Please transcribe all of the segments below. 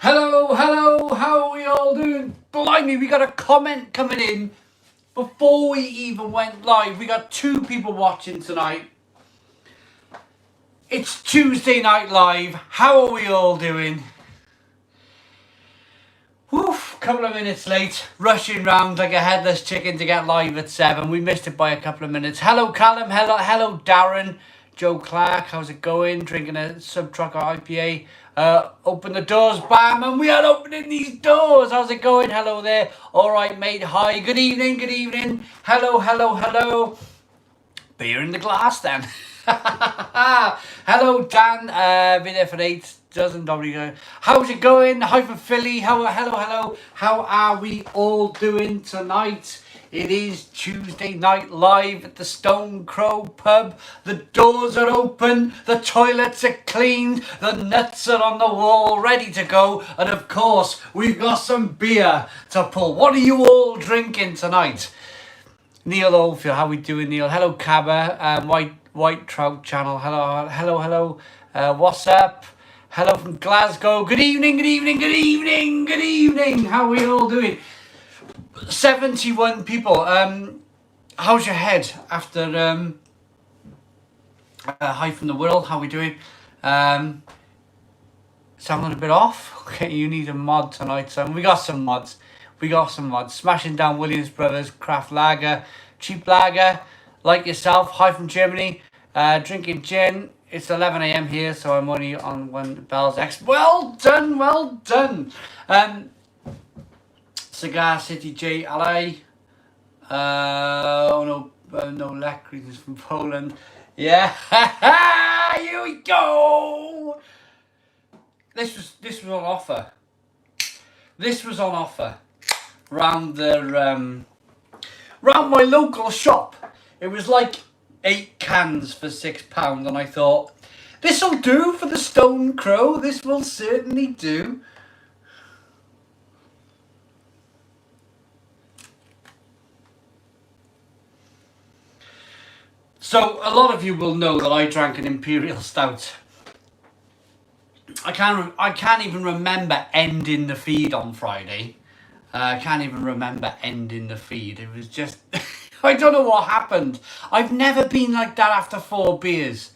Hello, how are we all doing? Blimey, we got a comment coming in before we even went live. We got 2 people watching tonight. It's Tuesday Night Live. How are we all doing? Woof, couple of minutes late, rushing round like a headless chicken to get live at 7. We missed it by a couple of minutes. Hello Callum, hello Darren, Joe Clark, how's it going? Drinking a Subtrucker IPA. Open the doors, bam, and we are opening these doors. How's it going? Hello there. All right, mate. Hi. Good evening. Hello. Beer in the glass, then. Hello, Dan. Been there for 8 dozen. How's it going? Hi from Philly. Hello. How are we all doing tonight? It is Tuesday Night Live at the Stone Crow pub. The doors are open, the toilets are cleaned, the nuts are on the wall, ready to go, and of course, we've got some beer to pull. What are you all drinking tonight? Neil Oldfield, how we doing, Neil? Hello, Cabba, White Trout Channel. Hello. What's up? Hello from Glasgow. Good evening. How are we all doing? 71 people. How's your head after Hi from the World? How we doing? Sounding a bit off. Okay, you need a mod tonight, son. We got some mods. Smashing down Williams Brothers Craft Lager, cheap lager, like yourself. Hi from Germany. Drinking gin. It's 11 a.m. here, so I'm only on when the bells X. Well done. Cigar City J LA. No, Lech, greetings from Poland. Yeah, here we go. This was on offer. Round my local shop. It was like 8 cans for £6, and I thought, this'll do for the Stone Crow. This will certainly do. So, a lot of you will know that I drank an Imperial Stout. I can't even remember ending the feed on Friday. I can't even remember ending the feed. It was just... I don't know what happened. I've never been like that after 4 beers.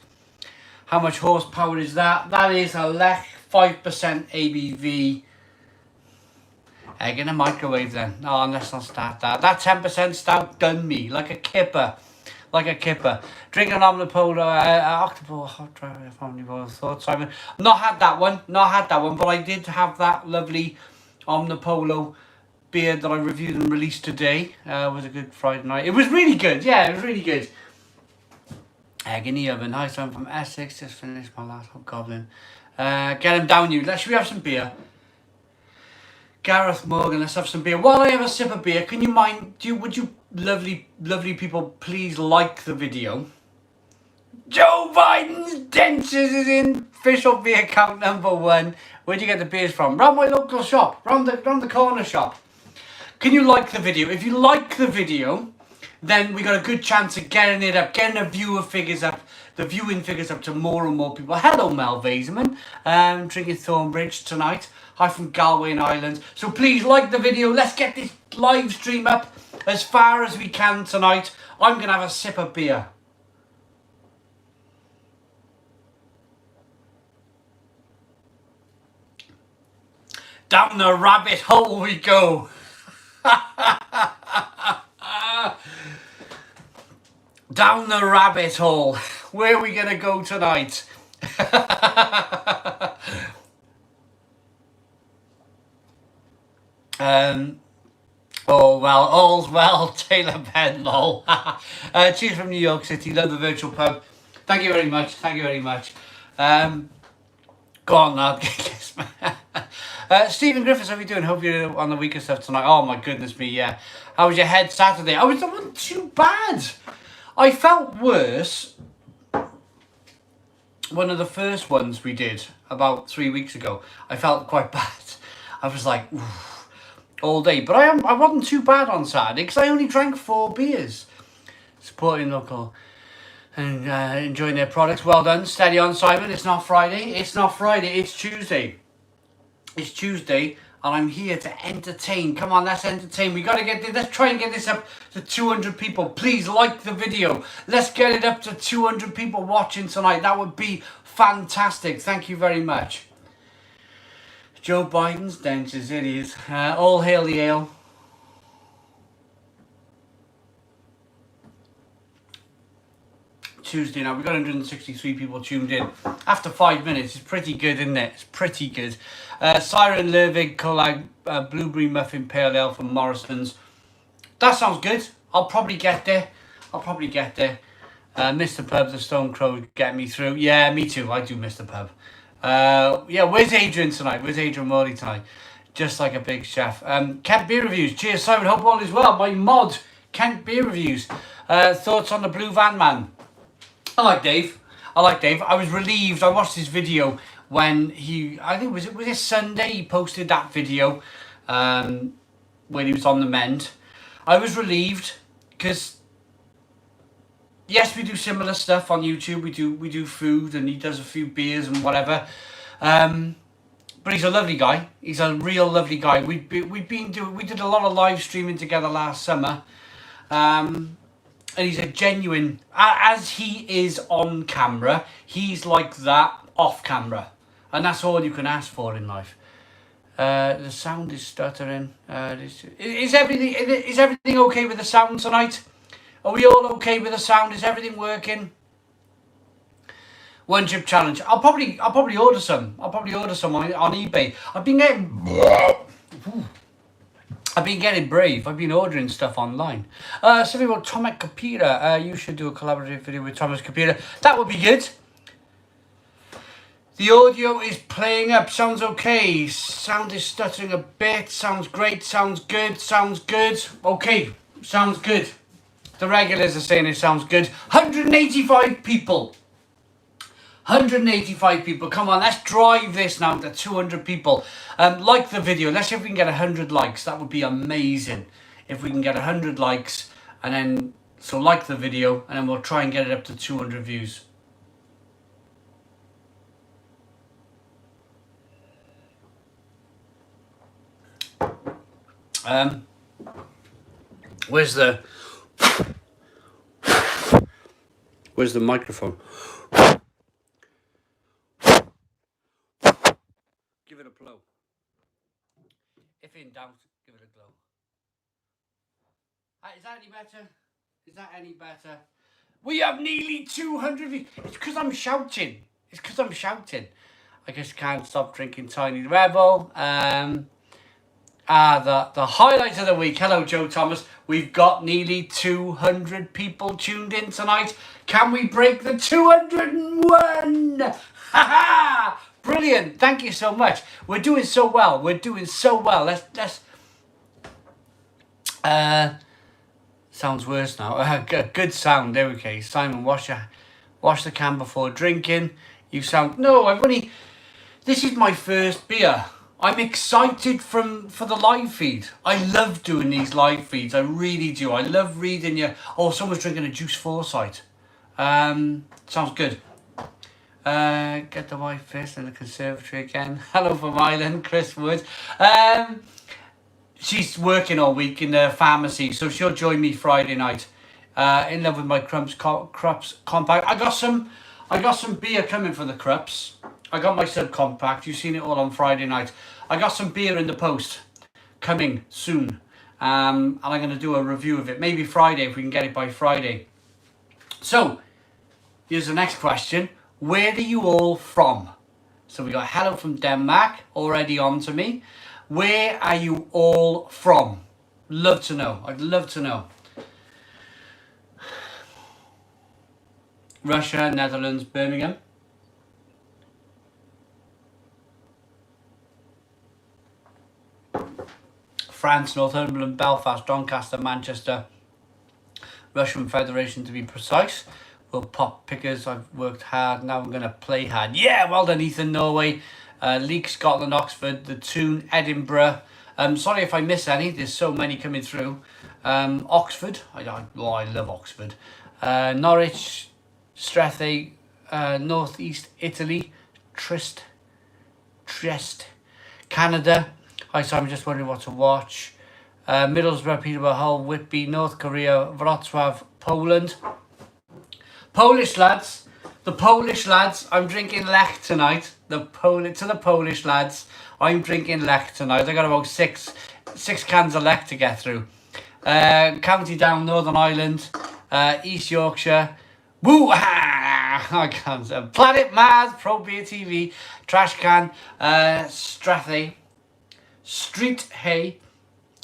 How much horsepower is that? That is a Lech 5% ABV. Egg in a microwave then. No, let's not start that. That 10% stout done me like a kipper. Drinking an Omnipolo, Octopus, hot drive, Omnipolo, thought Simon. Not had that one, but I did have that lovely Omnipolo beer that I reviewed and released today. It was a good Friday night. It was really good, yeah, it was really good. Egg in the oven. Hi, so I'm from Essex, just finished my last hobgoblin. Get him down, you. Should we have some beer? Gareth Morgan, let's have some beer. While I have a sip of beer, can you mind, would you lovely people please like the video? Joe Biden's dentures is in. Official beer count number 1. Where'd you get the beers from? Round my local shop, round the corner shop. Can you like the video? If you like the video, then we got a good chance of getting it up, getting the viewing figures up to more and more people. Hello, Mel Vaseman. Drinking Thornbridge tonight. Hi from Galway and Ireland. So please like the video. Let's get this live stream up as far as we can tonight. I'm going to have a sip of beer. Down the rabbit hole we go. Down the rabbit hole. Where are we going to go tonight? All's well, Taylor Penlow. Cheers from New York City. Love the virtual pub. Thank you very much. Go on now. Stephen Griffiths, how are you doing? Hope you're on the weaker stuff tonight. Oh my goodness me, yeah. How was your head Saturday? I wasn't too bad. I felt worse. One of the first ones we did about 3 weeks ago, I felt quite bad. I was like, oof, all day. But I wasn't too bad on Saturday because I only drank 4 beers. Supporting local and enjoying their products. Well done. Steady on, Simon. It's not Friday. It's Tuesday. It's Tuesday and I'm here to entertain. Come on, let's entertain. We gotta get this. Let's try and get this up to 200 people. Please like the video. Let's get it up to 200 people watching tonight. That would be fantastic. Thank you very much. Joe Biden's dentures, it is. All hail the ale. Tuesday now, we've got 163 people tuned in. After 5 minutes, it's pretty good, isn't it? It's pretty good. Siren Lervig Colag Blueberry Muffin Pale Ale from Morrison's. That sounds good. I'll probably get there. Mr. Pub, the Stone Crow get me through. Yeah, me too. I do Mr. Pub. Yeah, where's Adrian tonight? Where's Adrian Morley tonight? Just like a big chef. Kent Beer Reviews. Cheers, Simon. Hope all is well. My mod, Kent Beer Reviews. Thoughts on the Blue Van Man? I like Dave. I was relieved. I watched his video when I think was it Sunday he posted that video when he was on the mend. I was relieved because yes, we do similar stuff on YouTube. We do food and he does a few beers and whatever. But he's a lovely guy. He's a real lovely guy. We did a lot of live streaming together last summer. And he's a genuine, as he is on camera, he's like that off camera. And that's all you can ask for in life. The sound is stuttering. Is everything okay with the sound tonight? Are we all okay with the sound? Is everything working? One chip challenge. I'll probably order some. I'll probably order some on eBay. I've been getting brave. I've been ordering stuff online. Something about Tomek Kapira. You should do a collaborative video with Thomas Kapira. That would be good. The audio is playing up. Sounds okay. Sound is stuttering a bit. Sounds great. Sounds good. Sounds good. Okay. Sounds good. The regulars are saying it sounds good. 185 people. 185 people. Come on, let's drive this now to 200 people. Like the video. Let's see if we can get 100 likes. That would be amazing. If we can get 100 likes. And then, so like the video. And then we'll try and get it up to 200 views. Where's the microphone? Give it a blow. If in doubt, give it a blow. Is that any better? Is that any better? We have nearly 200 views. It's because I'm shouting. I just can't stop drinking Tiny Rebel. The highlight of the week. Hello, Joe Thomas. We've got nearly 200 people tuned in tonight. Can we break the 201? Ha ha! Brilliant. Thank you so much. We're doing so well. Let's sounds worse now. Good sound. There we go. Simon, wash the can before drinking. You sound... No, this is my first beer. I'm excited for the live feed. I love doing these live feeds. I really do. I love reading you. Oh, someone's drinking a Juice Foresight. Sounds good. Get the wife first in the conservatory again. Hello from Ireland, Chris Wood. She's working all week in the pharmacy, so she'll join me Friday night. In love with my Crups compact. I got some beer coming for the Crups. I got my subcompact. You've seen it all on Friday night. I got some beer in the post coming soon. And I'm going to do a review of it. Maybe Friday, if we can get it by Friday. So, here's the next question. Where are you all from? So we got hello from Denmark already on to me. Where are you all from? Love to know. I'd love to know. Russia, Netherlands, Birmingham. France, Northumberland, Belfast, Doncaster, Manchester, Russian Federation to be precise. We'll pop pickers. I've worked hard. Now I'm going to play hard. Yeah, well done, Ethan. Norway, Lech, Scotland, Oxford, the Toon, Edinburgh. Sorry if I miss any. There's so many coming through. Oxford. I love Oxford. Norwich, Strathay, Northeast Italy, Trieste, Canada. Hi Simon, just wondering what to watch. Middlesbrough, Peterborough, Hull, Whitby, North Korea, Wrocław, Poland. Polish lads. The Polish lads. I'm drinking Lech tonight. To the Polish lads. I'm drinking Lech tonight. I got about six cans of Lech to get through. County Down, Northern Ireland, East Yorkshire. Woo! I can't say. Planet Mars, Pro Beer TV, Trash Can, Strathay, Street Hay,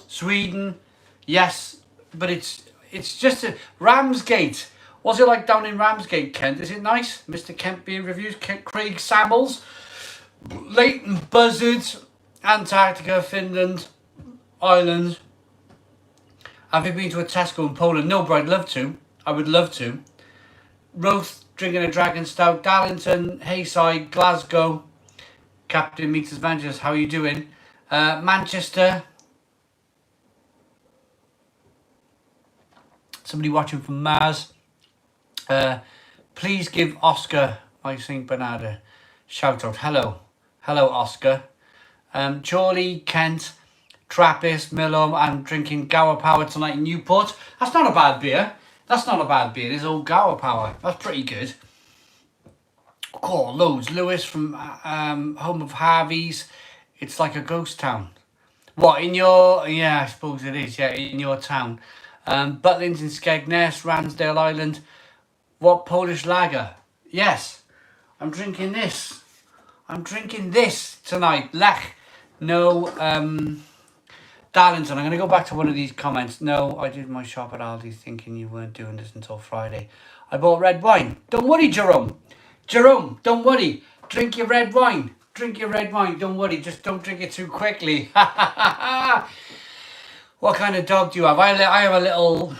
Sweden. Yes, but it's just a Ramsgate. What's it like down in Ramsgate, Kent? Is it nice? Mr. Kent being reviews. Craig Samuels, Leighton Buzzards, Antarctica, Finland, Ireland. Have you been to a Tesco in Poland? No, but I'd love to. I would love to. Roth drinking a Dragon Stout. Darlington, Hayside, Glasgow. Captain Meets Adventures. How are you doing? Manchester. Somebody watching from Mars. Please give Oscar, my St. Bernard, a shout out. Hello. Hello, Oscar. Charlie, Kent, Trappist, Millom. I'm drinking Gower Power tonight in Newport. That's not a bad beer. That's not a bad beer. It's old Gower Power. That's pretty good. Oh, loads. Lewis from home of Harvey's. It's like a ghost town. What, in your... Yeah, I suppose it is. Yeah, in your town. Butlins in Skegness, Ransdale Island. What Polish lager? Yes. I'm drinking this. I'm drinking this tonight. Lech. No, Darlington. I'm going to go back to one of these comments. No, I did my shop at Aldi thinking you weren't doing this until Friday. I bought red wine. Don't worry, Jerome. Jerome, don't worry. Drink your red wine. Drink your red wine. Don't worry. Just don't drink it too quickly. What kind of dog do you have? I have a little,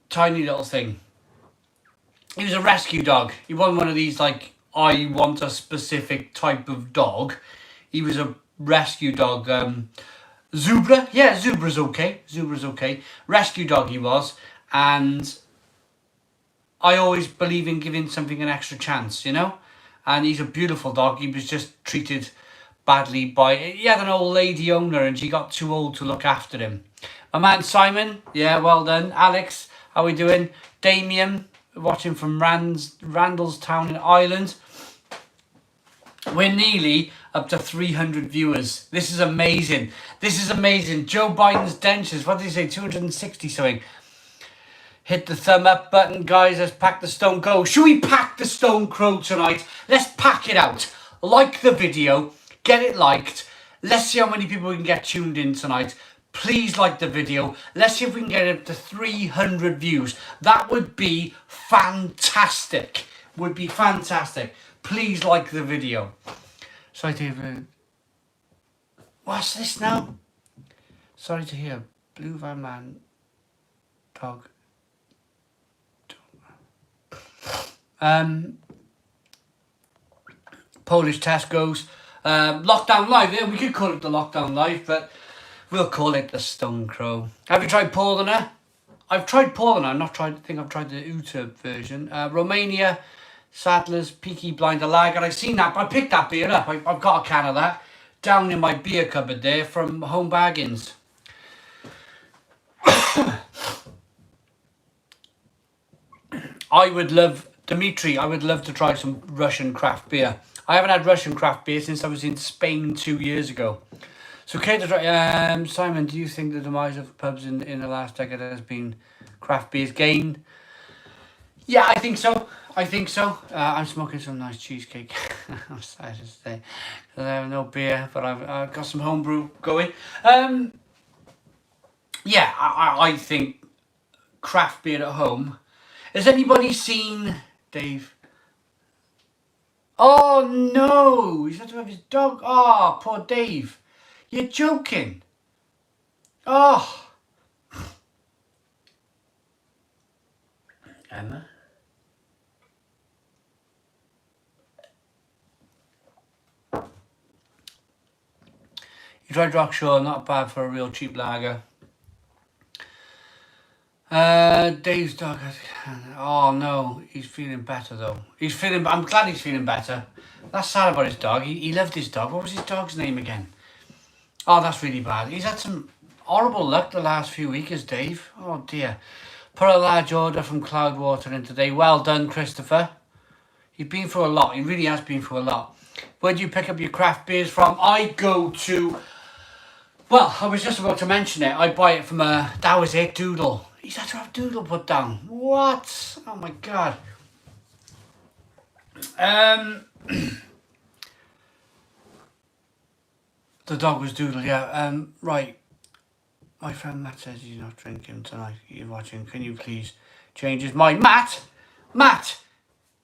tiny little thing. He was a rescue dog. He wasn't one of these, like, I want a specific type of dog. He was a rescue dog. Zubra. Yeah, Zubra's okay. Zubra's okay. Rescue dog he was. And I always believe in giving something an extra chance, you know? And he's a beautiful dog. He was just treated badly by... He had an old lady owner and she got too old to look after him. My man Simon. Yeah, well done. Alex, how we doing? Damien, watching from Randallstown in Ireland. We're nearly up to 300 viewers. This is amazing. This is amazing. Joe Biden's dentures. What did he say? 260 something. Hit the thumb up button, guys. Let's pack the Stone Crow. Should we pack the Stone Crow tonight? Let's pack it out. Like the video. Get it liked. Let's see how many people we can get tuned in tonight. Please like the video. Let's see if we can get up to 300 views. That would be fantastic. Would be fantastic. Please like the video. Sorry to hear. What's this now? Sorry to hear. Blue Van Man. Dog. Polish Tesco's. Lockdown Live. Yeah, we could call it the Lockdown Live, but we'll call it the Stone Crow. Have you tried Paulaner? I've tried Paulaner. I think I've tried the Uta version. Romania. Sadler's Peaky Blinder Lager. I've seen that. I picked that beer up. I've got a can of that down in my beer cupboard there from Home Bargains. I would love to try some Russian craft beer. I haven't had Russian craft beer since I was in Spain 2 years ago. So, Simon, do you think the demise of pubs in the last decade has been craft beer's gain? Yeah, I think so. I'm smoking some nice cheesecake. I'm sad to say. I have no beer, but I've got some homebrew going. Yeah, I think craft beer at home. Has anybody seen Dave? Oh no! He's had to have his dog. Oh, poor Dave. You're joking. Oh. Emma? You tried Rockshore, not bad for a real cheap lager. Dave's dog. Oh no, he's feeling better though. I'm glad he's feeling better. That's sad about his dog. He loved his dog. What was his dog's name again? Oh, that's really bad. He's had some horrible luck the last few weeks, Dave. Oh, dear. Put a large order from Cloudwater in today. Well done, Christopher. You've been through a lot. He really has been through a lot. Where do you pick up your craft beers from? I go to... Well, I was just about to mention it. I buy it from that was it, Doodle. He's had to have Doodle put down. What? Oh, my God. The dog was Doodle, yeah. Right. My friend Matt says he's not drinking tonight. You're watching. Can you please change his mind? Matt,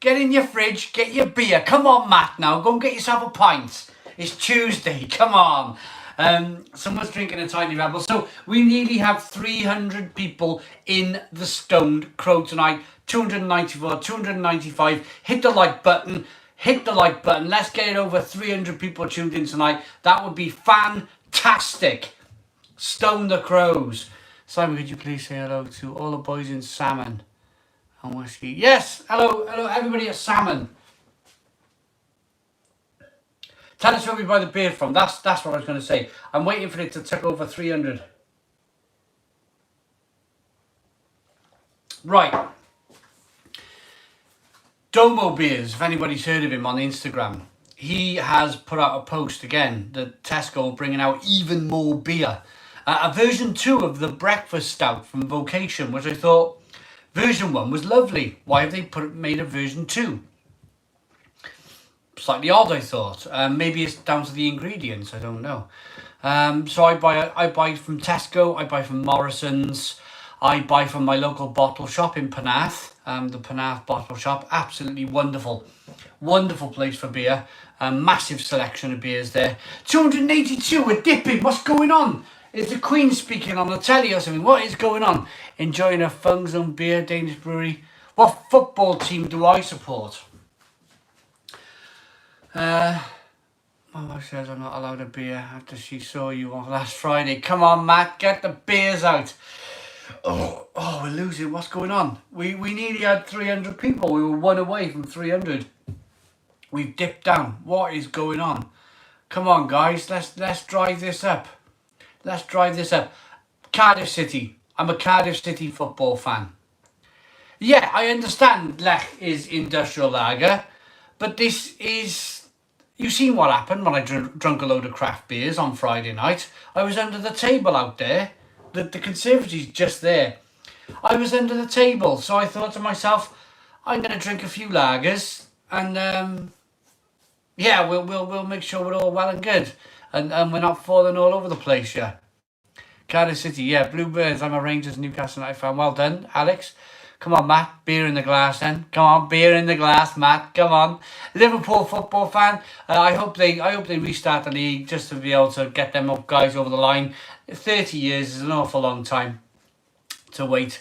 get in your fridge, get your beer. Come on, Matt, now. Go and get yourself a pint. It's Tuesday. Come on. Someone's drinking a Tiny Rebel. So we nearly have 300 people in the Stoned Crow tonight. 294, 295. Hit the like button. Hit the like button. Let's get it over 300 people tuned in tonight. That would be fantastic. Stone the Crows. Simon, could you please say hello to all the boys in Salmon and Whiskey? Yes, hello everybody at Salmon. Tell us where we buy the beer from. That's what I was going to say. I'm waiting for it to tick over 300. Right. Domo Beers, if anybody's heard of him on Instagram. He has put out a post again that Tesco are bringing out even more beer. A version 2 of the breakfast stout from Vocation, which I thought version 1 was lovely. Why have they made a version 2? Slightly odd, I thought. Maybe it's down to the ingredients. I don't know. So I buy from Tesco. I buy from Morrison's. I buy from my local bottle shop in Penarth. The Penarth bottle shop. Absolutely wonderful. Wonderful place for beer. Massive selection of beers there. 282. We're dipping. What's going on? Is the Queen speaking on the telly or something? What is going on? Enjoying a Fung Zone beer, Danish brewery. What football team do I support? My wife says I'm not allowed a beer after she saw you on last Friday. Come on, Matt, get the beers out. Oh, we're losing. What's going on? We nearly had 300 people. We were one away from 300. We've dipped down. What is going on? Come on, guys. Let's drive this up. Let's drive this up. Cardiff City. I'm a Cardiff City football fan. Yeah, I understand Lech is industrial lager, but this is... You've seen what happened when I drunk a load of craft beers on Friday night. I was under the table out there. The Conservatives just there. I was under the table, so I thought to myself, I'm going to drink a few lagers, and yeah, we'll make sure we're all well and good. And we're not falling all over the place, yeah. Cardiff City, yeah. Bluebirds, I'm a Rangers Newcastle United fan. Well done, Alex. Come on, Matt. Beer in the glass then. Come on, beer in the glass, Matt. Come on. Liverpool football fan. I hope they restart the league just to be able to get them up guys over the line. 30 years is an awful long time to wait.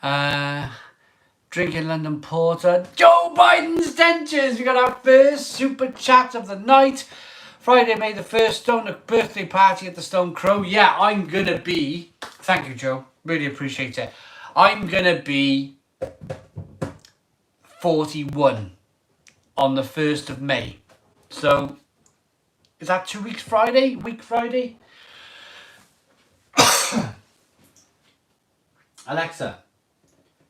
Drinking London Porter. Joe Biden's dentures. We got our first super chat of the night. Friday made the first Stone birthday party at the Stone Crow. Yeah, I'm going to be... Thank you, Joe. Really appreciate it. I'm going to be 41 on the 1st of May. So, is that 2 weeks Friday? Week Friday? Alexa,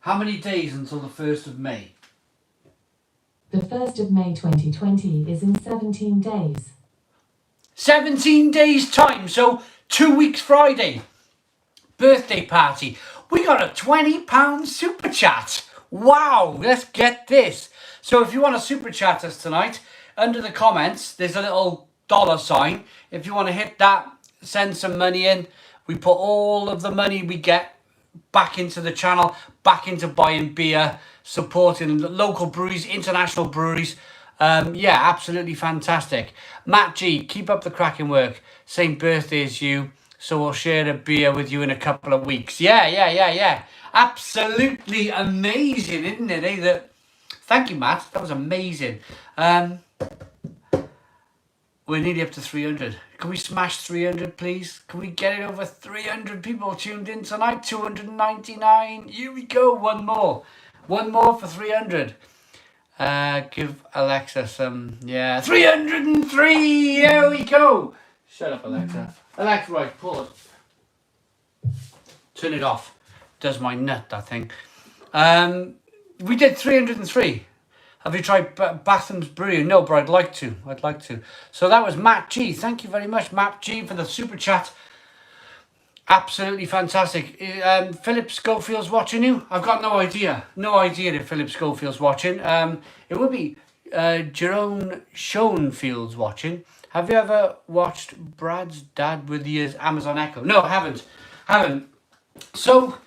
how many days until the 1st of May? The 1st of May 2020 is in 17 days. 17 days time, so 2 weeks Friday. Birthday party. We got a £20 super chat. Wow, let's get this. So if you want to super chat us tonight, under the comments, there's a little $sign. If you want to hit that, send some money in. We put all of the money we get back into the channel, back into buying beer, supporting local breweries, international breweries. Yeah, absolutely fantastic. Matt G, keep up the cracking work. Same birthday as you, so we'll share a beer with you in a couple of weeks. Yeah. Absolutely amazing, isn't it? Thank you, Matt. That was amazing. We're nearly up to 300. Can we smash 300, please? Can we get it over 300 people tuned in tonight? 299. Here we go. One more. One more for 300. Give Alexa some, yeah, 303, here we go. Shut up, Alexa. Alexa, right, pause. Turn it off. Does my nut, that thing. We did 303. Have you tried Batham's Brewing? No, but I'd like to. I'd like to. So that was Matt G. Thank you very much, Matt G, for the super chat. Absolutely fantastic. Philip Schofield's watching you? I've got no idea. No idea if Philip Schofield's watching. It would be Jerome Schoenfield's watching. Have you ever watched Brad's dad with the Amazon Echo? No, I haven't. So,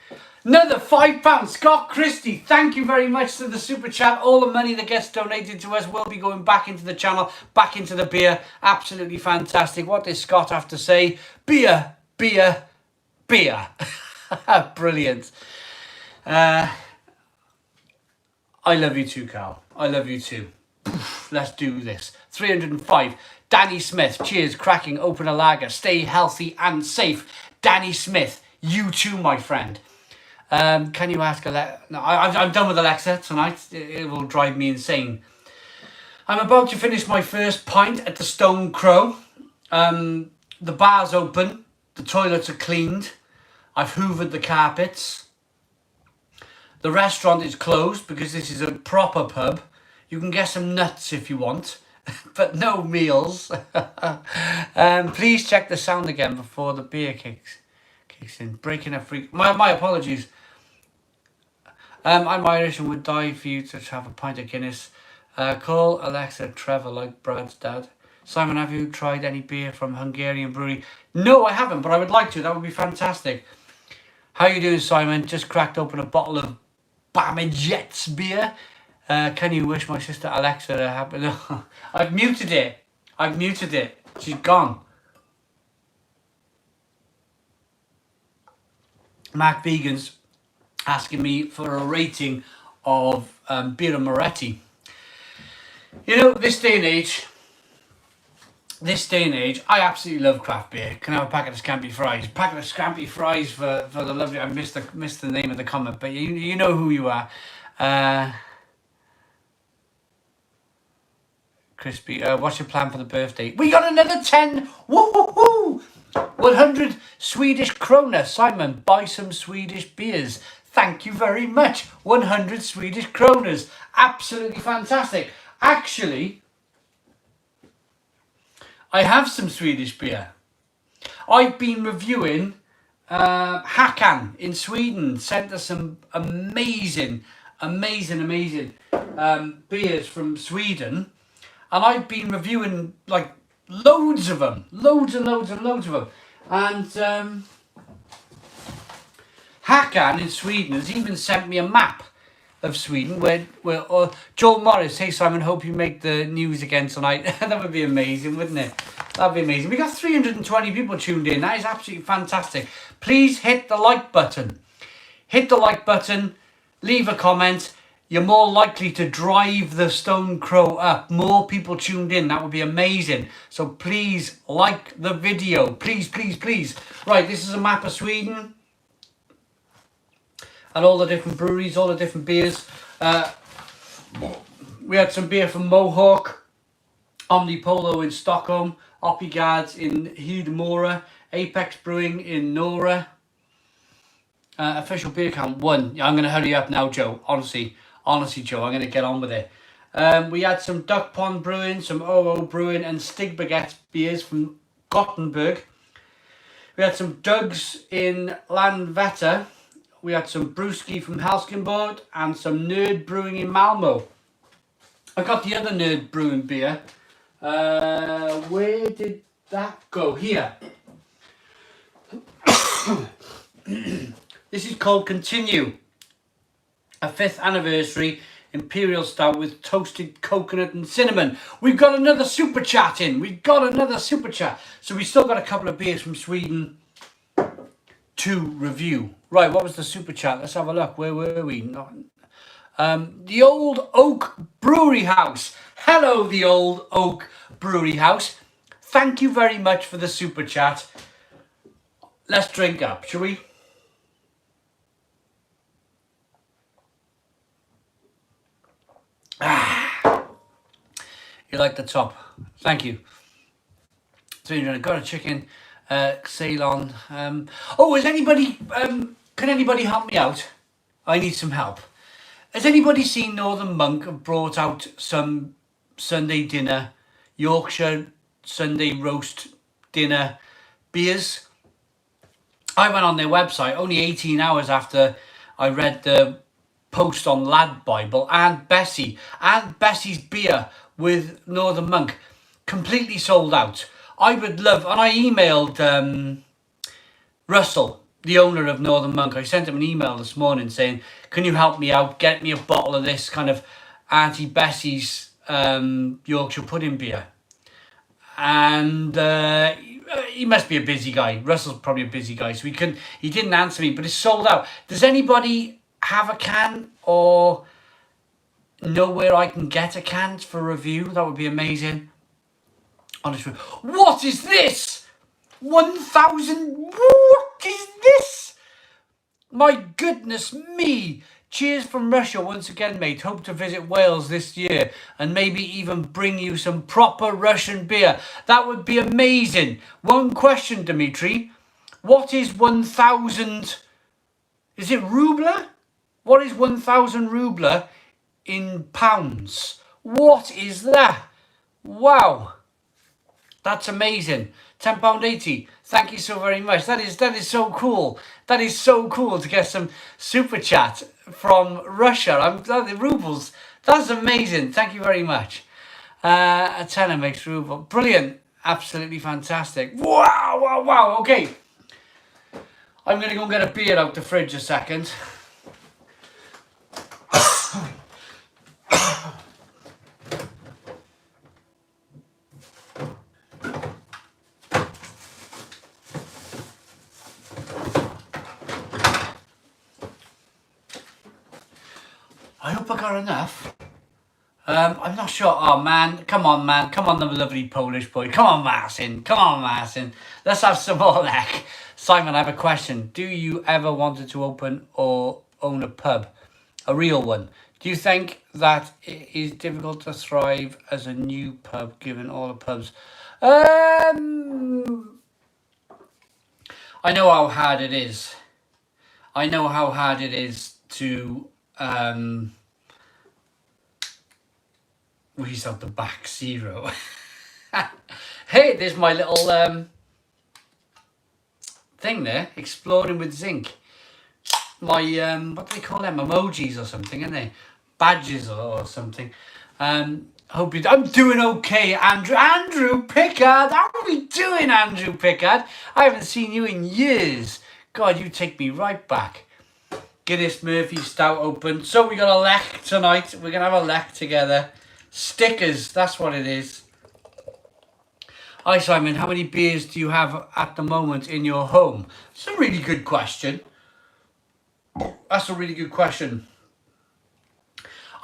another £5. Scott Christie, thank you very much for the super chat. All the money that gets donated to us will be going back into the channel, back into the beer. Absolutely fantastic. What does Scott have to say? Beer, beer, beer. Brilliant. I love you too, Carl. I love you too. Let's do this. 305. Danny Smith. Cheers. Cracking. Open a lager. Stay healthy and safe. Danny Smith. You too, my friend. Can you ask Alexa? No, I'm done with Alexa tonight. It will drive me insane. I'm about to finish my first pint at the Stone Crow. The bar's open. The toilets are cleaned. I've hoovered the carpets. The restaurant is closed because this is a proper pub. You can get some nuts if you want, but no meals. Please check the sound again before the beer kicks in. Breaking a freak. My apologies. I'm Irish and would die for you to have a pint of Guinness. Call Alexa Trevor like Brad's dad. Simon, have you tried any beer from Hungarian brewery? No, I haven't, but I would like to. That would be fantastic. How you doing, Simon? Just cracked open a bottle of Bamajet's beer. Can you wish my sister Alexa a happy... No, I've muted it. She's gone. Mac Vegan's asking me for a rating of Birra Moretti. You know, this day and age, I absolutely love craft beer. Can I have a packet of Scampi fries? Packet of Scampi fries for the lovely... I missed the name of the comment, but you know who you are. Crispy. What's your plan for the birthday? We got another 10. Woohoo! 100 Swedish krona. Simon, buy some Swedish beers. Thank you very much. 100 Swedish kronas. Absolutely fantastic. Actually, I have some Swedish beer. I've been reviewing Hakan in Sweden. Sent us some amazing beers from Sweden. And I've been reviewing like loads of them. Loads of them. And Hakan in Sweden has even sent me a map of Sweden where Joel Morris, hey Simon, hope you make the news again tonight. That would be amazing, wouldn't it? That'd be amazing. We got 320 people tuned in. That is absolutely fantastic. Please hit the like button. Hit the like button. Leave a comment. You're more likely to drive the Stone Crow up. More people tuned in. That would be amazing. So please like the video. Please. Right, this is a map of Sweden. And all the different breweries, all the different beers. We had some beer from Mohawk, Omnipolo in Stockholm, Oppigard in Hedemora, Apex Brewing in Nora. Official beer count 1. I'm going to hurry up now, Joe. Honestly, Joe, I'm going to get on with it. We had some Duck Pond Brewing, some OO Brewing, and Stig Baguette beers from Gothenburg. We had some Doug's in Landvetter. We had some Brewski from Helsingborg and some Nerd Brewing in Malmo. I got the other Nerd Brewing beer. Where did that go? Here. This is called Continue. A 5th anniversary Imperial Stout with toasted coconut and cinnamon. We've got another super chat in. So we still got a couple of beers from Sweden to review. Right, what was the super chat? Let's have a look. Where were we? The Old Oak Brewery House. Hello, the Old Oak Brewery House. Thank you very much for the super chat. Let's drink up, shall we? Ah. You like the top. Thank you. 300. Got a chicken. Ceylon. Is anybody... can anybody help me out? I need some help. Has anybody seen Northern Monk have brought out some Sunday dinner, Yorkshire Sunday roast dinner beers? I went on their website only 18 hours after I read the post on Lad Bible, and Bessie's beer with Northern Monk completely sold out. I would love, and I emailed Russell, the owner of Northern Monk. I sent him an email this morning saying, can you help me out, get me a bottle of this kind of Auntie Bessie's Yorkshire pudding beer. And he must be a busy guy. Russell's probably a busy guy, so he didn't answer me, but it's sold out. Does anybody have a can or know where I can get a can for review? That would be amazing. Honestly, what is this? 1,000. What is this? My goodness me. Cheers from Russia once again, mate. Hope to visit Wales this year and maybe even bring you some proper Russian beer. That would be amazing. One question, Dimitri. What is 1,000? Is it ruble? What is 1,000 ruble in pounds? What is that? Wow. That's amazing. £10.80. Thank you so very much. That is so cool. That is so cool to get some super chat from Russia. The rubles. That's amazing. Thank you very much. A tenner makes ruble. Brilliant. Absolutely fantastic. Wow. Okay. I'm going to go and get a beer out the fridge a second. I hope I got enough. I'm not sure. Oh, man. Come on, the lovely Polish boy. Come on, Marcin. Let's have some more Lech. Simon, I have a question. Do you ever wanted to open or own a pub? A real one? Do you think that it is difficult to thrive as a new pub, given all the pubs? I know how hard it is. To... he's out the back, zero. Hey, there's my little thing there, exploding with zinc. My what do they call them? Emojis or something, aren't they? Badges or something. Hope you. I'm doing okay, Andrew. Andrew Pickard, how are we doing, Andrew Pickard? I haven't seen you in years. God, you take me right back. Guinness Murphy Stout open. So we got a Lech tonight. We're gonna have a Lech together. Stickers, that's what it is. Hi Simon, how many beers do you have at the moment in your home? It's a really good question.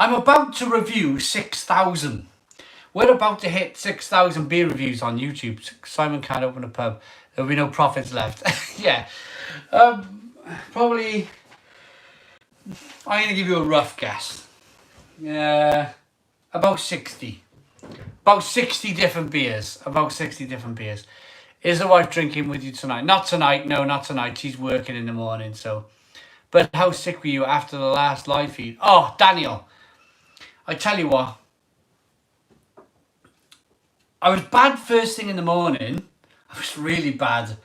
I'm about to review 6,000. We're about to hit 6,000 beer reviews on YouTube. Simon can't open a pub. There'll be no profits left. Yeah. Probably... I'm going to give you a rough guess. Yeah, about 60. About 60 different beers. Is the wife drinking with you tonight? Not tonight. No, not tonight. She's working in the morning, so... But how sick were you after the last live feed? Oh, Daniel. I tell you what. I was bad first thing in the morning. I was really bad.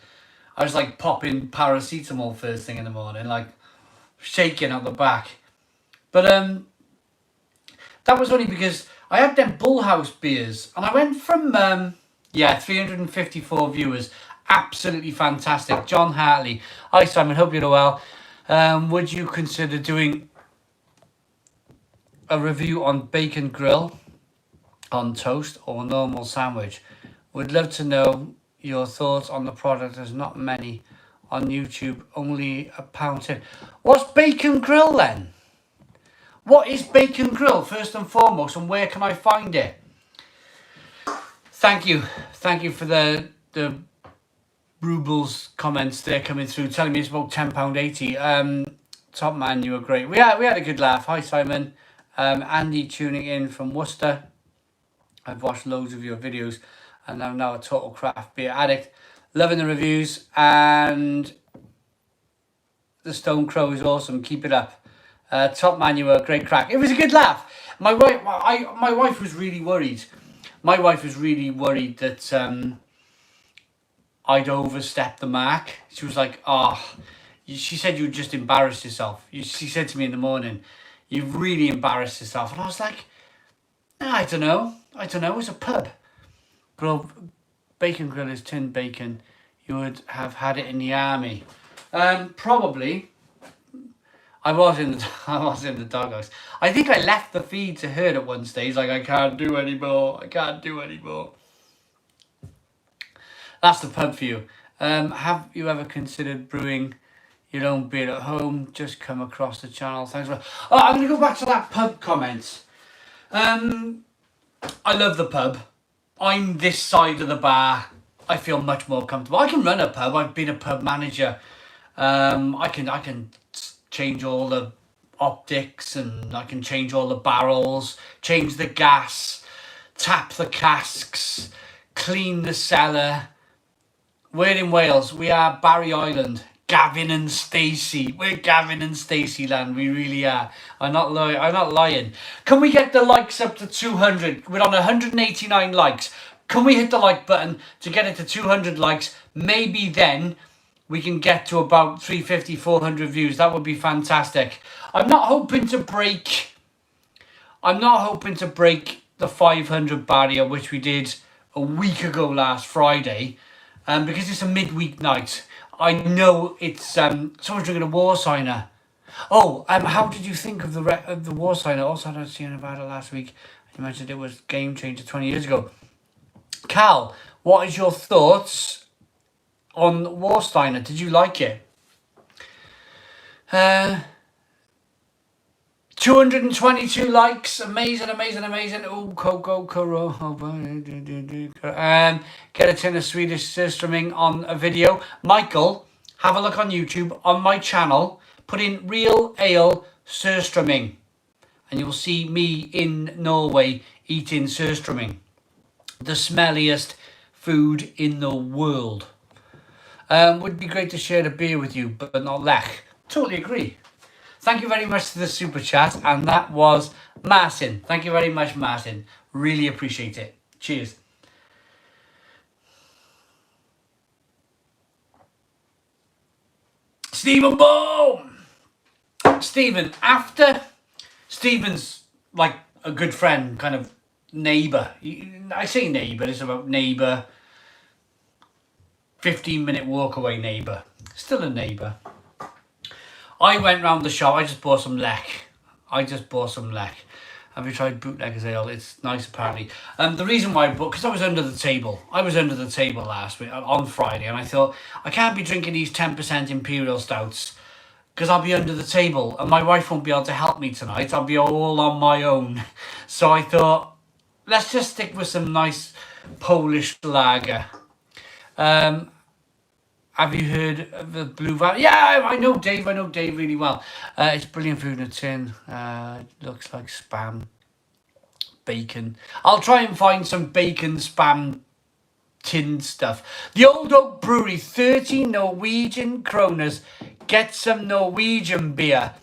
I was like popping paracetamol first thing in the morning. Like... shaking out the back, but that was only because I had them Bullhouse beers and I went from 354 viewers, absolutely fantastic. John Hartley, hi Simon, hope you're well. Would you consider doing a review on bacon grill on toast or normal sandwich? Would love to know your thoughts on the product. There's not many on YouTube, only £1.10. What's bacon grill then? What is bacon grill first and foremost, and where can I find it? Thank you for the rubles comments there coming through, telling me it's about £10.80. Top man, you were great. We had a good laugh. Hi Simon. Andy tuning in from Worcester. I've watched loads of your videos, and I'm now a total craft beer addict. Loving the reviews, and the Stone Crow is awesome. Keep it up. Top man, you were a great crack. It was a good laugh. My wife was really worried. My wife was really worried that I'd overstepped the mark. She was like, "Oh," she said, "You just embarrassed yourself." She said to me in the morning, "You've really embarrassed yourself." And I was like, I don't know. It's a pub. Bacon grill is tinned bacon. You would have had it in the army. Probably. I was in the doghouse. I think I left the feed to her at one stage. Like, I can't do anymore. That's the pub for you. Have you ever considered brewing your own beer at home? Just come across the channel. Thanks for. Oh, I'm gonna go back to that pub comment. I love the pub. I'm this side of the bar. I feel much more comfortable. I can run a pub. I've been a pub manager. I can change all the optics, and I can change all the barrels, change the gas, tap the casks, clean the cellar. We're in Wales. We are Barry Island. Gavin and Stacey. We're Gavin and Stacey land. We really are. I'm not lying. Can we get the likes up to 200? We're on 189 likes. Can we hit the like button to get it to 200 likes? Maybe then we can get to about 350, 400 views. That would be fantastic. I'm not hoping to break the 500 barrier, which we did a week ago last Friday, because it's a midweek night. I know it's someone's drinking a war signer. Oh, how did you think of the war signer? Also, I was seeing about it last week. You mentioned it was game changer 20 years ago. Cal, what is your thoughts on Warsteiner? Did you like it? 222 likes. Amazing. Oh, Coco Coro. Get a tin of Swedish surströmming on a video. Michael, have a look on YouTube on my channel. Put in real ale surströmming, and you'll see me in Norway eating surströmming. The smelliest food in the world. Would be great to share a beer with you, but not Lech. Totally agree. Thank you very much to the super chat, and that was Martin. Thank you very much, Martin. Really appreciate it. Cheers. Stephen Boom! Stephen, Stephen's like a good friend, kind of neighbour. I say neighbour, it's about neighbour. 15-minute walk away neighbour. Still a neighbour. I went round the shop. I just bought some Lech. Have you tried Bootlegger's Ale? It's nice, apparently. The reason why I bought, because I was under the table. Last week, on Friday, and I thought, I can't be drinking these 10% Imperial Stouts, because I'll be under the table, and my wife won't be able to help me tonight. I'll be all on my own. So I thought, let's just stick with some nice Polish lager. Have you heard of the Blue Valley? Yeah, I know Dave really well. It's brilliant food in a tin. It looks like Spam. Bacon. I'll try and find some bacon Spam tinned stuff. The Old Oak Brewery, 30 Norwegian kroners. Get some Norwegian beer.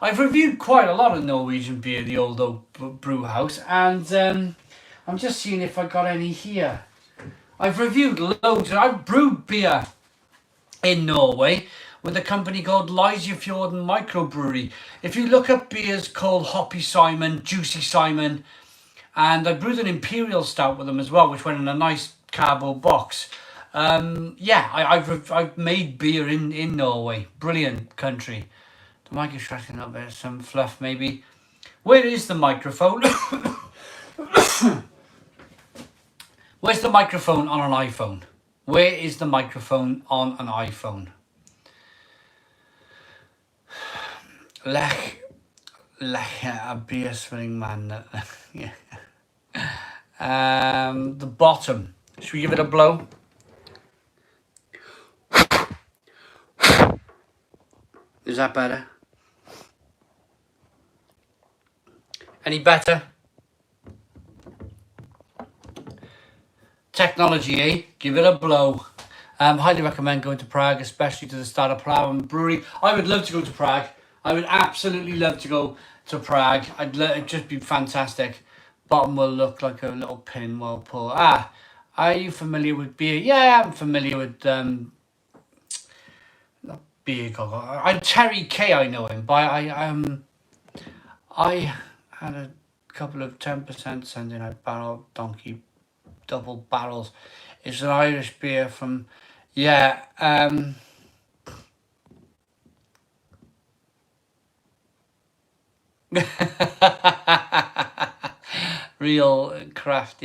I've reviewed quite a lot of Norwegian beer, the Old Oak Brew House, and I'm just seeing if I got any here. I've reviewed loads. I've brewed beer in Norway with a company called Leisefjorden Microbrewery. If you look up beers called Hoppy Simon, Juicy Simon, and I brewed an Imperial Stout with them as well, which went in a nice cardboard box. I've made beer in Norway. Brilliant country. The mic is tracking up there, some fluff maybe. Where is the microphone? Where's the microphone on an iPhone? Where is the microphone on an iPhone? Lech, a beer swilling man. Yeah. The bottom. Should we give it a blow? Is that better? Any better? Technology, eh? Give it a blow. Highly recommend going to Prague, especially to the start of Prague Brewery. I would love to go to Prague. I would absolutely love to go to Prague. It'd just be fantastic. Bottom will look like a little pin well pulled. Are you familiar with beer? Yeah, I'm familiar with beer. I'm Terry K. I know him, but I had a couple of 10% sending out Barrel Donkey double barrels. It's an Irish beer from real craft,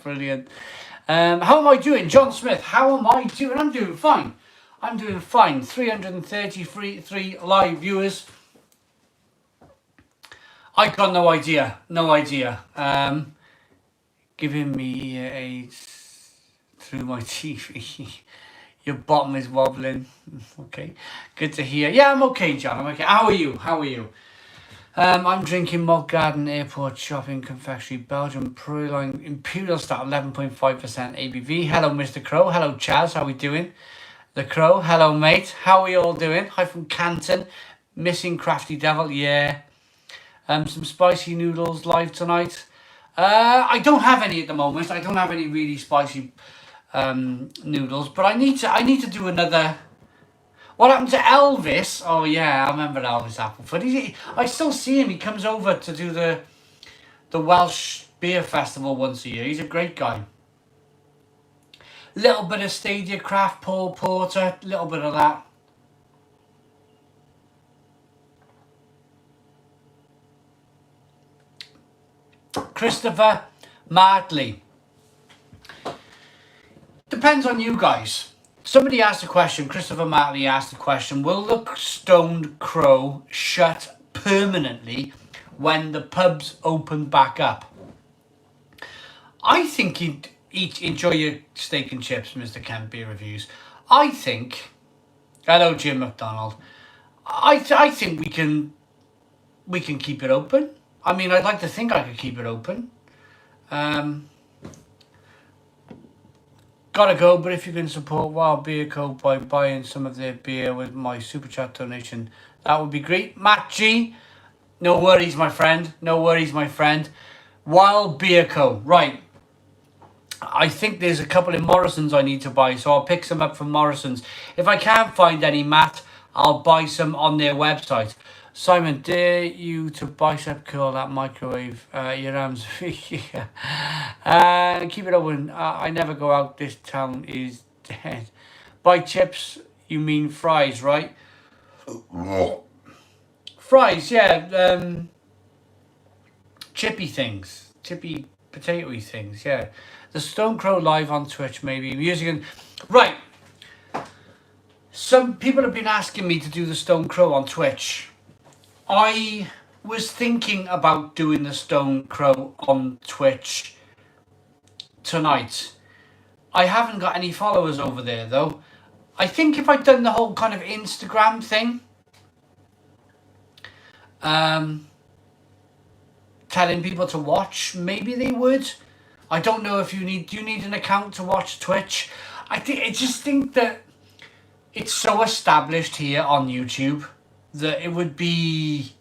brilliant. How am I doing? John Smith, how am I doing? I'm doing fine. 333 live viewers. I got no idea. Giving me a through my TV. Your bottom is wobbling. Okay, good to hear. Yeah, I'm okay, John. I'm okay. How are you? I'm drinking Malt Garden Airport Shopping Confectionery Belgium Purloin Imperial Stout 11.5% ABV. Hello, Mr. Crow. Hello, Chaz. How we doing? The Crow. Hello, mate. How are we all doing? Hi from Canton. Missing Crafty Devil. Yeah. Some spicy noodles live tonight. I don't have any at the moment. I don't have any really spicy noodles, but I need to do another. What happened to Elvis? Oh yeah, I remember Elvis Appleford. I still see him. He comes over to do the Welsh Beer Festival once a year. He's a great guy. Little bit of Stadia Craft, Paul Porter, little bit of that. Christopher Martley. Depends on you guys. Somebody asked a question, Christopher Martley asked a question, will the Stoned Crow shut permanently when the pubs open back up? I think you'd enjoy your steak and chips, Mr. Kent Beer Reviews. I think, hello Jim McDonald, I think we can keep it open. I mean, I'd like to think I could keep it open. Gotta go, but if you can support Wild Beer Co. by buying some of their beer with my Super Chat donation, that would be great. Matt G, no worries, my friend. Wild Beer Co. Right. I think there's a couple in Morrison's I need to buy, so I'll pick some up from Morrison's. If I can't find any, Matt, I'll buy some on their website. Simon, dare you to bicep curl that microwave? Your arms. Yeah. Keep it open. I never go out. This town is dead. By chips, you mean fries, right? Fries, yeah. Chippy things. Chippy potatoey things, yeah. The Stone Crow live on Twitch, maybe. Music and... Right. Some people have been asking me to do the Stone Crow on Twitch. I was thinking about doing the Stone Crow on Twitch tonight. I haven't got any followers over there though. I think if I'd done the whole kind of Instagram thing, telling people to watch, maybe they would. I don't know if do you need an account to watch Twitch? I just think that it's so established here on YouTube that it would be,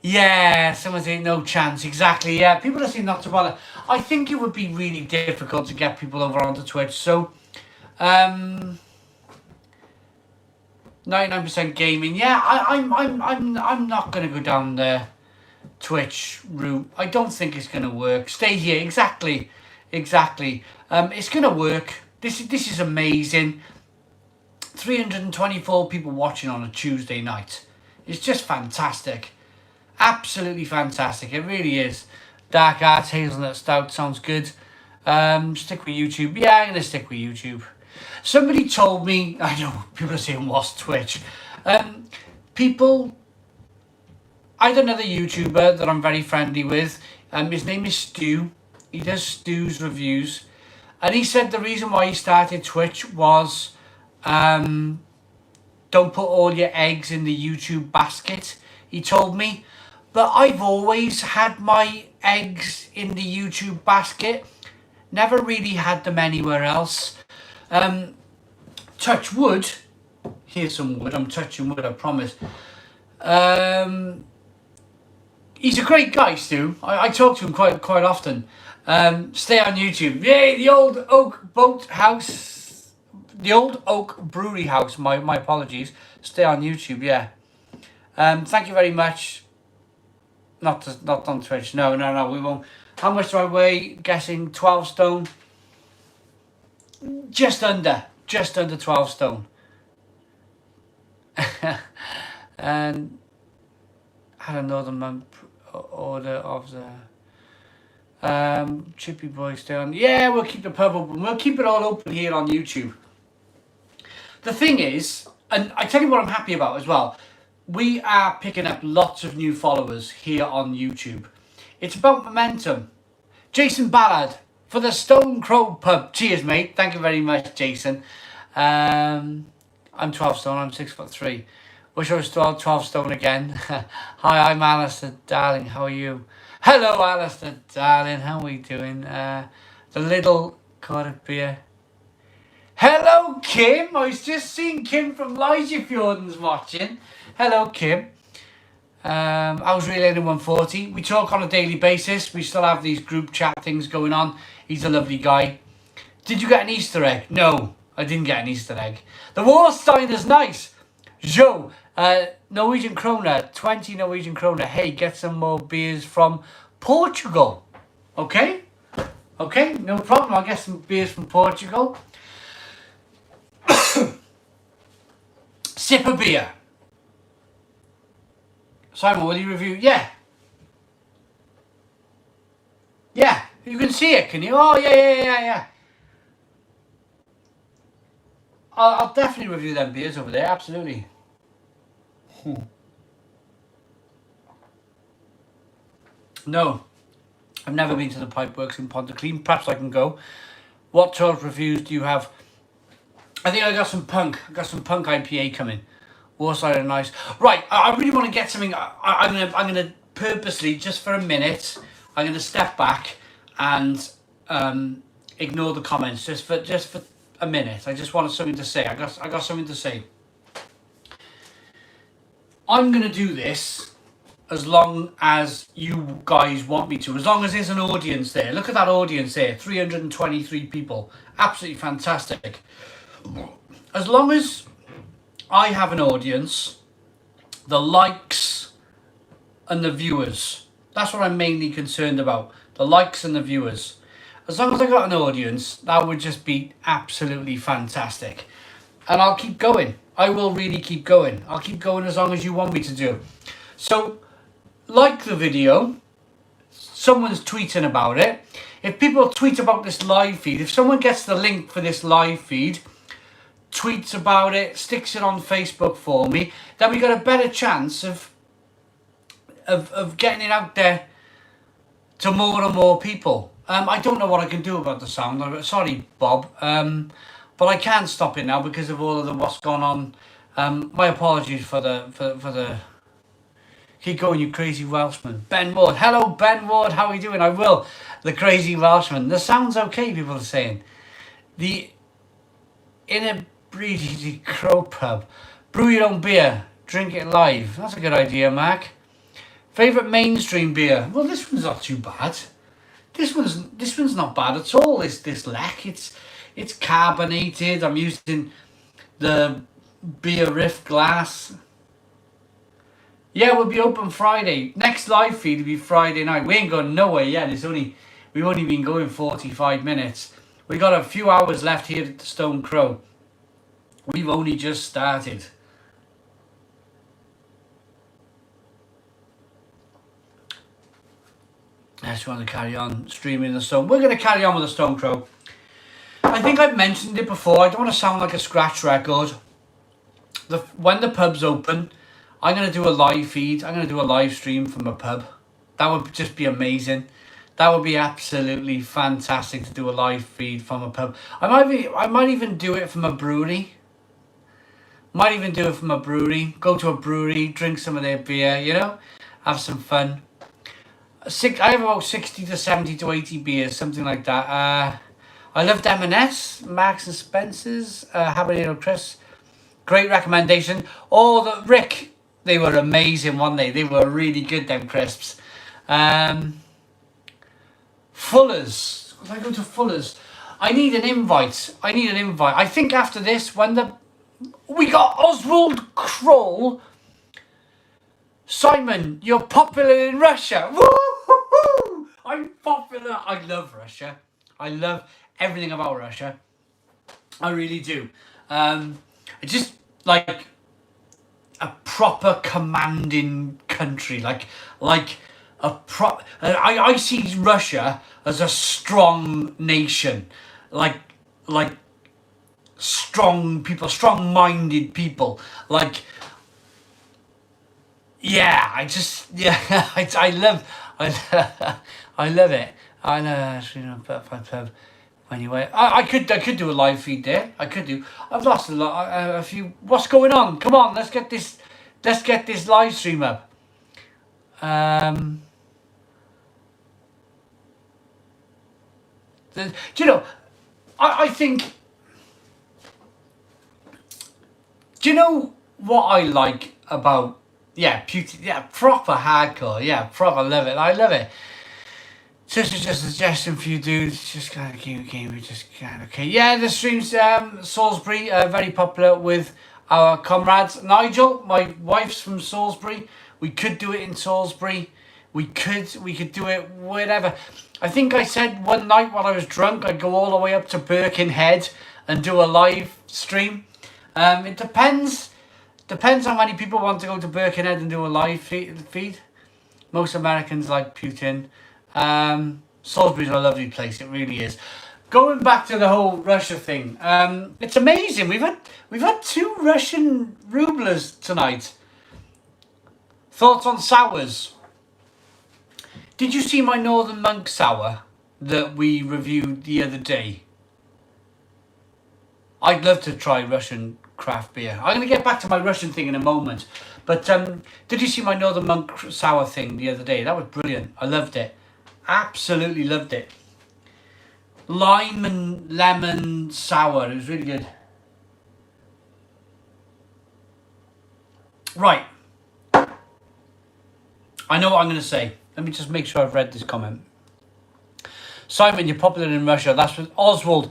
yeah, someone saying no chance, exactly, yeah, people are saying not to bother. I think it would be really difficult to get people over onto Twitch, so 99% gaming, yeah, I'm not going to go down the Twitch route. I don't think it's going to work. Stay here, exactly, it's going to work. This is amazing. 324 people watching on a Tuesday night. It's just fantastic. Absolutely fantastic. It really is. Dark Arts Hazelnut Stout sounds good. Stick with YouTube. Yeah, I'm going to stick with YouTube. Somebody told me, I know, people are saying, what's Twitch? I had another YouTuber that I'm very friendly with. His name is Stu. He does Stu's reviews. And he said the reason why he started Twitch was... don't put all your eggs in the YouTube basket, he told me. But I've always had my eggs in the YouTube basket. Never really had them anywhere else. Touch wood. Here's some wood. I'm touching wood, I promise. He's a great guy, Stu. I talk to him quite often. Stay on YouTube. Yay, the Old Oak Boat House. The Old Oak Brewery House. My apologies. Stay on YouTube, yeah. Thank you very much. Not on Twitch. No, we won't. How much do I weigh? Guessing 12 stone. Just under 12 stone. And had another month order of the Chippy Boys down. Yeah, we'll keep the pub open. We'll keep it all open here on YouTube. The thing is, and I tell you what I'm happy about as well, we are picking up lots of new followers here on YouTube. It's about momentum. Jason Ballard for the Stone Crow Pub. Cheers, mate. Thank you very much, Jason. I'm 12 stone. I'm 6'3". Wish I was 12 stone again. Hi, I'm Alistair, darling. How are you? Hello, Alistair, darling. How are we doing? The little quart of beer. Hello, Kim. I was just seeing Kim from Lejefjorden's watching. Hello, Kim. I was relating 140. We talk on a daily basis. We still have these group chat things going on. He's a lovely guy. Did you get an Easter egg? No, I didn't get an Easter egg. The Warstein is nice. Joe, Norwegian krona, 20 Norwegian krona. Hey, get some more beers from Portugal. Okay? Okay, no problem. I'll get some beers from Portugal. Sip a beer. Simon, will you review? Yeah. Yeah, you can see it, can you? Oh, yeah. I'll definitely review them beers over there, absolutely. No, I've never been to the Pipeworks in Pontyclean. Perhaps I can go. What sort of reviews do you have? I think I got some punk. I got some punk IPA coming. Warside are nice. Right, I really want to get something. I'm gonna purposely, just for a minute, I'm gonna step back and ignore the comments just for a minute. I just wanted something to say. I got something to say. I'm gonna do this as long as you guys want me to. As long as there's an audience there. Look at that audience there. 323 people. Absolutely fantastic. As long as I have an audience, the likes and the viewers. That's what I'm mainly concerned about. The likes and the viewers. As long as I got an audience, that would just be absolutely fantastic. And I'll keep going. I will really keep going. I'll keep going as long as you want me to do. So, like the video. Someone's tweeting about it. If people tweet about this live feed, if someone gets the link for this live feed, tweets about it, sticks it on Facebook for me, then we got a better chance of getting it out there to more and more people. I don't know what I can do about the sound. Sorry, Bob, but I can't stop it now because of all of what's gone on. My apologies for the. Keep going, you crazy Welshman. Ben Ward, hello Ben Ward. How are you doing? I will. The crazy Welshman. The sound's okay. People are saying the Inabreeded Crow Pub. Brew your own beer. Drink it live. That's a good idea, Mac. Favourite mainstream beer? Well, this one's not too bad. This one's not bad at all. This Lech. It's carbonated. I'm using the beer riff glass. Yeah, we'll be open Friday. Next live feed will be Friday night. We ain't going nowhere yet. We've only been going 45 minutes. We got a few hours left here at the Stone Crow. We've only just started. I just want to carry on streaming the Stone. We're going to carry on with the Stone Crow. I think I've mentioned it before. I don't want to sound like a scratch record. When the pub's open, I'm going to do a live feed. I'm going to do a live stream from a pub. That would just be amazing. That would be absolutely fantastic to do a live feed from a pub. I might even do it from a brewery. Go to a brewery, drink some of their beer, you know, have some fun. I have about 60 to 70 to 80 beers, something like that. I loved M&S, Marks and Spencer's, habanero crisps. Great recommendation. Oh, Rick, they were amazing, weren't they? They were really good, them crisps. Fuller's. If I go to Fuller's, I need an invite. I think after this, when we got Oswald Kroll. Simon, you're popular in Russia. Woo-hoo-hoo! I'm popular. I love Russia. I love everything about Russia. I really do. It's just like a proper commanding country. Like I see Russia as a strong nation. Like strong people, strong-minded people. Like, yeah, I love it. I know. Anyway, I could do a live feed there. I've lost a few. What's going on? Come on, let's get this live stream up. Do you know? I think. Do you know what I like about? Yeah, proper hardcore. Yeah, proper love it. I love it. Just a suggestion for you dudes. Just kind of keep game. Just kind of okay. Yeah, the streams. Salisbury, very popular with our comrades. Nigel, my wife's from Salisbury. We could do it in Salisbury. We could do it wherever. I think I said one night while I was drunk, I'd go all the way up to Birkenhead and do a live stream. It depends how many people want to go to Birkenhead and do a live feed. Most Americans like Putin. Salisbury's a lovely place, it really is. Going back to the whole Russia thing, it's amazing. We've had 2 Russian rublers tonight. Thoughts on sours? Did you see my Northern Monk sour that we reviewed the other day? I'd love to try Russian craft beer. I'm going to get back to my Russian thing in a moment. But did you see my Northern Monk sour thing the other day? That was brilliant. I loved it. Absolutely loved it. Lime and lemon sour. It was really good. Right. I know what I'm going to say. Let me just make sure I've read this comment. Simon, you're popular in Russia. That's with Oswald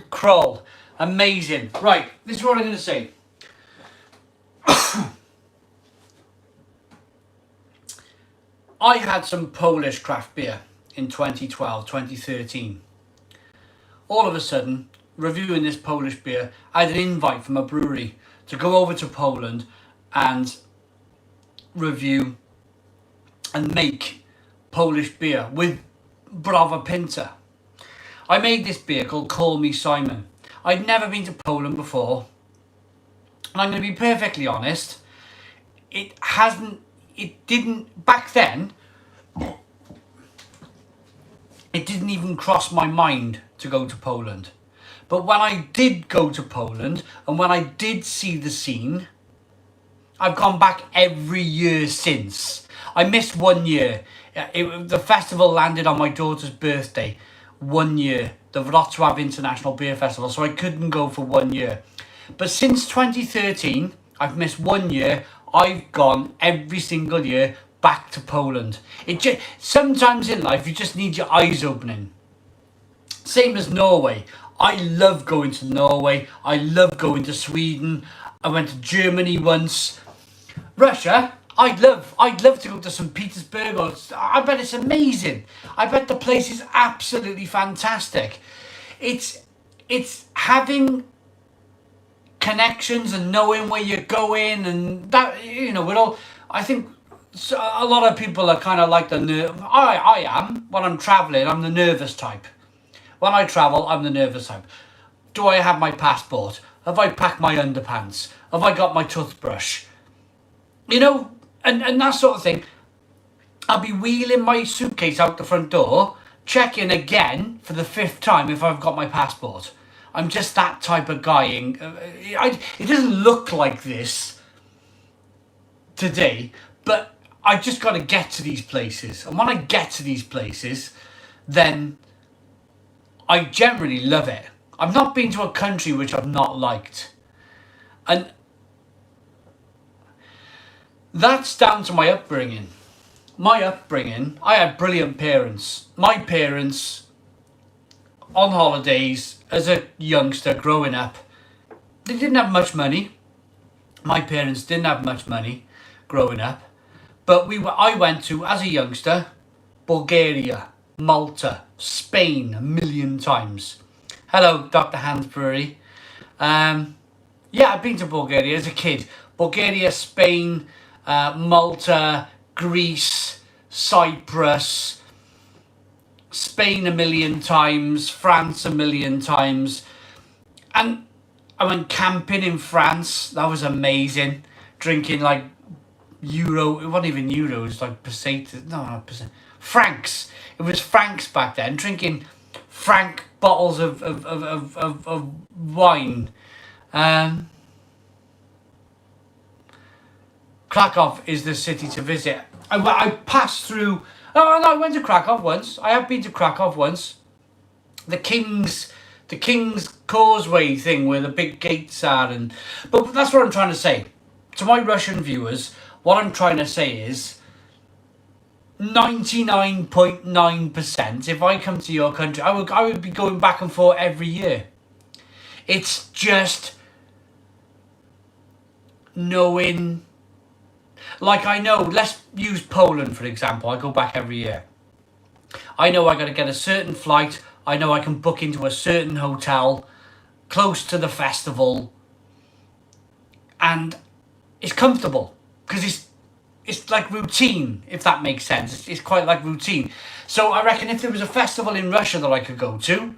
Kroll. Amazing. Right, this is what I'm going to say. I had some Polish craft beer in 2012, 2013. All of a sudden, reviewing this Polish beer, I had an invite from a brewery to go over to Poland and review and make Polish beer with Brava Pinta. I made this beer called Call Me Simon. I'd never been to Poland before. And I'm going to be perfectly honest, back then, it didn't even cross my mind to go to Poland. But when I did go to Poland, and when I did see the scene, I've gone back every year since. I missed 1 year. The festival landed on my daughter's birthday. 1 year. The Wrocław International Beer Festival. So I couldn't go for 1 year. But since 2013, I've missed 1 year. I've gone every single year back to Poland. Sometimes in life, you just need your eyes opening. Same as Norway. I love going to Norway. I love going to Sweden. I went to Germany once. Russia, I'd love to go to St. Petersburg. I bet it's amazing. I bet the place is absolutely fantastic. It's having connections and knowing where you're going, and that, I think a lot of people are kind of like I am when I'm traveling. I'm the nervous type. When I travel, I'm the nervous type. Do I have my passport? Have I packed my underpants? Have I got my toothbrush? And that sort of thing. I'll be wheeling my suitcase out the front door, checking again for the 5th time if I've got my passport. I'm just that type of guy. It doesn't look like this today, but I just got to get to these places. And when I get to these places, then I generally love it. I've not been to a country which I've not liked. And that's down to my upbringing. I had brilliant parents. My parents, on holidays, as a youngster growing up, they didn't have much money. My parents didn't have much money growing up. But I went to, as a youngster, Bulgaria, Malta, Spain 1,000,000 times. Hello, Dr. Hansbury. Yeah, I've been to Bulgaria as a kid. Bulgaria, Spain, Malta, Greece, Cyprus, Spain 1,000,000 times, France 1,000,000 times. And I went camping in France. That was amazing. Drinking like Euro, it wasn't even euros, like pesetas. No, not pesetas. Francs. It was francs back then. Drinking franc bottles of wine. Krakow is the city to visit. I passed through. Oh no, I went to Krakow once. I have been to Krakow once. The King's Causeway thing where the big gates are, but that's what I'm trying to say. To my Russian viewers, what I'm trying to say is 99.9%, if I come to your country, I would be going back and forth every year. It's just knowing, like I know, let's use Poland for example, I go back every year. I know I got to get a certain flight, I know I can book into a certain hotel close to the festival, and it's comfortable because it's like routine, if that makes sense. It's quite like routine. So I reckon if there was a festival in Russia that I could go to,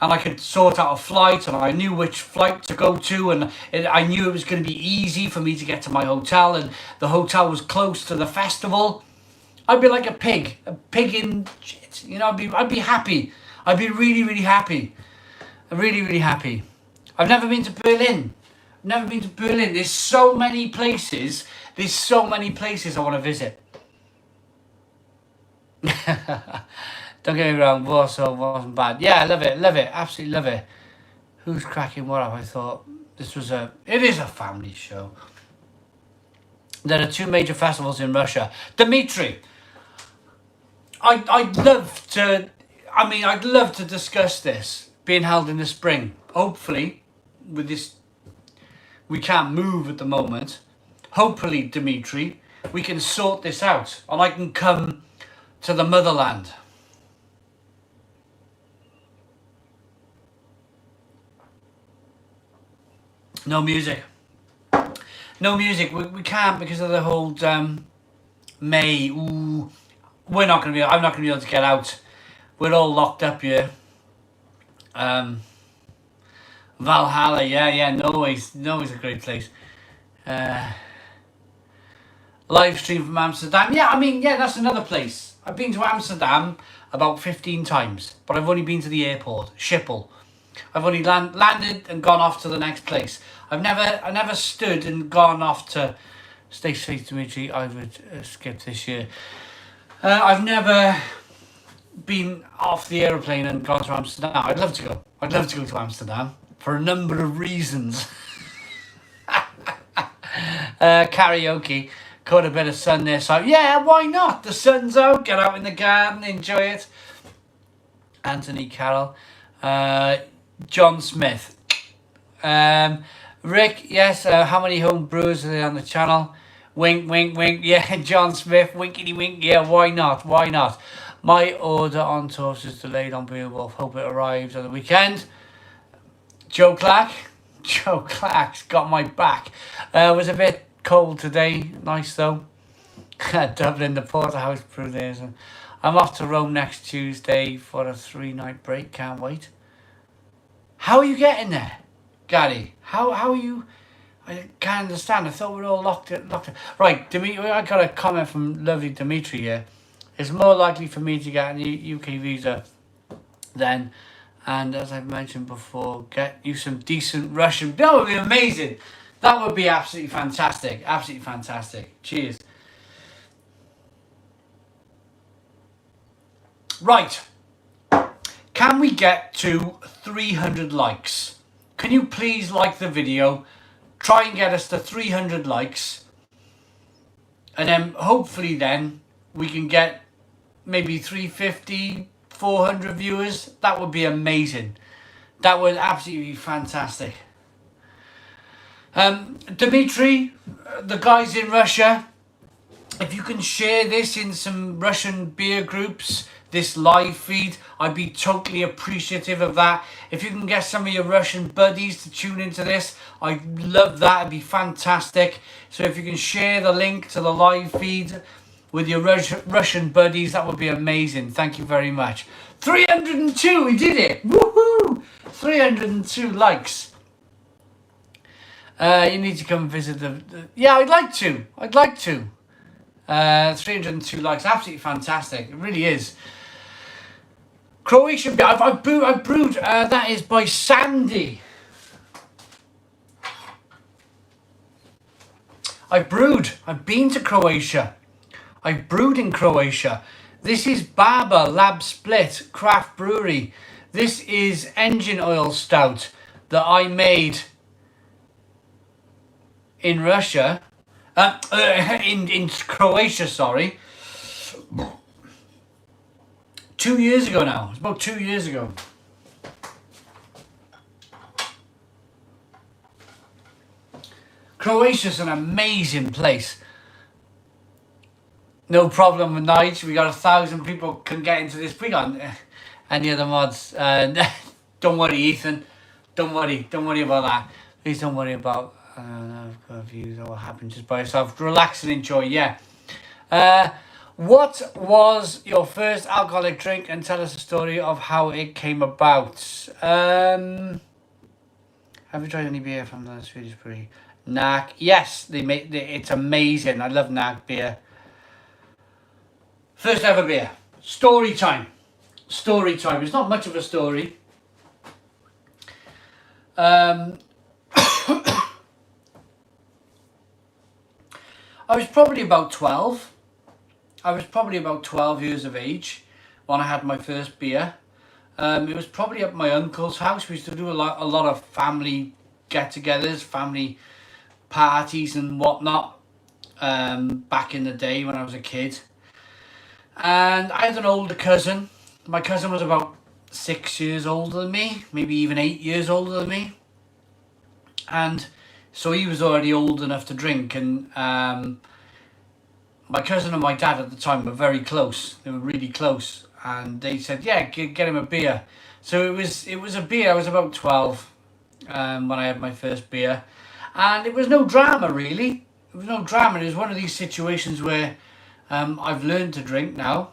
and I could sort out a flight, and I knew which flight to go to, and I knew it was going to be easy for me to get to my hotel, and the hotel was close to the festival, I'd be like a pig in shit. You know, I'd be happy. I'd be really, really happy. Really, really happy. I've never been to Berlin. There's so many places. I want to visit. Don't get me wrong, Warsaw wasn't bad. Yeah, I love it, absolutely love it. Who's cracking what up? I thought it is a family show. There are 2 major festivals in Russia. Dmitry, I'd love to discuss this being held in the spring. Hopefully, with this, we can't move at the moment. Hopefully, Dmitry, we can sort this out and I can come to the motherland. No music. We can't because of the whole May. Ooh, I'm not gonna be able to get out. We're all locked up here. Valhalla, yeah. Norway's a great place. Live stream from Amsterdam. Yeah, that's another place. I've been to Amsterdam about 15 times, but I've only been to the airport, Schiphol. I've only landed and gone off to the next place. I never stood and gone off to. Stay safe, Dimitri. I would skip this year. I've never been off the aeroplane and gone to Amsterdam. I'd love to go. To Amsterdam for a number of reasons. Karaoke. Caught a bit of sun there, so yeah, why not? The sun's out. Get out in the garden, enjoy it. Anthony Carroll. John Smith. Rick, yes, how many home brewers are there on the channel? Wink, wink, wink. Yeah, John Smith, winkety wink. Yeah, why not? My order on toast is delayed on Beer Wolf. Hope it arrives on the weekend. Joe Clark's got my back. Was a bit cold today. Nice though. Dublin, the Porterhouse brew there. I'm off to Rome next Tuesday for a 3-night break. Can't wait. How are you getting there, Gary? How are you? I can't understand. I thought we were all locked in. Right, Dimitri, I got a comment from lovely Dimitri here. It's more likely for me to get a UK visa then, and as I've mentioned before, get you some decent Russian. That would be amazing. That would be absolutely fantastic. Absolutely fantastic. Cheers. Right. can we get to 300 likes? Can you please like the video? Try and get us to 300 likes. And then hopefully then we can get maybe 350, 400 viewers. That would be amazing. That would absolutely be fantastic. Dimitri, the guys in Russia, if you can share this in some Russian beer groups, this live feed, I'd be totally appreciative of that. If you can get some of your Russian buddies to tune into this, I'd love that. It'd be fantastic. So if you can share the link to the live feed with your Russian buddies, that would be amazing. Thank you very much. 302, we did it. Woohoo! 302 likes. You need to come visit the yeah, I'd like to. 302 likes, absolutely fantastic. It really is. Croatian beer. I've brewed. That is by Sandy. I've been to Croatia. I've brewed in Croatia. This is Baba Lab Split Craft Brewery. This is engine oil stout that I made in Russia. In Croatia, sorry. 2 years ago now. It's about 2 years ago. Croatia's an amazing place. No problem with Nige. We got 1,000 people can get into this. We got any other mods. Don't worry, Ethan. Don't worry about that. Please don't worry about I've got views or what happened just by yourself. Relax and enjoy, yeah. What was your first alcoholic drink, and tell us a story of how it came about. Have you tried any beer from the Swedish brewery? Nack. Yes, it's amazing. I love Nack beer. First ever beer. Story time. It's not much of a story. I was probably about 12. I was probably about 12 years of age when I had my first beer. It was probably at my uncle's house. We used to do a lot of family get-togethers, family parties and whatnot back in the day when I was a kid. And I had an older cousin. My cousin was about 6 years older than me, maybe even 8 years older than me. And so he was already old enough to drink, and my cousin and my dad at the time were very close. They were really close, and they said, "Yeah, get him a beer." So it was a beer. I was about 12 when I had my first beer, and it was no drama really. It was no drama. It was one of these situations where I've learned to drink now.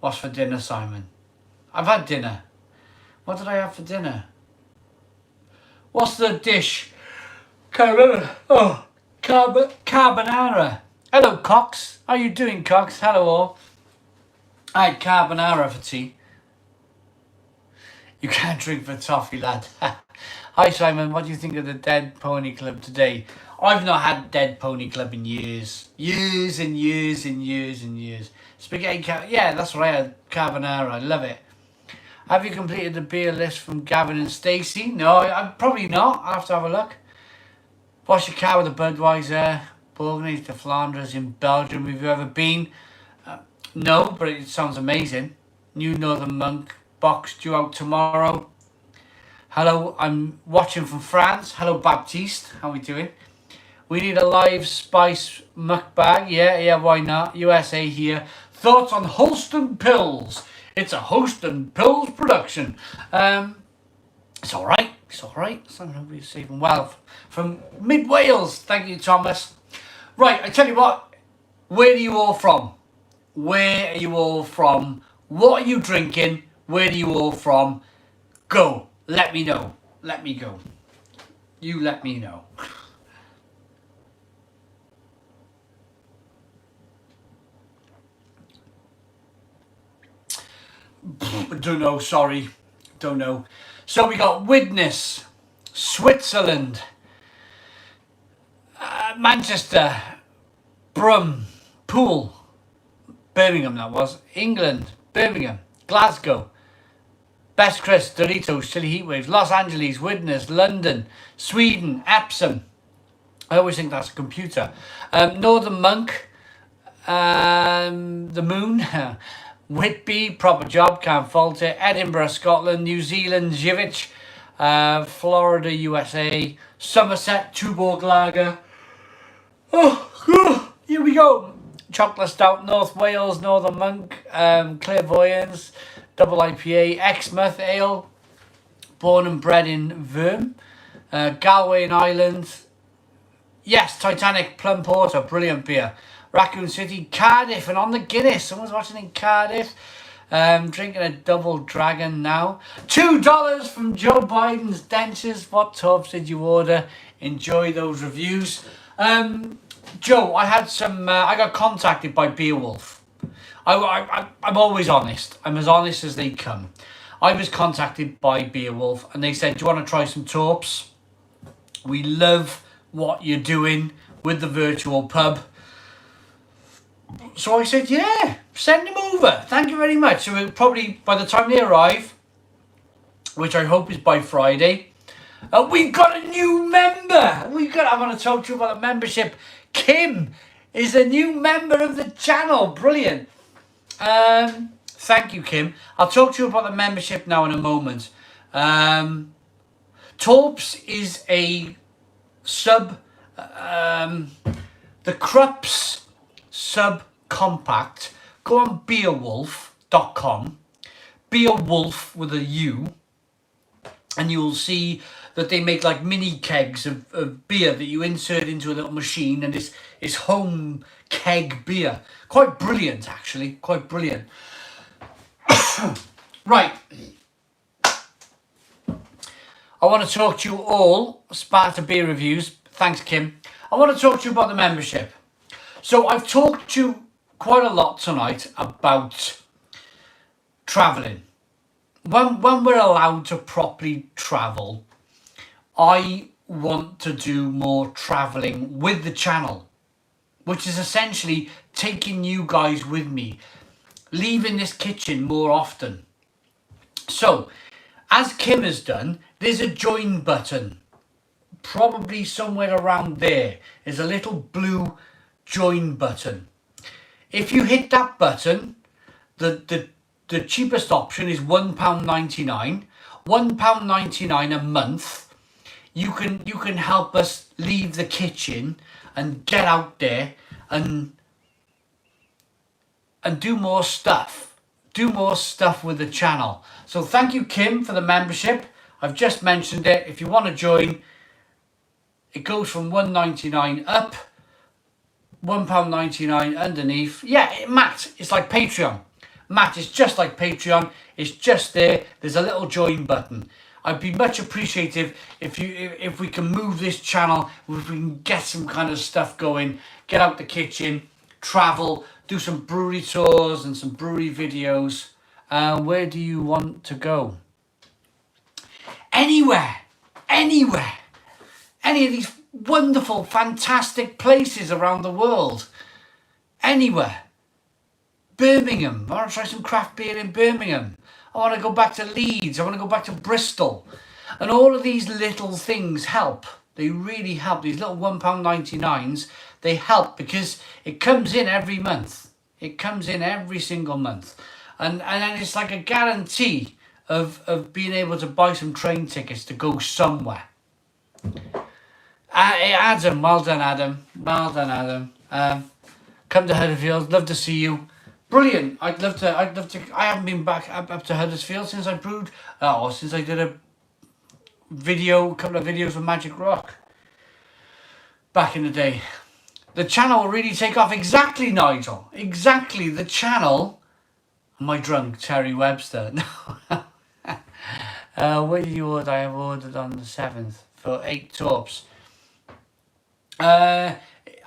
What's for dinner, Simon? I've had dinner. What did I have for dinner? What's the dish? Carbonara. Hello, Cox. How you doing, Cox? Hello, all. I had carbonara for tea. You can't drink for toffee, lad. Hi, Simon. What do you think of the Dead Pony Club today? I've not had Dead Pony Club in years. Years and years and years and years. Spaghetti, yeah, that's right. I had carbonara. I love it. Have you completed the beer list from Gavin and Stacey? No, I'm probably not. I'll have to have a look. Wash your car with a Budweiser. Burgundy to Flanders in Belgium. Have you ever been? No, but it sounds amazing. New Northern Monk box due out tomorrow. Hello, I'm watching from France. Hello, Baptiste. How are we doing? We need a live spice mukbang. Yeah, why not? USA here. Thoughts on Holston Pills? It's a Holston Pills production. It's all right. Someone will be saving well from mid Wales. Thank you, Thomas. Right, I tell you what. Where are you all from? What are you drinking? Where are you all from? Go. Let me know. Let me go. You let me know. Don't know, sorry. Don't know. So we got Widnes, Switzerland, Manchester, Brum, Poole, Birmingham that was. England, Birmingham, Glasgow, Best Chris, Doritos, Chili Heatwaves, Los Angeles, Widnes, London, Sweden, Epsom. I always think that's a computer. Northern Monk, the Moon, Whitby, Proper Job, can't fault it. Edinburgh, Scotland, New Zealand, Zivich, Florida, USA, Somerset, Tuborg Lager. Oh, here we go. Chocolate Stout, North Wales, Northern Monk, Clairvoyance, Double IPA, Exmouth Ale, born and bred in Worm, Galway in Ireland. Yes, Titanic Plum Porter, brilliant beer. Raccoon City, Cardiff, and on the Guinness. Someone's watching in Cardiff. Drinking a Double Dragon now. $2 from Joe Biden's Dentures. What tubs did you order? Enjoy those reviews. Joe, I had some. I got contacted by Beowulf. I'm always honest. I'm as honest as they come. I was contacted by Beowulf, and they said, "Do you want to try some torps? We love what you're doing with the virtual pub." So I said, "Yeah, send them over. Thank you very much." So probably by the time they arrive, which I hope is by Friday, we've got a new member. I want to talk to you about the membership. Kim is a new member of the channel. Brilliant. Thank you, Kim. I'll talk to you about the membership now in a moment. Torps is a sub, the Krups subcompact. Go on beerwolf.com, Beerwolf with a U, and you'll see that they make like mini kegs of beer that you insert into a little machine, and it's home keg beer. Quite brilliant, actually. Quite brilliant. Right. I want to talk to you all, Sparta Beer Reviews. Thanks, Kim. I want to talk to you about the membership. So I've talked to you quite a lot tonight about travelling. When we're allowed to properly travel, I want to do more travelling with the channel, which is essentially taking you guys with me, leaving this kitchen more often. So, as Kim has done, there's a join button, probably somewhere around there. There's a little blue join button. If you hit that button, the cheapest option is £1.99. £1.99 a month. You can help us leave the kitchen and get out there and do more stuff. Do more stuff with the channel. So thank you, Kim, for the membership. I've just mentioned it. If you want to join, it goes from £1.99 up, £1.99 underneath. Yeah, Matt, it's like Patreon. Matt, it's just like Patreon. It's just there. There's a little join button. I'd be much appreciative if we can move this channel, if we can get some kind of stuff going, get out the kitchen, travel, do some brewery tours and some brewery videos. Where do you want to go? Anywhere. Any of these wonderful, fantastic places around the world. Anywhere. Birmingham. I want to try some craft beer in Birmingham. I want to go back to Leeds. I want to go back to Bristol. And all of these little things help. They really help. These little £1.99s, they help because it comes in every month. It comes in every single month. And then it's like a guarantee of being able to buy some train tickets to go somewhere. Adam, well done, Adam. Well done, Adam. Come to Huddersfield. Love to see you. Brilliant. I'd love to. I haven't been back up to Huddersfield since I brewed. Since I did a couple of videos with Magic Rock back in the day. The channel will really take off. Exactly, Nigel. Exactly. The channel. Am I drunk? Terry Webster. No. Where did you order? I have ordered on the 7th for 8 torps. I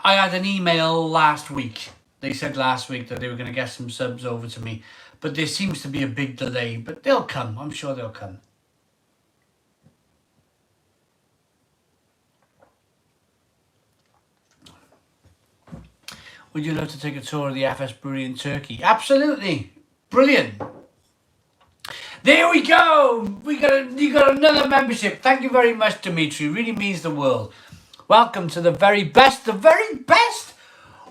had an email last week. They said last week that they were going to get some subs over to me. But there seems to be a big delay. But they'll come. I'm sure they'll come. Would you love to take a tour of the FS Brewery in Turkey? Absolutely. Brilliant. There we go. You got another membership. Thank you very much, Dimitri. Really means the world. Welcome to the very best. The very best.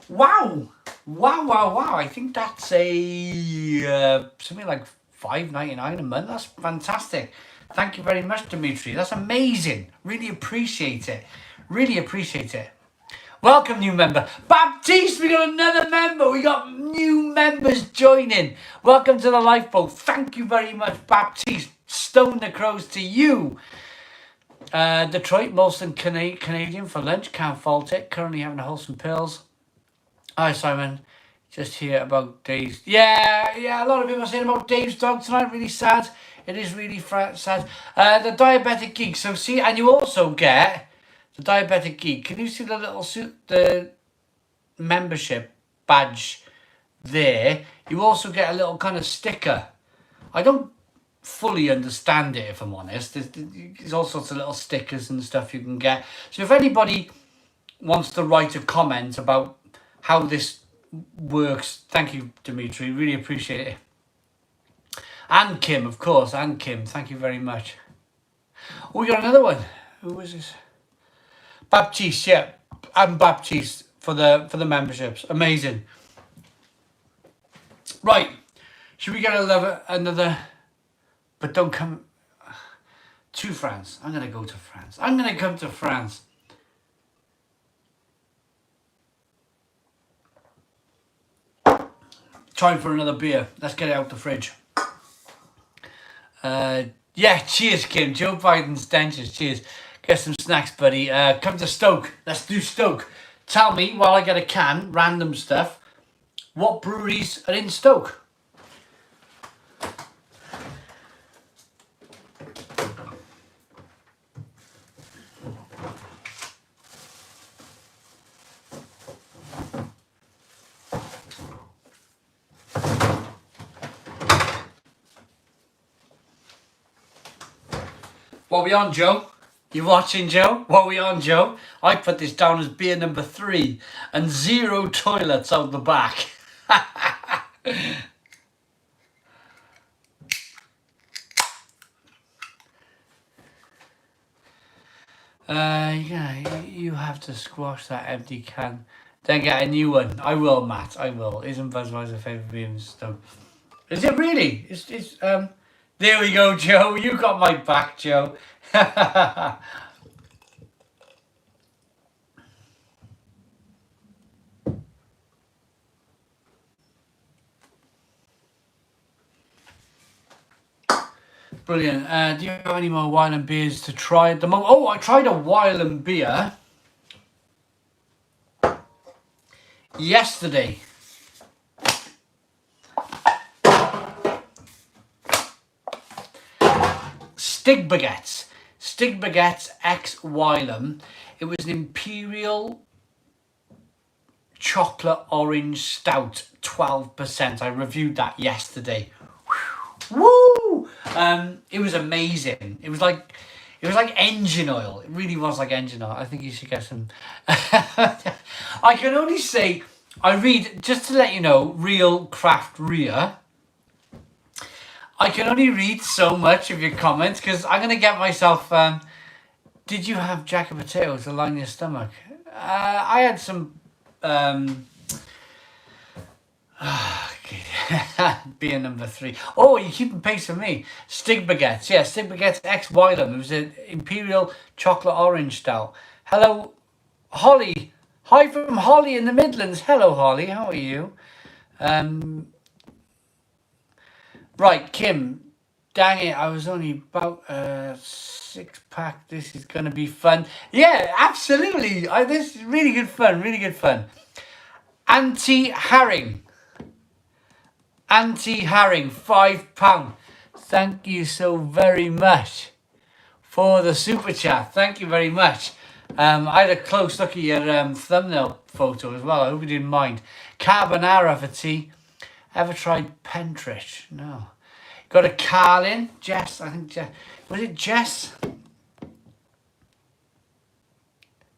Wow. I think that's a something like $5.99 a month. That's fantastic. Thank you very much, Dimitri. That's amazing. Really appreciate it. Really appreciate it. Welcome, new member. Baptiste, we got another member. We got new members joining. Welcome to the lifeboat. Thank you very much, Baptiste. Stone the crows to you. Detroit, Molson Canadian for lunch. Can't fault it. Currently having a wholesome pills. Hi, Simon. Just hear about Dave's. Yeah. A lot of people are saying about Dave's dog tonight. Really sad. It is really sad. The Diabetic Geek. So see, and you also get the Diabetic Geek. Can you see the little the membership badge there? You also get a little kind of sticker. I don't fully understand it, if I'm honest. There's all sorts of little stickers and stuff you can get. So if anybody wants to write a comment about how this works, thank you, Dimitri. Really appreciate it. And Kim, of course. And Kim, thank you very much. Oh, we got another one. Who is this? Baptiste, yeah. I'm Baptiste for the memberships. Amazing. Right. Should we get another? But don't come to France. I'm gonna go to France. I'm gonna come to France. Time for another beer. Let's get it out the fridge. Yeah, cheers, Kim. Joe Biden's dentures. Cheers. Get some snacks, buddy. Come to Stoke. Let's do Stoke. Tell me, while I get a can, random stuff, what breweries are in Stoke? What are we on, Joe? You watching, Joe? What are we on, Joe? I put this down as beer number 3 and 0 toilets out the back. Yeah, you have to squash that empty can, then get a new one. I will, Matt. I will. Isn't Budweiser favourite beer in Stoke? Is it really? It's There we go, Joe. You got my back, Joe. Brilliant. Do you have any more wine and beers to try at the moment? Oh, I tried a wine and beer yesterday. Stig Baguettes X Wylam. It was an Imperial Chocolate Orange Stout, 12%. I reviewed that yesterday. Woo! It was amazing. It was like engine oil. It really was like engine oil. I think you should get some. I can only say, I read, just to let you know, Real Craft Rear. I can only read so much of your comments because I'm going to get myself... did you have jack of potatoes to line your stomach? I had some... beer number 3. Oh, you're keeping pace for me. Stig Baguettes. Yeah, Stig Baguettes X Wylam. It was an Imperial Chocolate Orange Stout. Hello, Holly. Hi from Holly in the Midlands. Hello, Holly. How are you? Right, Kim. Dang it, I was only about a 6-pack. This is going to be fun. Yeah, absolutely. This is really good fun. Really good fun. Anti-Herring, £5. Thank you so very much for the super chat. Thank you very much. I had a close look at your thumbnail photo as well. I hope you didn't mind. Carbonara for tea. Ever tried Pentrich? No. Got a Carlin. Jess, I think Jess. Was it Jess?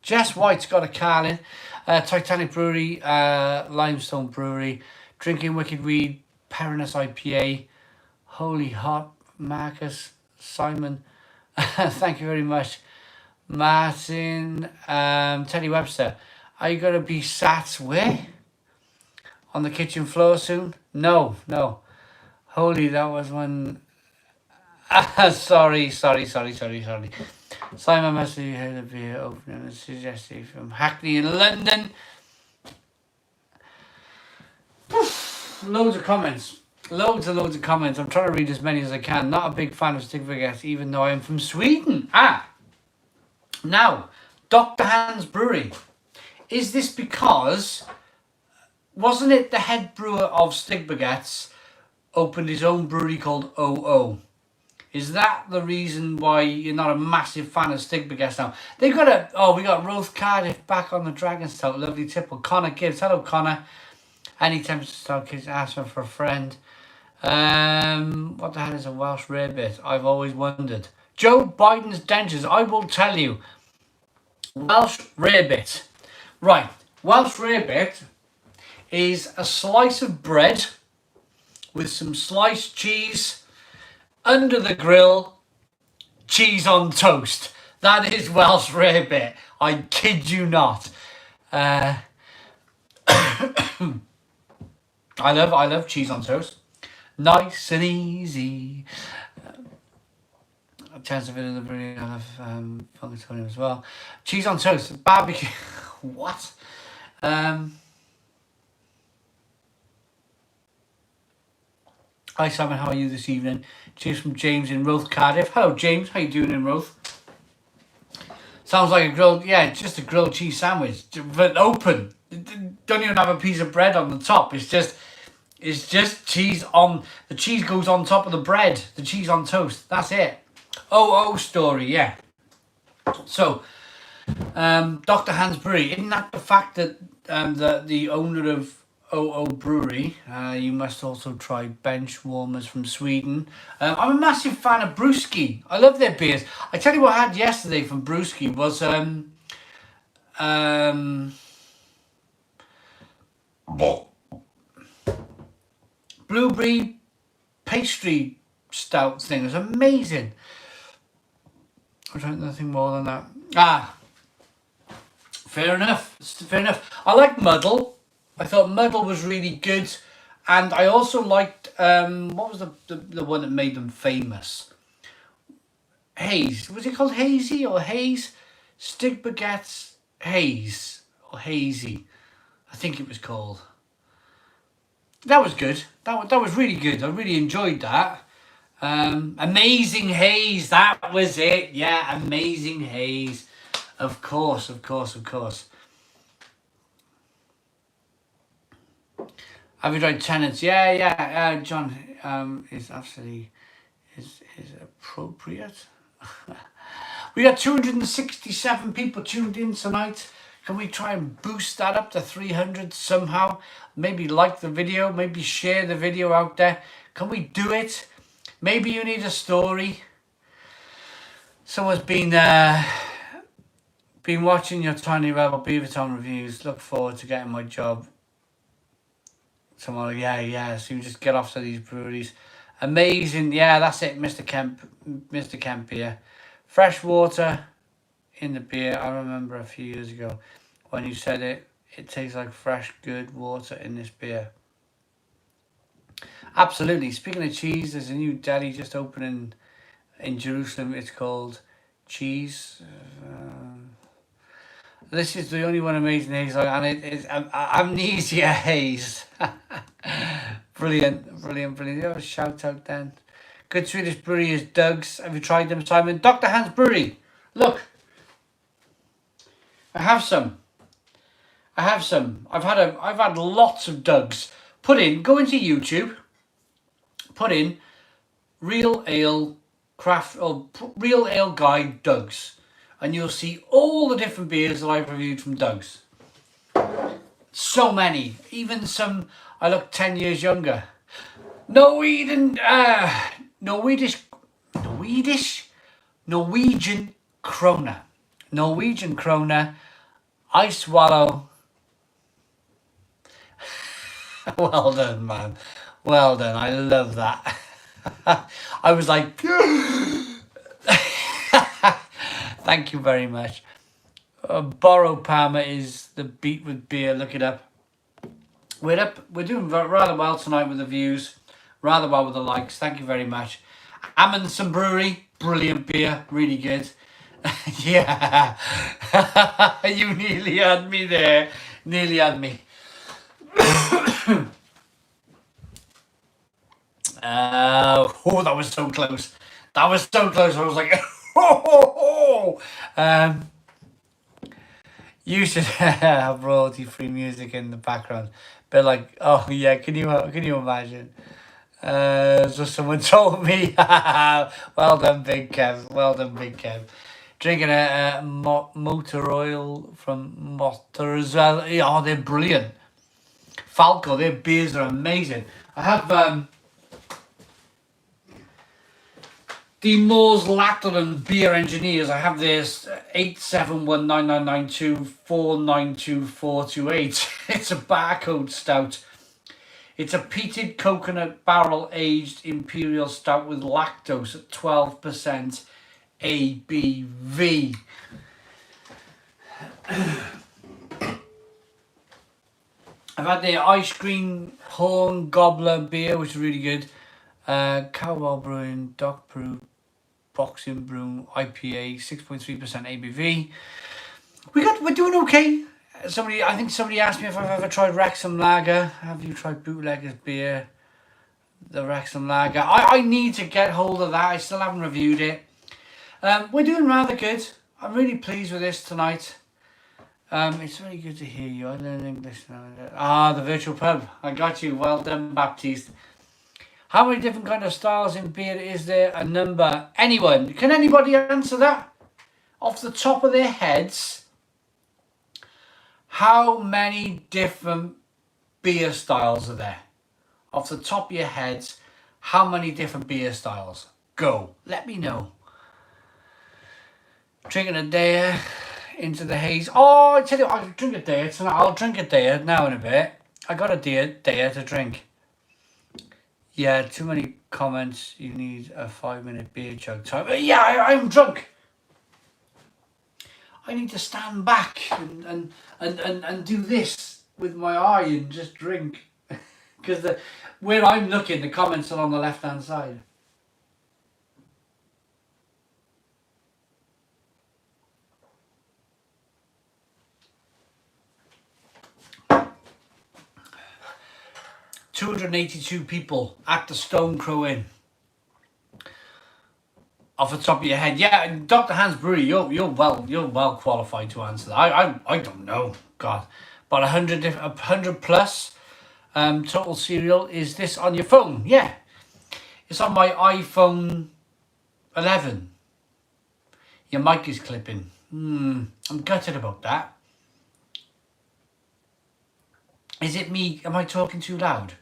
Jess White's got a Carlin. Titanic Brewery, Limestone Brewery, Drinking Wicked Weed, Perilous IPA, Holy Hot, Marcus, Simon, thank you very much. Martin, Teddy Webster, are you going to be sat where? On the kitchen floor soon? No. Holy, that was one. Sorry. Simon must have heard of beer opening and suggested from Hackney in London. Loads of comments. Loads of comments. I'm trying to read as many as I can. Not a big fan of stick baguettes, even though I am from Sweden. Now, Dr. Hans Brewery. Is this because, wasn't it the head brewer of Stig Baguettes opened his own brewery called OO? Is that the reason why you're not a massive fan of Stig Baguettes now? They've got we got Roth Cardiff back on the Dragon Stout. Lovely tipple. Connor Gibbs. Hello, Connor. Any temperature stout kids asking for a friend. What the hell is a Welsh rarebit? I've always wondered. Joe Biden's dentures. I will tell you. Welsh rarebit. Right. Welsh rarebit is a slice of bread with some sliced cheese under the grill, cheese on toast. That is Welsh rarebit. I kid you not. I love cheese on toast. Nice and easy. A chance of it in the brewery. I love Funkatonium as well. Cheese on toast. Barbecue. What? Hi Simon, how are you this evening? Cheers from James in Roth, Cardiff. Hello James, how you doing in Roth? Sounds like just a grilled cheese sandwich, but open. Don't even have a piece of bread on the top. It's just cheese on, the cheese goes on top of the bread, the cheese on toast. That's it. OO story, yeah. So, Dr. Hans Brewery, isn't that the fact that the owner of OO Brewery, you must also try bench warmers from Sweden. I'm a massive fan of Brewski. I love their beers. I tell you what I had yesterday from Brewski was blueberry pastry stout thing. It was amazing. I drank nothing more than that. Fair enough. I like Muddle. I thought Muddle was really good, and I also liked what was the one that made them famous? Haze. Was it called Hazy or Haze? Stig Baguettes Haze or Hazy, I think it was called. That was good. That was really good. I really enjoyed that. Amazing Haze. That was it. Yeah, Amazing Haze. Of course. Have you tried Tenants? Yeah. John is absolutely is appropriate. We got 267 people tuned in tonight. Can we try and boost that up to 300 somehow? Maybe like the video, maybe share the video out there. Can we do it? Maybe you need a story. Someone's been watching your Tiny Rebel Beaverton reviews. Look forward to getting my job. Someone, yeah. So you just get off to these breweries. Amazing. Yeah, that's it, Mr. Kemp here. Fresh water in the beer. I remember a few years ago when you said it tastes like fresh, good water in this beer. Absolutely. Speaking of cheese, there's a new deli just opening in Jerusalem. It's called Cheese. This is the only one Amazing Haze, and it is Amnesia Haze. Brilliant. You have a shout out then. Good Swedish brewery is Doug's. Have you tried them, Simon? Dr. Hans Brewery. Look, I have some. I've had lots of Doug's. Go into YouTube. Put in Real Ale Real Ale Guide Doug's. And you'll see all the different beers that I've reviewed from Doug's. So many. Even some, I look 10 years younger. Norwegian Krona. Norwegian Krona. I swallow Well done, man. Well done. I love that. I was like, thank you very much. Borrow Palmer is the beat with beer. Look it up. We're up. We're doing rather well tonight with the views. Rather well with the likes. Thank you very much. Amundsen Brewery, brilliant beer, really good. Yeah, you nearly had me there. Nearly had me. Oh, that was so close. That was so close. I was like, oh. You should have royalty-free music in the background. But like, oh yeah, can you imagine? So someone told me, well done, Big Kev. Well done, Big Kev. Drinking a motor oil from Motor as well. Oh, they're brilliant. Falco, their beers are amazing. I have the Moors Lateran Beer Engineers. I have this 8719924922428. It's a barcode stout. It's a peated coconut barrel aged imperial stout with lactose at 12% ABV. I've had the ice cream horn gobbler beer, which is really good. Cowbell Brewing, Doc Brew, Boxing Brew, IPA, 6.3% ABV. We're doing okay. I think somebody asked me if I've ever tried Wrexham Lager. Have you tried Bootlegger's beer? The Wrexham Lager. I need to get hold of that. I still haven't reviewed it. We're doing rather good. I'm really pleased with this tonight. It's very good to hear you. I learned English now. The virtual pub. I got you. Well done, Baptiste. How many different kind of styles in beer is there? A number. Anyone? Can anybody answer that? Off the top of their heads, how many different beer styles are there? Off the top of your heads, how many different beer styles? Go. Let me know. Drinking a day into the haze. Oh, I tell you, I'll drink a day tonight. I'll drink a day now in a bit. I got a day to drink. Yeah, too many comments. You need a 5-minute beer chug time. Yeah, I'm drunk. I need to stand back and do this with my eye and just drink. Because where I'm looking, the comments are on the left-hand side. $282 people at the Stone Crow Inn. Off the top of your head, yeah, Dr. Hans Brewery, you're well qualified to answer that. I don't know, God, but 100 plus total serial. Is this on your phone? Yeah, it's on my iPhone 11. Your mic is clipping. I'm gutted about that. Is it me? Am I talking too loud?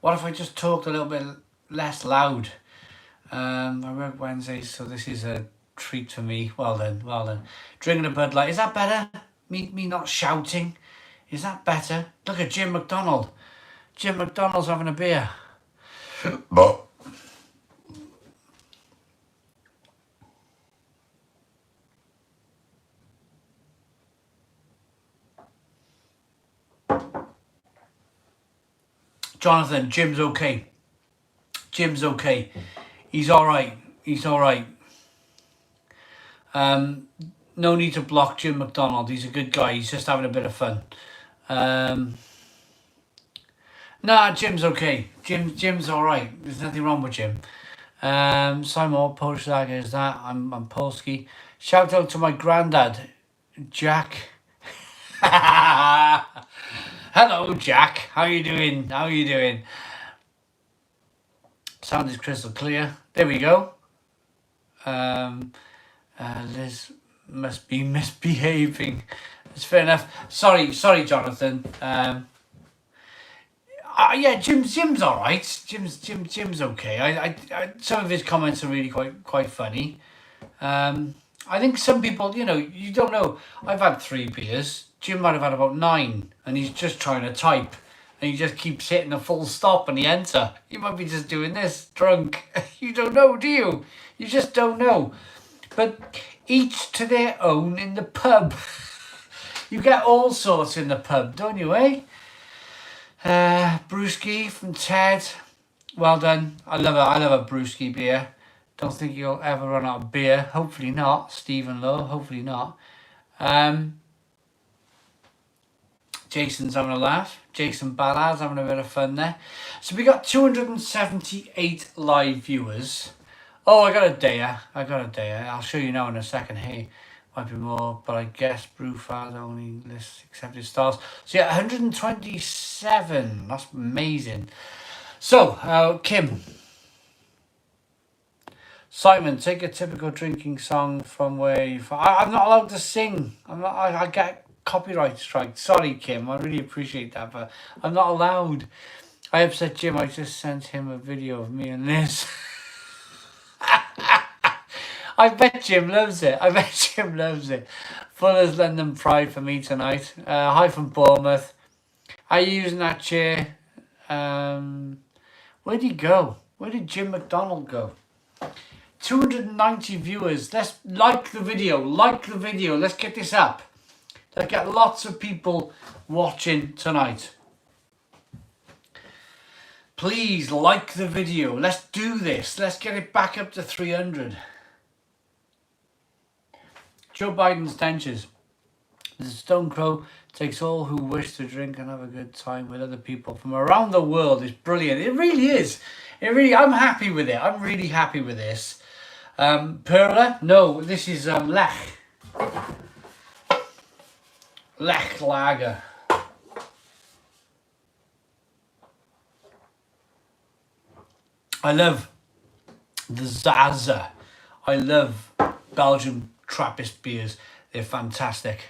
What if I just talked a little bit less loud? I work Wednesdays, so this is a treat for me. Well then. Drinking a Bud Light. Is that better? Me not shouting. Is that better? Look at Jim McDonald. Jim McDonald's having a beer. Jonathan, Jim's okay. Jim's okay. He's alright. No need to block Jim McDonald. He's a good guy. He's just having a bit of fun. Nah, Jim's okay. Jim's alright. There's nothing wrong with Jim. Simon, Polish lager is that? I'm Polski. Shout out to my granddad, Jack. Hello, Jack. How you doing? Sound is crystal clear. There we go. Liz must be misbehaving. It's fair enough. Sorry, Jonathan. Yeah, Jim's all right. Jim's okay. I some of his comments are really quite funny. I think some people, you don't know. I've had 3 beers. Jim might have had about 9, and he's just trying to type. and you just keep hitting a full stop and the enter. You might be just doing this drunk. You don't know, do you? You just don't know. But each to their own in the pub. You get all sorts in the pub, don't you, eh? Brewski from Ted. Well done. I love a brewski beer. Don't think you'll ever run out of beer. Hopefully not. Stephen Lowe. Hopefully not. Jason's having a laugh. Jason Ballard's having a bit of fun there. So we got 278 live viewers. Oh, I got a dayer. I'll show you now in a second. Hey, might be more, but I guess Brewfad only lists accepted stars. So yeah, 127. That's amazing. So, Kim. Simon, take a typical drinking song from where you... I'm not allowed to sing. I get copyright strike. Sorry, Kim. I really appreciate that, but I'm not allowed. I upset Jim. I just sent him a video of me and Liz. I bet Jim loves it. Fuller's London Pride for me tonight. Hi from Bournemouth. Are you using that chair? Where'd he go? Where did Jim McDonald go? 290 viewers. Let's like the video. Let's get this up. Let's get lots of people watching tonight. Please like the video. Let's do this. Let's get it back up to 300. Joe Biden's dentures. The Stone Crow takes all who wish to drink and have a good time with other people from around the world. It's brilliant. It really is. I'm happy with it. I'm really happy with this. Perla? No, this is Lech. Lech Lager. I love the Zaza. I love Belgian Trappist beers. They're fantastic.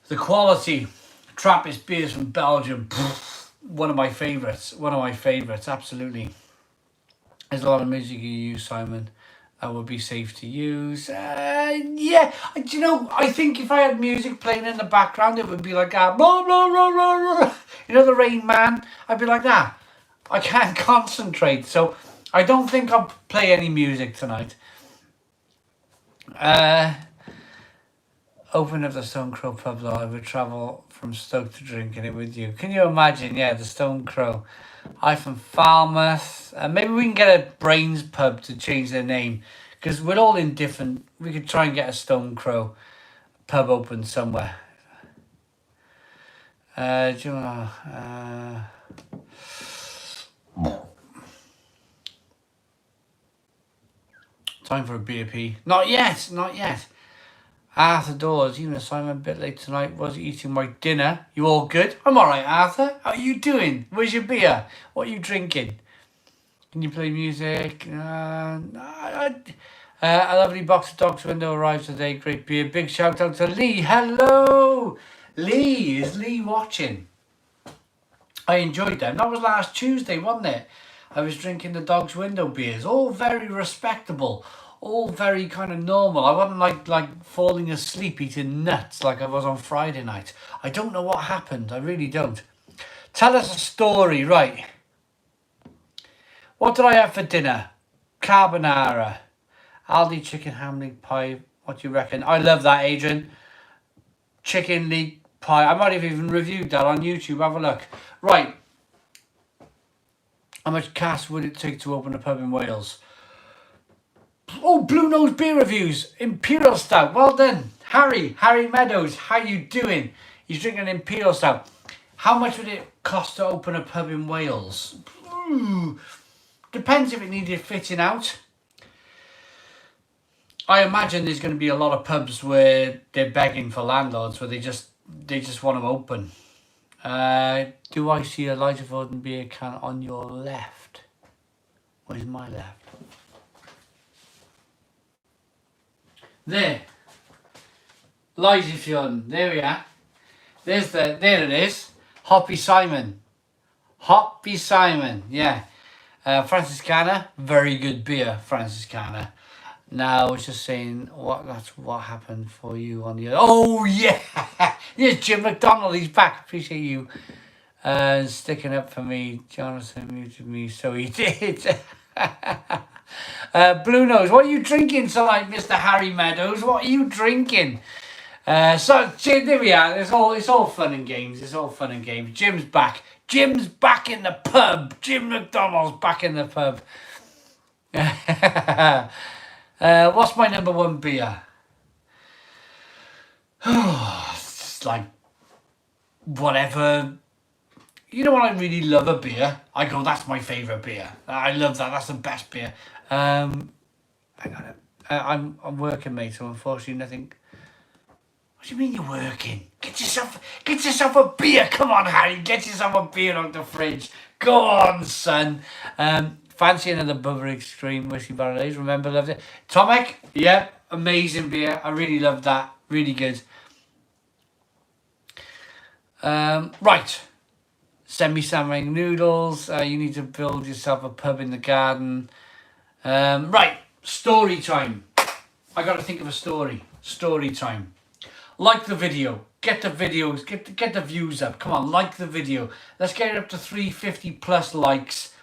The quality Trappist beers from Belgium, one of my favourites, absolutely. There's a lot of music you use, Simon, that would be safe to use. Yeah, do you know, I think if I had music playing in the background, it would be like that. Blah, blah, blah, blah, blah. You know, the Rain Man? I'd be like that. I can't concentrate, so I don't think I'll play any music tonight. Open up the Stone Crow pub, though. I would travel from Stoke to drinking it with you. Can you imagine? Yeah, the Stone Crow. I from Falmouth. Maybe we can get a Brains pub to change their name, because we're all indifferent. We could try and get a Stone Crow pub open somewhere. Do you know? Time for a BAP. Not yet. Arthur Dawes, even if I'm a bit late tonight, was eating my dinner. You all good? I'm alright, Arthur. How are you doing? Where's your beer? What are you drinking? Can you play music? A lovely box of Dogs Window arrives today. Great beer. Big shout out to Lee. Hello! Lee, is Lee watching? I enjoyed them. That was last Tuesday, wasn't it? I was drinking the Dog's Window beers. All very respectable. All very kind of normal. I wasn't like falling asleep eating nuts like I was on Friday night. I don't know what happened. I really don't. Tell us a story, right? What did I have for dinner? Carbonara. Aldi chicken ham leek pie. What do you reckon? I love that, Adrian. Chicken leek pie. I might have even reviewed that on YouTube. Have a look. Right. How much cash would it take to open a pub in Wales? Oh, Blue Nose Beer Reviews. Imperial Stout. Well done. Harry Meadows. How you doing? He's drinking Imperial Stout. How much would it cost to open a pub in Wales? Depends if it needed fitting out. I imagine there's going to be a lot of pubs where they're begging for landlords, where they just want them open. Do I see a Elijah Forden beer can on your left? Where's my left? There. Elijah Forden. There we are. There it is. Hoppy Simon. Yeah. Franciscana. Very good beer, Franciscana. Now, I was just saying, what happened for you on the other... Oh, yeah! Yes, Jim McDonald, he's back. Appreciate you Sticking up for me. Jonathan muted me, so he did. Blue Nose, what are you drinking tonight, Mr. Harry Meadows? What are you drinking? So there we are. It's all fun and games. It's all fun and games. Jim's back. Jim's back in the pub. Jim McDonald's back in the pub. What's my number one beer? It's like whatever. You know what? I really love a beer. I go, that's my favourite beer. I love that. That's the best beer. I'm working, mate. So unfortunately, nothing. What do you mean you're working? Get yourself a beer. Come on, Harry. Get yourself a beer out the fridge. Go on, son. Fancy another Bubba Extreme Whiskey Barrel-Aged. Remember, loved it. Tomek, yeah, amazing beer. I really loved that. Really good. Right. Semi-samurai noodles. You need to build yourself a pub in the garden. Right. Story time. I got to think of a story. Story time. Like the video. Get the videos. Get the views up. Come on, like the video. Let's get it up to 350 plus likes.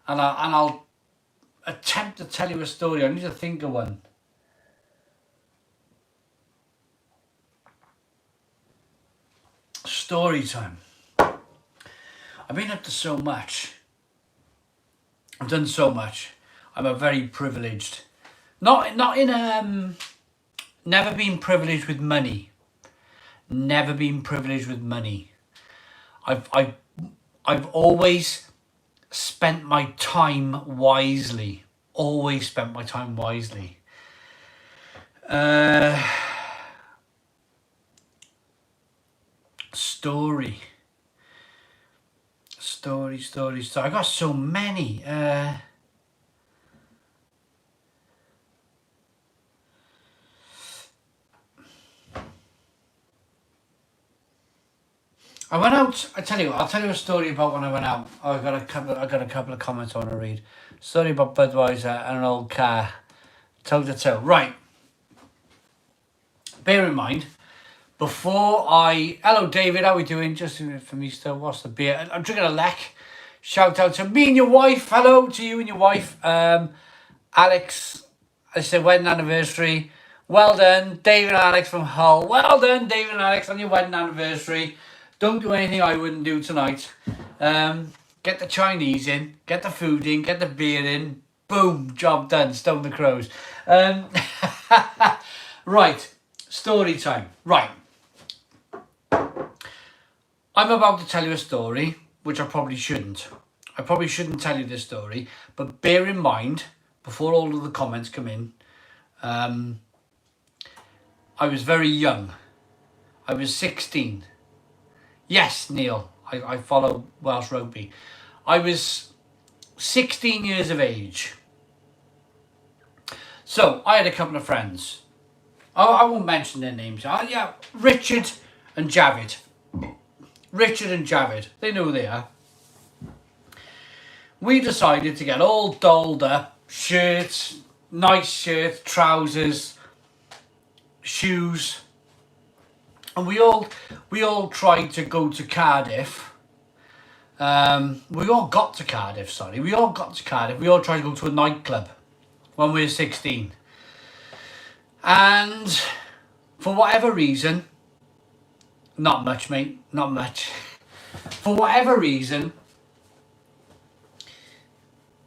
And I'll attempt to tell you a story. I need to think of one. Story time. I've been up to so much. I've done so much. I'm a very privileged. Not in never been privileged with money. Never been privileged with money. I've always spent my time wisely. Always spent my time wisely. Story. I got so many. I went out. I'll tell you a story about when I went out. I got a couple of comments I want to read. Story about Budweiser and an old car, toe to toe. Right. Bear in mind, hello David, how we doing? Just for me still. What's the beer? I'm drinking a Lech. Shout out to me and your wife. Hello to you and your wife. Alex, I said wedding anniversary. Well done, David and Alex from Hull. Well done, David and Alex, on your wedding anniversary. Don't do anything I wouldn't do tonight. Get the Chinese in, get the food in, get the beer in. Boom, job done. Stone the crows. Right, story time. Right. I'm about to tell you a story, which I probably shouldn't. I probably shouldn't tell you this story, but bear in mind, before all of the comments come in, I was very young. I was 16. Yes, Neil, I follow Welsh Rugby. I was 16 years of age. So, I had a couple of friends. I won't mention their names. Yeah, Richard and Javid. Richard and Javid, they know who they are. We decided to get all dolled up, shirts, nice shirts, trousers, shoes, and we all tried to go to Cardiff. We all got to Cardiff. We all tried to go to a nightclub when we were 16, and for whatever reason. Not much, mate. Not much. For whatever reason,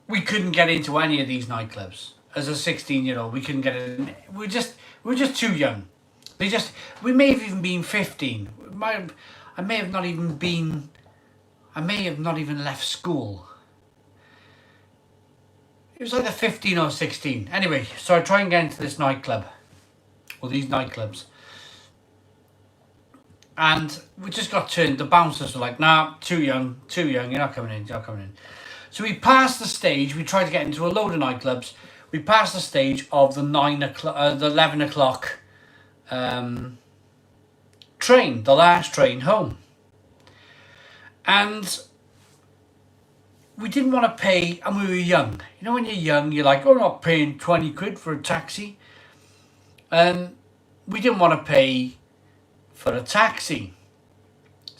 we couldn't get into any of these nightclubs. As a 16-year-old, we couldn't get in. We're just too young. We may have even been 15. I may have not even left school. It was either 15 or 16. Anyway, so I try and get into this nightclub, or these nightclubs. And we just got turned. The bouncers were like, nah, too young, you're not coming in. So we passed the stage. We tried to get into a load of nightclubs. We passed the stage of the 11 o'clock train, the last train home. And we didn't want to pay, and we were young. You know, when you're young, you're like, oh, I'm not paying 20 quid for a taxi. And we didn't want to pay for a taxi.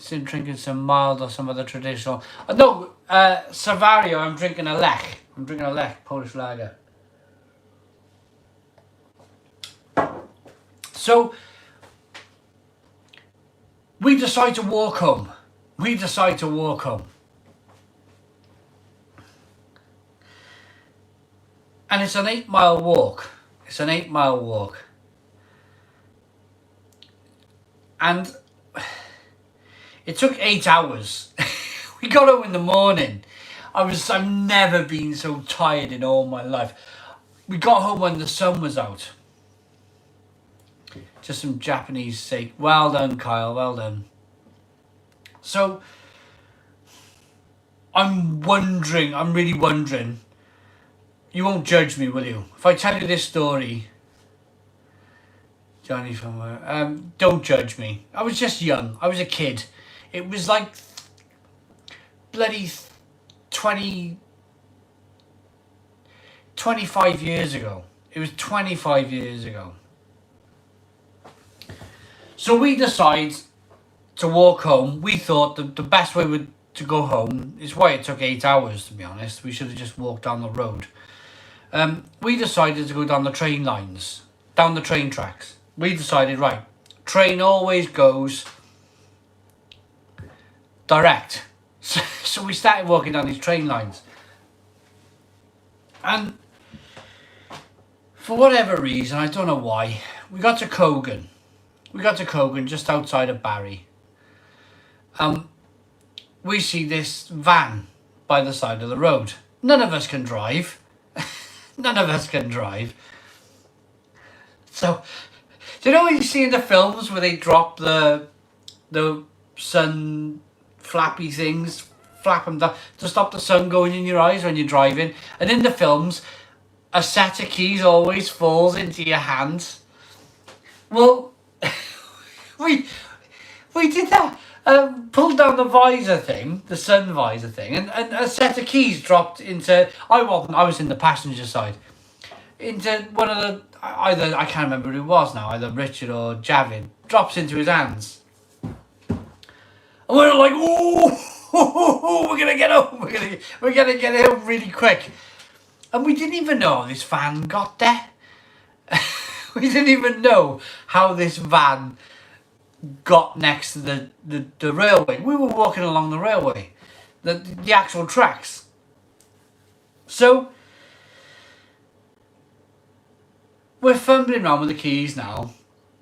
Still drinking some mild or some other traditional. No, Savario, I'm drinking a Lech. I'm drinking a Lech, Polish lager. So, we decide to walk home. And it's an 8-mile walk. And it took 8 hours. We got home in the morning. I've never been so tired in all my life. We got home when the sun was out. Just some Japanese steak. Well done, Kyle. Well done. So, I'm really wondering. You won't judge me, will you? If I tell you this story, Johnny from don't judge me. I was just young. I was a kid. It was like bloody 25 years ago. It was 25 years ago. So we decide to walk home. We thought the best way to go home is why it took 8 hours, to be honest. We should have just walked down the road. We decided to go down the train lines, down the train tracks. We decided, right, train always goes direct. So we started walking down these train lines. And for whatever reason, I don't know why, we got to Cogan. Just outside of Barry. We see this van by the side of the road. None of us can drive. So, do you know when you see in the films where they drop the sun flappy things, flap them down to stop the sun going in your eyes when you're driving? And in the films, a set of keys always falls into your hands. Well, we did that. Pulled down the visor thing, the sun visor thing, and a set of keys dropped into. I was in the passenger side. Into one of the I can't remember who it was now. Either Richard or Javid drops into his hands, and we're like, "Oh, we're gonna get home. We're gonna get home really quick." And we didn't even know this van got there. We didn't even know how this van got next to the railway. We were walking along the railway, the actual tracks. So we're fumbling around with the keys now,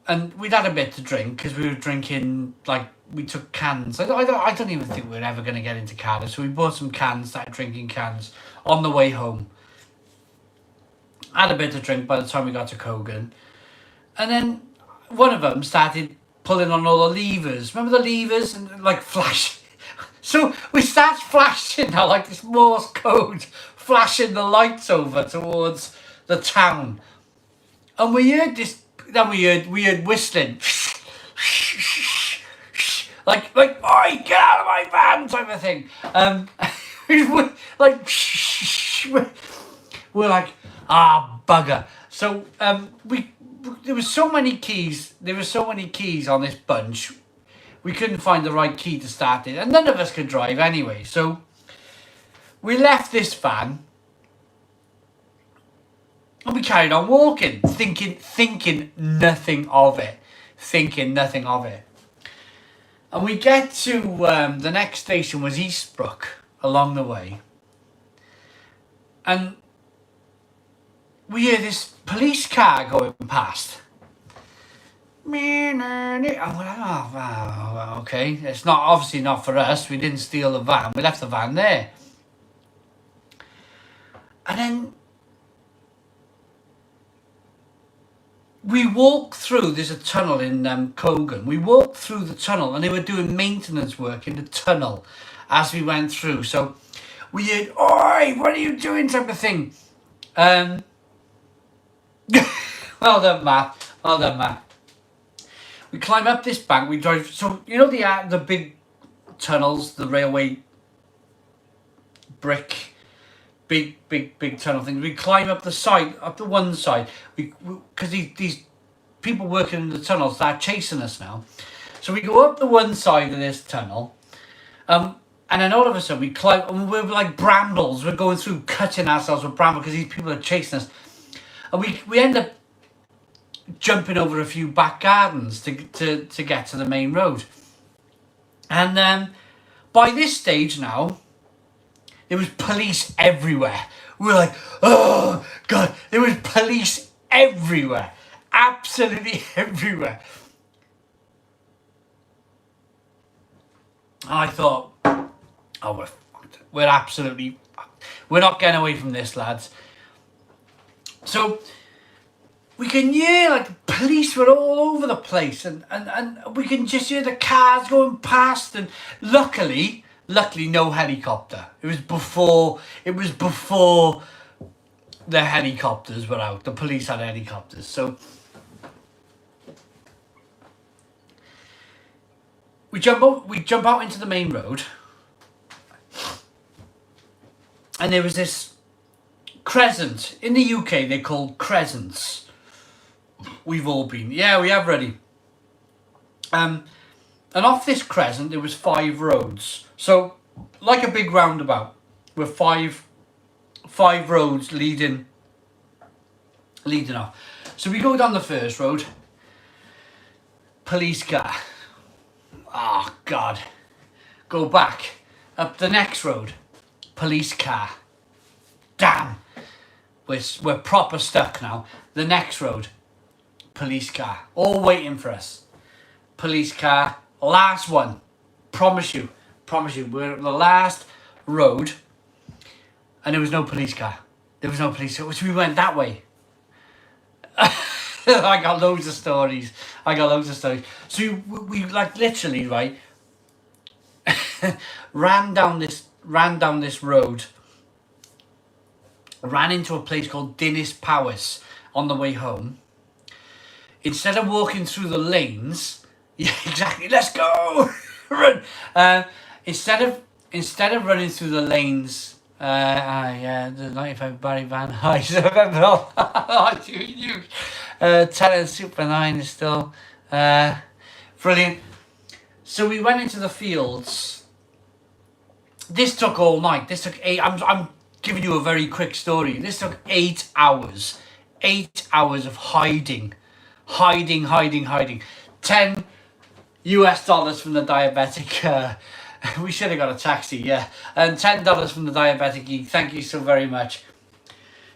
and we'd had a bit to drink because we were drinking, like, we took cans. I don't even think we were ever going to get into cans, so we bought some cans, started drinking cans on the way home. Had a bit to drink by the time we got to Cogan, and then one of them started pulling on all the levers. Remember the levers? And like flash. So we start flashing now, like this Morse code, flashing the lights over towards the town. And we heard this, then we heard whistling. like, oi, get out of my van type of thing. We're like, bugger. So there were so many keys on this bunch, we couldn't find the right key to start it, and none of us could drive anyway. So we left this van and we carried on walking, thinking nothing of it. And we get to the next station was Eastbrook along the way, and we hear this police car going past. I'm like, oh, okay. It's obviously not for us. We didn't steal the van. We left the van there. And then we walked through. There's a tunnel in Cogan. We walked through the tunnel, and they were doing maintenance work in the tunnel as we went through. So we heard, "Oi, what are you doing?" type of thing. Well done, Matt. We climb up this bank. We drive. So you know the big tunnels, the railway brick, big tunnel things. We climb up the one side. Because these people working in the tunnels start chasing us now. So we go up the one side of this tunnel, and then all of a sudden we climb, and we're like brambles. We're going through, cutting ourselves with brambles because these people are chasing us, and we end up jumping over a few back gardens to get to the main road. And by this stage now, there was police everywhere. We were like, oh God, there was police everywhere. Absolutely everywhere. I thought, oh, we're fucked. We're not getting away from this, lads. So we can hear like police were all over the place, and we can just hear the cars going past, and luckily no helicopter. It was before the helicopters were out. The police had helicopters. So we jump out into the main road, and there was this crescent. In the UK they're called crescents. We've all been. Yeah, we have already. And off this crescent there was 5 roads. So like a big roundabout with five roads leading off. So we go down the first road. Police car. Oh God. Go back. Up the next road. Police car. Damn. We're proper stuck now. The next road. Police car. All waiting for us. Police car. Last one. Promise you. We're at the last road. And there was no police car. There was no police car. So we went that way. I got loads of stories. So we like literally, right, ran down this road, ran into a place called Dinas Powys on the way home. Instead of walking through the lanes, yeah, exactly, let's go, run. Instead of running through the lanes, the 95 Barry Van Heist. I remember all. Talent Super 9 is still brilliant. So we went into the fields. This took all night. This took 8. I'm giving you a very quick story. This took 8 hours. 8 hours of hiding. $10 US from the diabetic. We should have got a taxi, yeah. And $10 from the diabetic geek. Thank you so very much.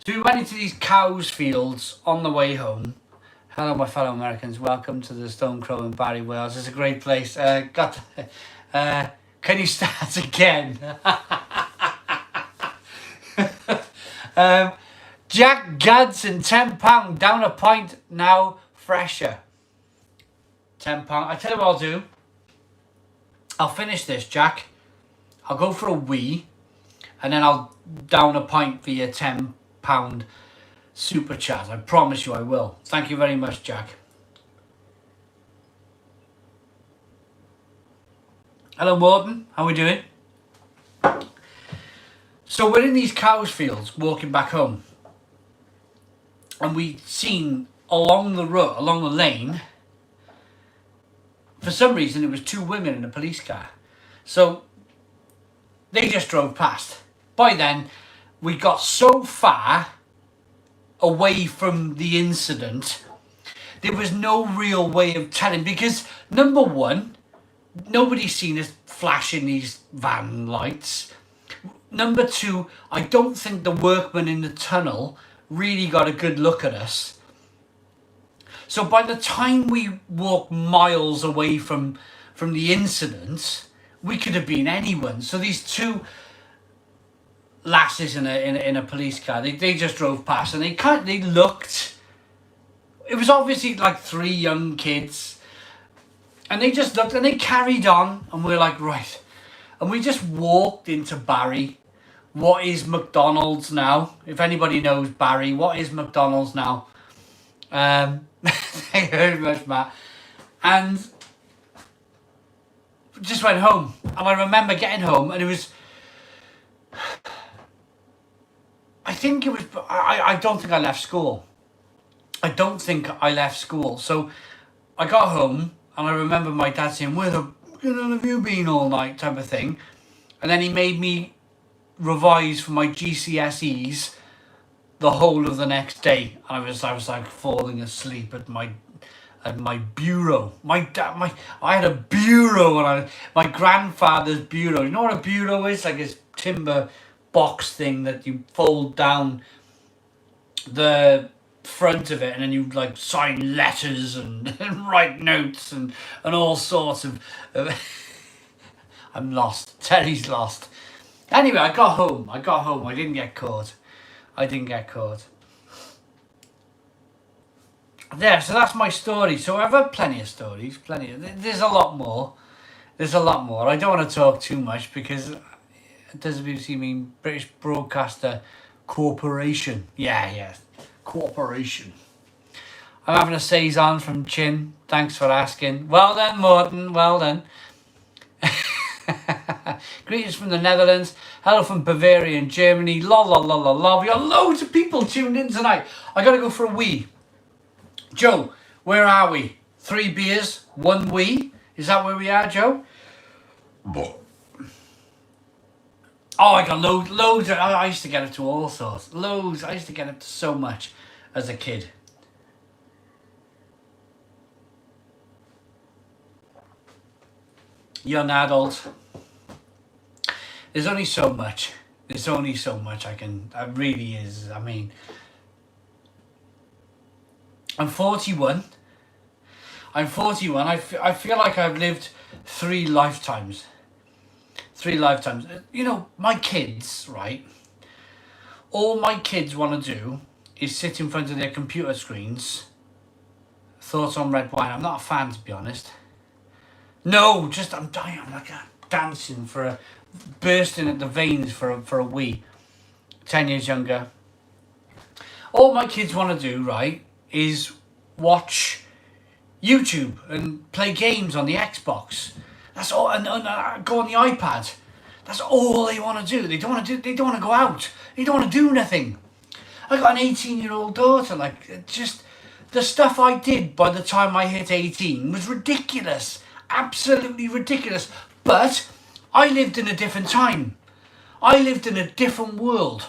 So we went into these cows fields on the way home. Hello, my fellow Americans. Welcome to the Stone Crow in Barry, Wales. It's a great place. Can you start again? Jack Gadsden, £10 down a pint now fresher. £10. I tell you what I'll do. I'll finish this, Jack. I'll go for a wee, and then I'll down a pint via £10 super chat. I promise you I will. Thank you very much, Jack. Hello, Morton. How are we doing? So we're in these cows fields walking back home, and we seen along the lane. For some reason, it was 2 women in a police car. So they just drove past. By then, we got so far away from the incident, there was no real way of telling. Because, number one, nobody's seen us flashing these van lights. Number two, I don't think the workmen in the tunnel really got a good look at us. So by the time we walked miles away from the incident, we could have been anyone. So these 2 lasses in a police car, they just drove past, and they looked. It was obviously like 3 young kids, and they just looked and they carried on, and we're like, right, and we just walked into Barry. What is McDonald's now? If anybody knows Barry, what is McDonald's now? Thank you very much, Matt. And just went home. And I remember getting home, and it was, I don't think I left school. So I got home, And I remember my dad saying, where the hell have you been all night, type of thing. And then he made me revise for my GCSEs the whole of the next day. I was like falling asleep at my bureau. I had a bureau, and my grandfather's bureau. You know what a bureau is? Like this timber box thing that you fold down the front of it, and then you like sign letters and, and write notes and all sorts of I'm lost. Terry's lost. Anyway, I got home. I didn't get caught. There, so that's my story. So I've had plenty of stories. There's a lot more. I don't want to talk too much because it does BBC mean British Broadcaster Corporation. Yeah. Corporation. I'm having a saison from Chin. Thanks for asking. Well done, Morton. Well done. Greetings from the Netherlands. Hello from Bavaria and Germany. La. We got loads of people tuned in tonight. I gotta go for a wee. Joe, where are we? 3 beers, 1 wee. Is that where we are, Joe? Oh, I got loads. I used to get up to all sorts. Loads. I used to get up to so much as a kid. Young adult. There's only so much. I can. It really is. I mean, I'm 41. I feel like I've lived 3 lifetimes. 3 lifetimes. You know, my kids, right? All my kids want to do is sit in front of their computer screens. Thoughts on red wine. I'm not a fan, to be honest. No, just I'm dying. I'm like dancing bursting at the veins for a wee. 10 years younger. All my kids want to do, right, is watch YouTube and play games on the Xbox. That's all, and go on the iPad. That's all they want to do. They don't want to go out. They don't want to do nothing. I got an 18-year-old daughter. Like, just the stuff I did by the time I hit 18 was ridiculous. Absolutely ridiculous. But I lived in a different time. I lived in a different world.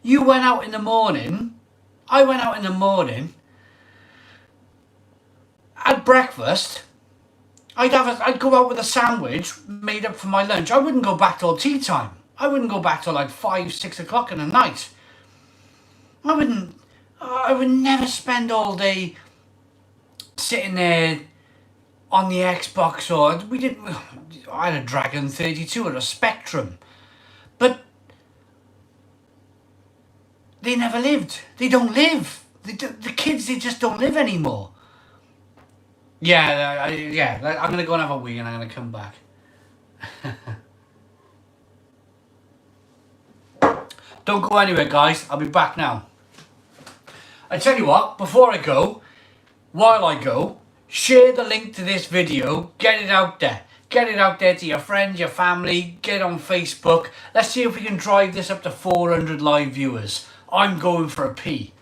You went out in the morning. I went out in the morning. At breakfast, I'd go out with a sandwich made up for my lunch. I wouldn't go back till tea time. I wouldn't go back till like 5, 6 o'clock in the night. I would never spend all day sitting there on the Xbox, or I had a Dragon 32 or a Spectrum. But they never lived. They don't live. The kids, they just don't live anymore. Yeah, I'm going to go and have a wee and I'm going to come back. Don't go anywhere, guys. I'll be back now. I tell you what, while I go, share the link to this video. Get it out there. Get it out there to your friends, your family. Get it on Facebook. Let's see if we can drive this up to 400 live viewers. I'm going for a pee.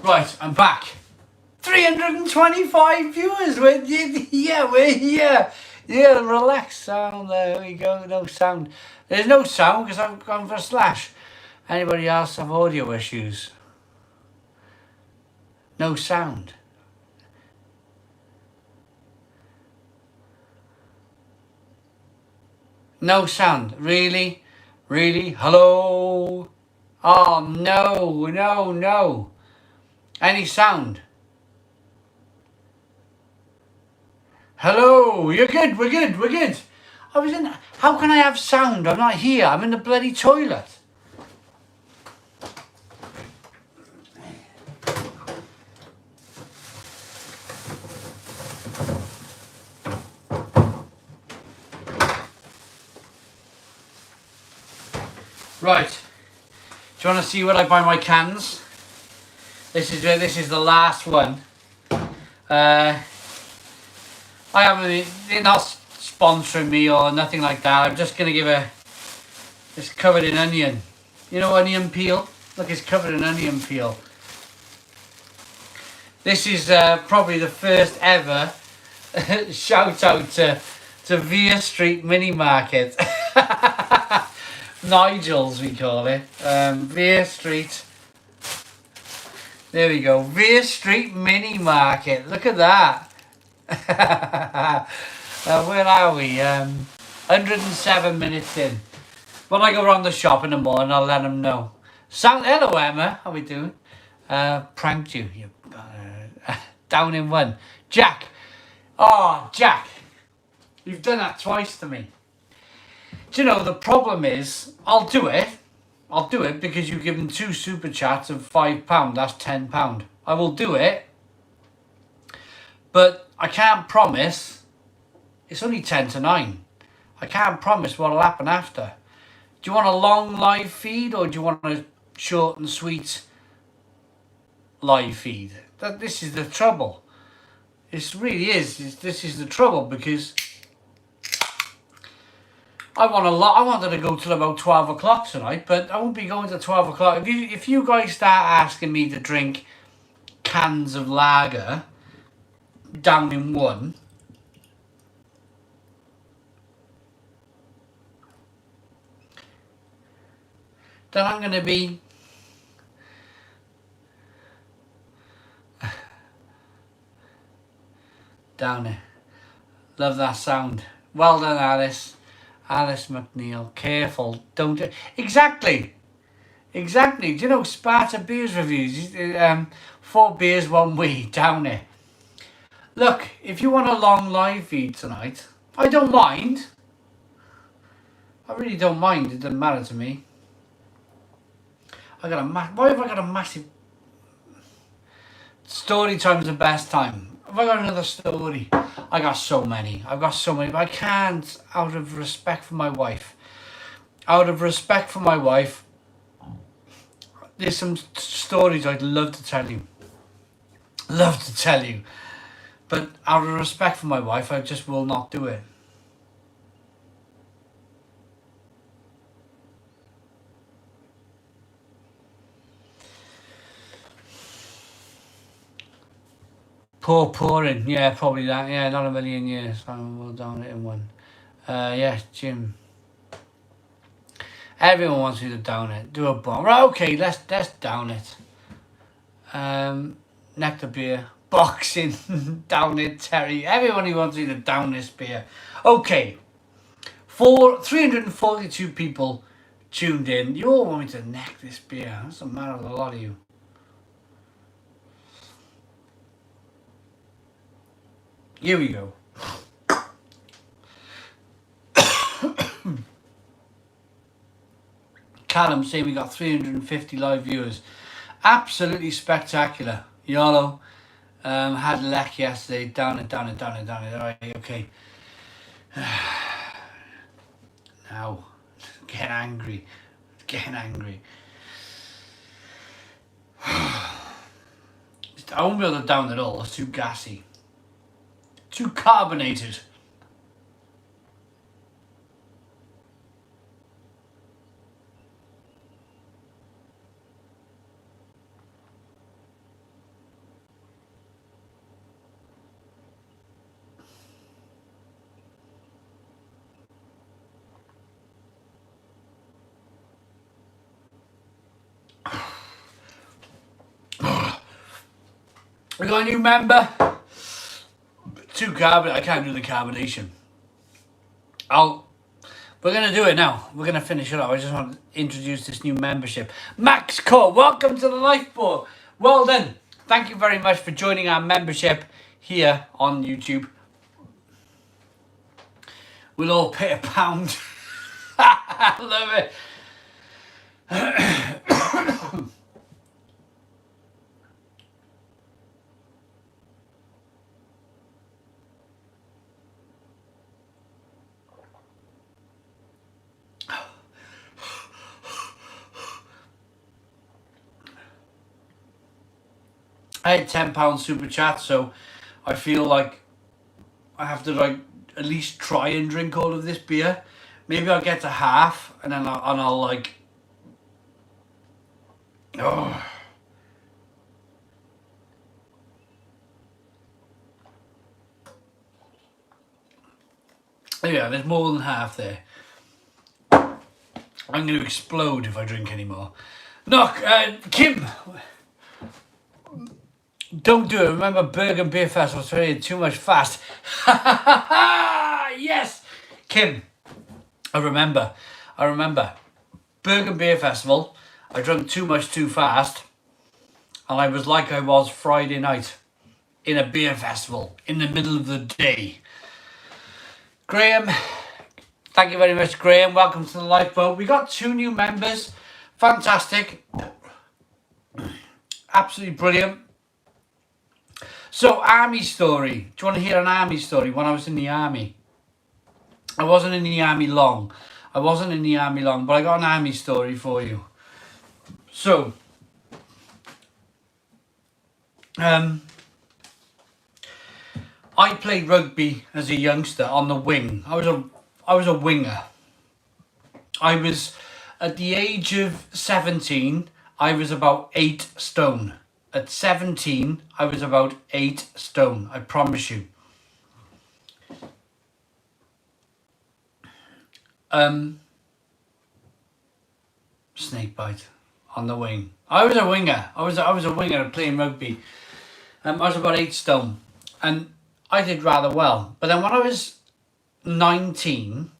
Right, I'm back. 325 viewers. We're here. Yeah, relax. Sound. There we go. No sound. There's no sound because I've gone for a slash. Anybody else have audio issues? No sound. No sound. Really? Really? Hello? Oh, no. Any sound? Hello? You're good. We're good. I was in... How can I have sound? I'm not here. I'm in the bloody toilet. Right. Do you want to see what I buy my cans? This is the last one. They're not sponsoring me or nothing like that. I'm just gonna give it's covered in onion. You know onion peel? Look, it's covered in onion peel. This is probably the first ever shout out to Vere Street Mini Market. Nigel's we call it. Vere Street. There we go. Vere Street Mini Market. Look at that. Where are we? 107 minutes in. When I go around the shop in the morning, I'll let them know. Hello Emma, how we doing? Pranked you. Down in one. Jack. Oh, Jack. You've done that twice to me. Do you know, the problem is, I'll do it because you've given 2 super chats of £5. That's £10. I will do it. But I can't promise. It's only 10 to 9. I can't promise what'll happen after. Do you want a long live feed or do you want a short and sweet live feed? This is the trouble. This really is. This is the trouble because I wanted to go till about 12 o'clock tonight, but I won't be going till 12 o'clock. If you guys start asking me to drink cans of lager down in one, then I'm going to be down there. Love that sound. Well done, Alice. Alice McNeil. Careful. Don't... Exactly. Do you know Sparta Beers reviews? 4 beers, 1 wee. Down there. Look, if you want a long live feed tonight, I don't mind. I really don't mind. It doesn't matter to me. Why have I got a massive... Story time's the best time. Have I got another story? I got so many. I've got so many. But I can't, out of respect for my wife. There's some stories I'd love to tell you. But out of respect for my wife, I just will not do it. Pouring, yeah, probably that. Yeah, not a million years. We'll down it in one. Yeah, Jim. Everyone wants you to down it. Do a bomb. Right, okay, let's down it. Nectar beer. Boxing. Down it, Terry. Everyone who wants you to down this beer. Okay. 342 people tuned in. You all want me to neck this beer. That's the matter with a lot of you. Here we go. Callum saying we got 350 live viewers. Absolutely spectacular. YOLO. Had Lech yesterday. Down it. Alright, okay. Now, getting angry. I won't be able to down it all. It's too gassy. Too carbonated. We got a new member. 2 carbon. I can't do the carbonation. We're going to do it now. We're going to finish it up. I just want to introduce this new membership. Max Core, welcome to the Lifeboat. Well done. Thank you very much for joining our membership here on YouTube. We'll all pay £1. I love it. I had £10 super chat, so I feel like I have to like at least try and drink all of this beer. Maybe I'll get to half and then I'll like. Oh. Yeah, there's more than half there. I'm going to explode if I drink any more. Knock, Kim. Don't do it. Remember, Bergen Beer Festival was too much fast. Yes, Kim. I remember. Bergen Beer Festival. I drank too much too fast, and I was like I was Friday night in a beer festival in the middle of the day. Graham, thank you very much, Graham. Welcome to the Lifeboat. We got 2 new members. Fantastic. Absolutely brilliant. So, army story. Do you want to hear an army story? When I was in the army. I wasn't in the army long. But I got an army story for you. So, I played rugby as a youngster on the wing. I was a winger. I was, at the age of 17, I was about 8 stone. At 17, I was about 8 stone, I promise you. Snake bite on the wing. I was a winger. I was a winger playing rugby. I was about 8 stone, and I did rather well. But then when I was 19,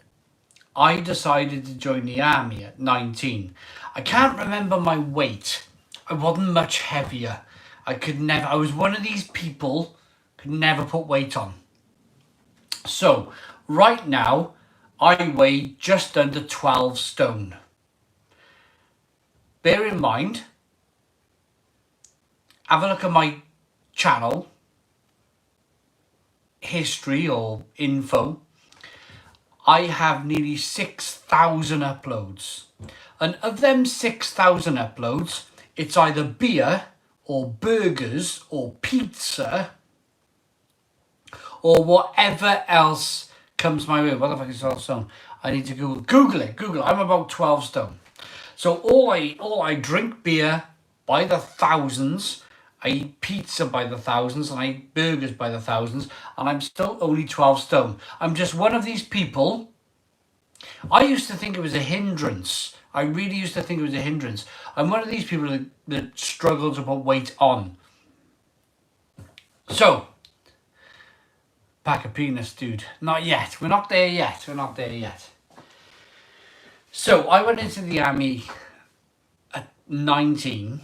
I decided to join the army at 19. I can't remember my weight. I wasn't much heavier. I was one of these people could never put weight on. So, right now, I weigh just under 12 stone. Bear in mind, have a look at my channel, history or info. I have nearly 6,000 uploads. And of them 6,000 uploads, it's either beer or burgers or pizza or whatever else comes my way. What the fuck is 12 stone? I need to Google it. I'm about 12 stone. So all I drink beer by the thousands. I eat pizza by the thousands, and I eat burgers by the thousands, and I'm still only 12 stone. I'm just one of these people. I used to think it was a hindrance. I really used to think it was a hindrance. I'm one of these people that struggle to put weight on. So, pack a penis, dude. Not yet. We're not there yet. So, I went into the army at 19.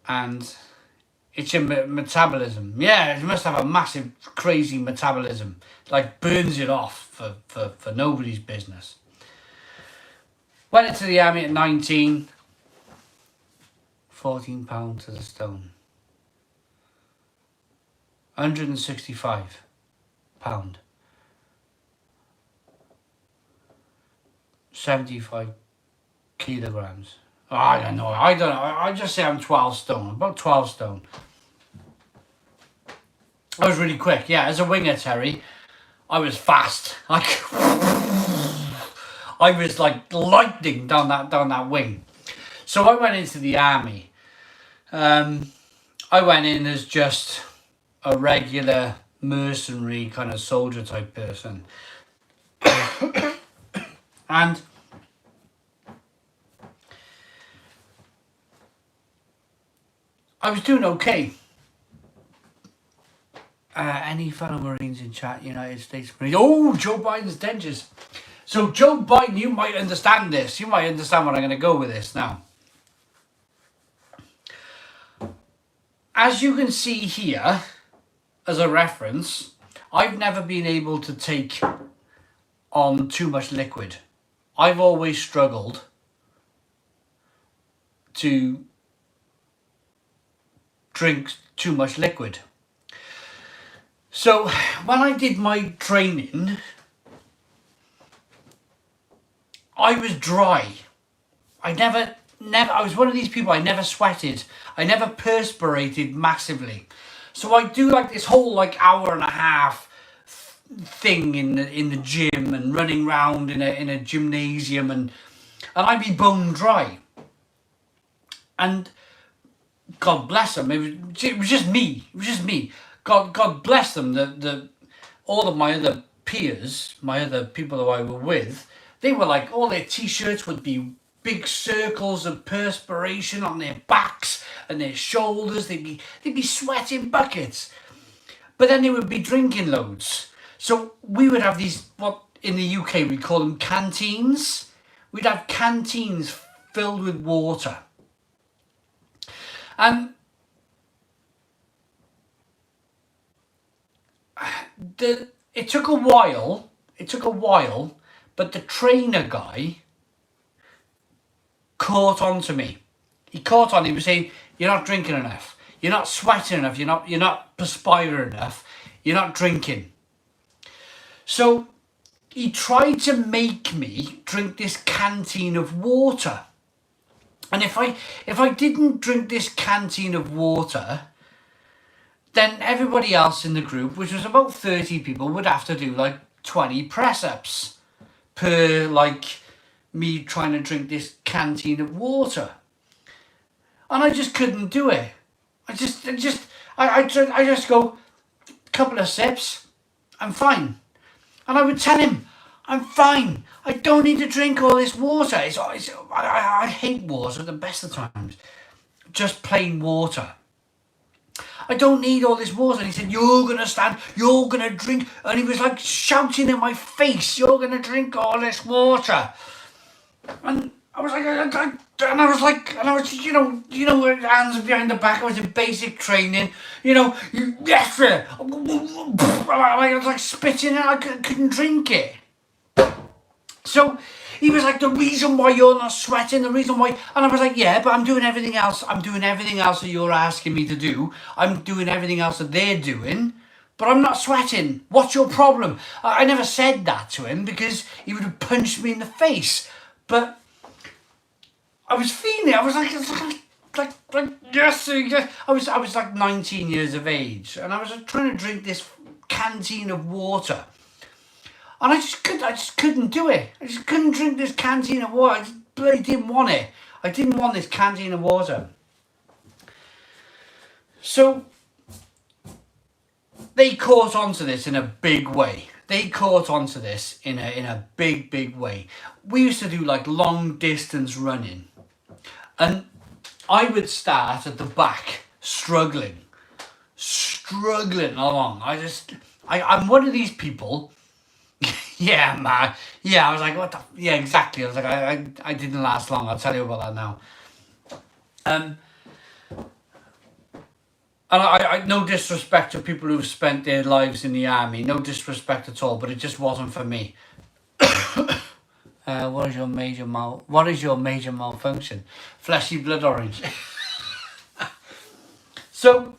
And it's your metabolism. Yeah, it must have a massive, crazy metabolism. Like, burns it off for nobody's business. Went into the army at 19. £14 to the stone. £165. 75 kilograms. I don't know. I just say I'm 12 stone. About 12 stone. I was really quick. Yeah, as a winger, Terry, I was fast. I was like lightning down that wing. So I went into the army. I went in as just a regular mercenary kind of soldier type person. And I was doing okay. Any fellow Marines in chat, United States Marines? Oh, Joe Biden's dentures. So Joe Biden, you might understand this. You might understand where I'm going to go with this now. As you can see here, as a reference, I've never been able to take on too much liquid. I've always struggled to drink too much liquid. So when I did my training, I was dry. I was one of these people, I never sweated. I never perspirated massively. So I do like this whole like hour and a half thing in the gym and running around in a gymnasium and I'd be bone dry. And God bless them, it was just me. It was just me. God bless them. All of my other peers, my other people who I were with, they were like, all their t-shirts would be big circles of perspiration on their backs and their shoulders. They'd be sweating buckets. But then they would be drinking loads. So we would have these, what in the UK we call them canteens. We'd have canteens filled with water. And it took a while, but the trainer guy caught on to me. He was saying, you're not drinking enough. You're not sweating enough. You're not perspiring enough. You're not drinking. So he tried to make me drink this canteen of water. And if I didn't drink this canteen of water, then everybody else in the group, which was about 30 people, would have to do like 20 press-ups per like me trying to drink this canteen of water. And I just couldn't do it. I just go, a couple of sips, I'm fine. And I would tell him, I'm fine. I don't need to drink all this water. I hate water at the best of times. Just plain water. I don't need all this water. And he said, you're going to stand, you're going to drink. And he was like shouting in my face, you're going to drink all this water. And I was like, you know, hands behind the back. I was in basic training, yes, sir. I was like spitting it. I couldn't drink it. So he was like, the reason why you're not sweating, the reason why, and I was like, yeah, but I'm doing everything else. I'm doing everything else that you're asking me to do. I'm doing everything else that they're doing, but I'm not sweating. What's your problem? I never said that to him because he would have punched me in the face. But I was feeling it. I was like yes. I was like 19 years of age, and I was trying to drink this canteen of water. And I just couldn't do it. I just couldn't drink this canteen of water. I just bloody didn't want it. I didn't want this canteen of water. So they caught on to this in a big way. They caught on to this in a big way. We used to do like long distance running. And I would start at the back, struggling along. I'm one of these people. Yeah, man. Yeah, I was like, what the... Yeah, exactly. I was like, I didn't last long. I'll tell you about that now. And I no disrespect to people who've spent their lives in the army. No disrespect at all, but it just wasn't for me. What is your major malfunction? Fleshy blood orange. So...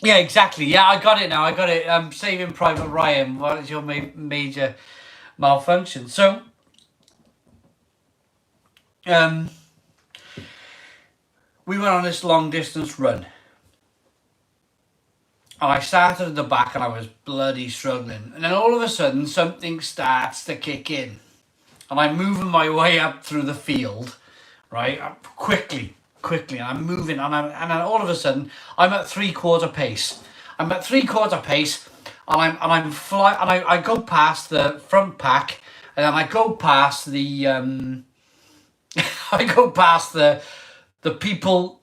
Yeah, exactly. Yeah, I got it now. I got it. Saving Private Ryan. What is your major malfunction? So, we went on this long distance run. And I started at the back and I was bloody struggling. And then all of a sudden, something starts to kick in. And I'm moving my way up through the field, right? Quickly. And I'm moving, and then all of a sudden I'm at 3/4 pace. I'm at 3/4 pace, and I'm flying, and I go past the front pack, and then I go past the the people,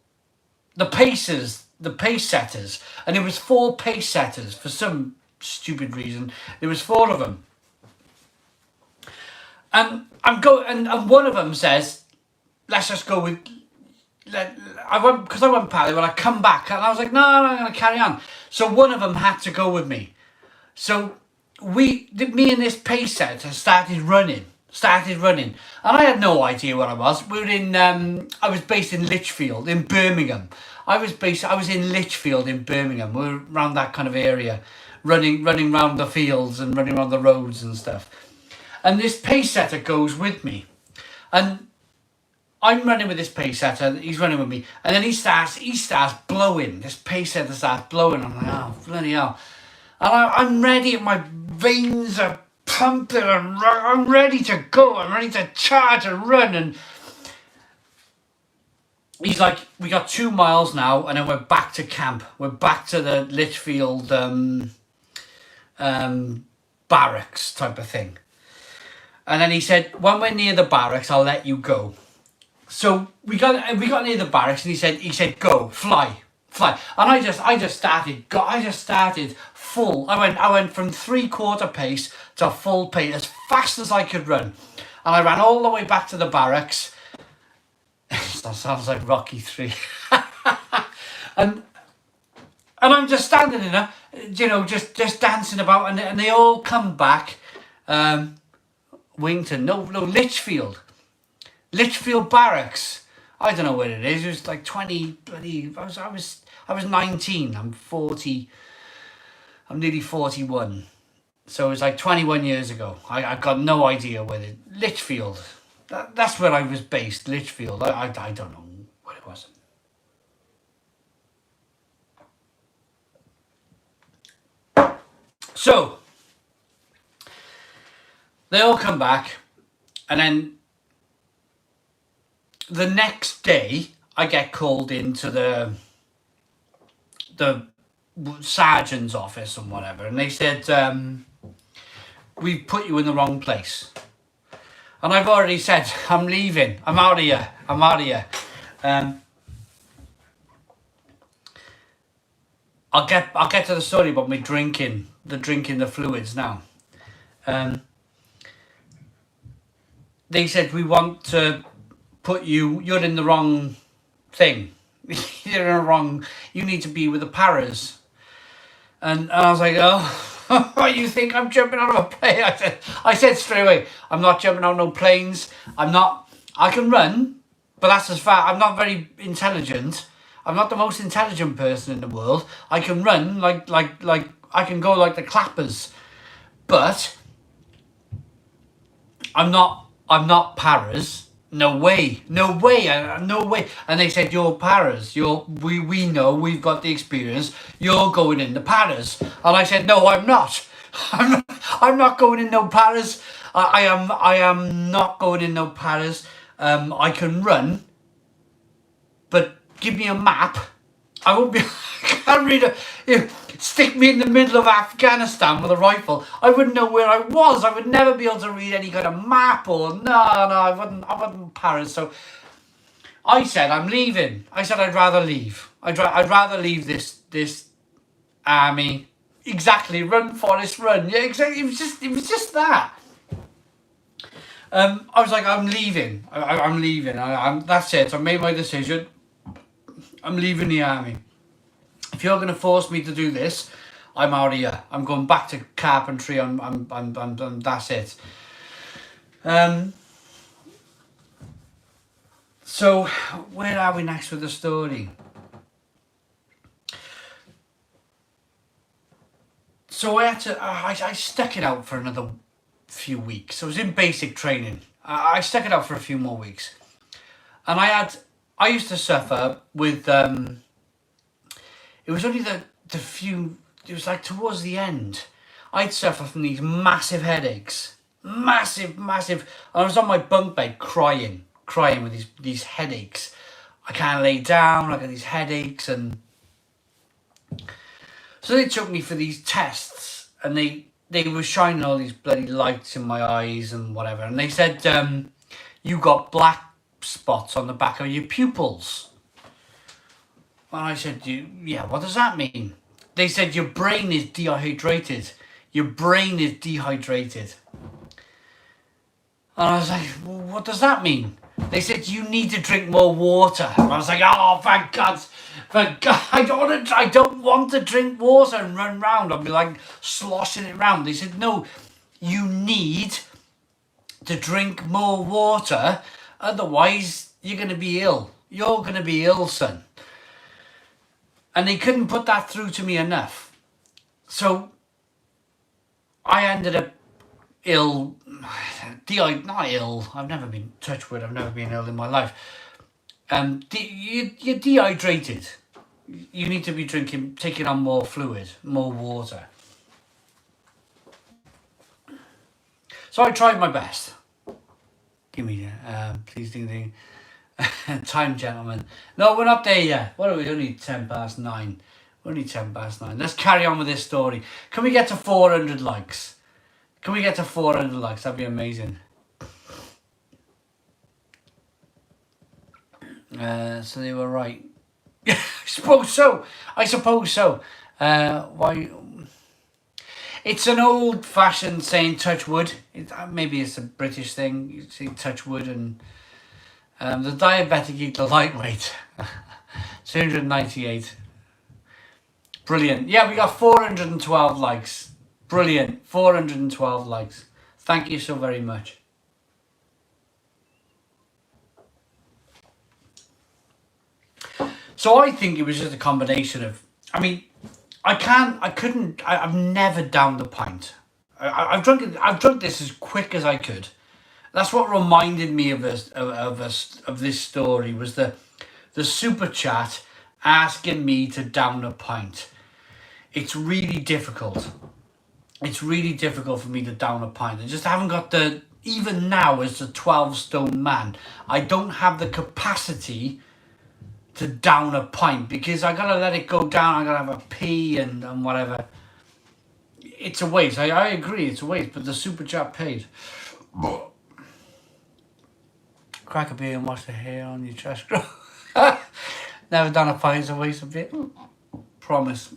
the pacers, the pace setters, and there was 4 pace setters for some stupid reason. There was 4 of them, and and one of them says, "Let's just go with." I went Paddy. When I come back, and I was like, "No, I'm going to carry on." So one of them had to go with me. So me and this pace setter started running, and I had no idea where I was. We were in. I was based in Lichfield, in Birmingham. I was in Lichfield in Birmingham. We were around that kind of area, running around the fields and running around the roads and stuff. And this pace setter goes with me, and I'm running with this pace setter. He's running with me, and then he starts blowing. This pace setter starts blowing. I'm like, oh bloody hell! And I'm ready. My veins are pumping. I'm ready to go. I'm ready to charge and run. And he's like, we got 2 miles now, and then we're back to camp. We're back to the Lichfield barracks type of thing. And then he said, when we're near the barracks, I'll let you go. So we got near the barracks, and he said, go, fly. And I just started full. I went from 3/4 pace to full pace as fast as I could run, and I ran all the way back to the barracks. That sounds like Rocky 3. and I'm just standing there, just dancing about, and they all come back. Wington, no, Lichfield barracks. I don't know where it is. It was like 20 bloody. I was 19. I'm 40. I'm nearly 41. So it was like 21 years ago. I got no idea where Lichfield. That's where I was based. Lichfield. I don't know what it was. So they all come back, and then the next day I get called into the sergeant's office and whatever, and they said, we put you in the wrong place. And I've already said, I'm leaving. I'm out of here. I'll get to the story about me drinking the fluids now. They said, we want to put you're in the wrong thing. You're in the wrong, you need to be with the paras. And I was like, oh, you think I'm jumping out of a plane? I said straight away, I'm not jumping out of no planes. I can run, but that's as far. I'm not very intelligent. I'm not the most intelligent person in the world. I can run like I can go like the clappers, but I'm not paras. No way. And they said, you're paras. We know, we've got the experience. You're going in the paras. And I said, no, I'm not. I'm not going in no paras. I am not going in no paras. I can run, but give me a map. I won't be. I can't read stick me in the middle of Afghanistan with a rifle. I wouldn't know where I was. I would never be able to read any kind of map or no. I wouldn't Paris. So I said, I'm leaving. I said, I'd rather leave. I'd rather leave this army. Exactly. Run, Forrest, run. Yeah, exactly. It was just that. I was like, I'm leaving. I'm leaving. That's it. I made my decision. I'm leaving the army. If you're going to force me to do this, I'm out of here. I'm going back to carpentry. I'm that's it. So where are we next with the story? So I stuck it out for another few weeks. I was in basic training. I stuck it out for a few more weeks, and I used to suffer with it was only it was like towards the end, I'd suffer from these massive headaches. Massive. And I was on my bunk bed crying with these headaches. I can't lay down, I got these headaches. And so they took me for these tests, and they were shining all these bloody lights in my eyes and whatever. And they said, you got black spots on the back of your pupils. And I said, yeah, what does that mean? They said, your brain is dehydrated. Your brain is dehydrated. And I was like, well, what does that mean? They said, you need to drink more water. And I was like, oh, for God, I don't want to drink water and run round. I'll be like sloshing it around. They said, no, you need to drink more water. Otherwise, you're going to be ill. You're going to be ill, son. And they couldn't put that through to me enough. So I ended up ill. Not ill. I've never been, touch wood, I've never been ill in my life. You're dehydrated. You need to be taking on more fluid, more water. So I tried my best. Give me please ding ding. Time, gentlemen. No, we're not there yet. What are we? Only 9:10. We're only 9:10. Let's carry on with this story. Can we get to 400 likes? Can we get to 400 likes? That'd be amazing. So they were right. I suppose so. Why? It's an old-fashioned saying, touch wood. Maybe it's a British thing. You say touch wood, and the diabetic eat the lightweight. 298. Brilliant. Yeah, we got 412 likes. Brilliant. 412 likes. Thank you so very much. So I think it was just a combination of, I've never downed a pint. I've drunk this as quick as I could. That's what reminded me of this story, was the super chat asking me to down a pint. It's really difficult. It's really difficult for me to down a pint. I just haven't got even now as a 12 stone man, I don't have the capacity to down a pint, because I gotta let it go down. I gotta have a pee and whatever. It's a waste. I agree, it's a waste, but the super chat paid. Crack a beer and wash the hair on your chest grow. Never done a pint, it's a waste of it. Promise.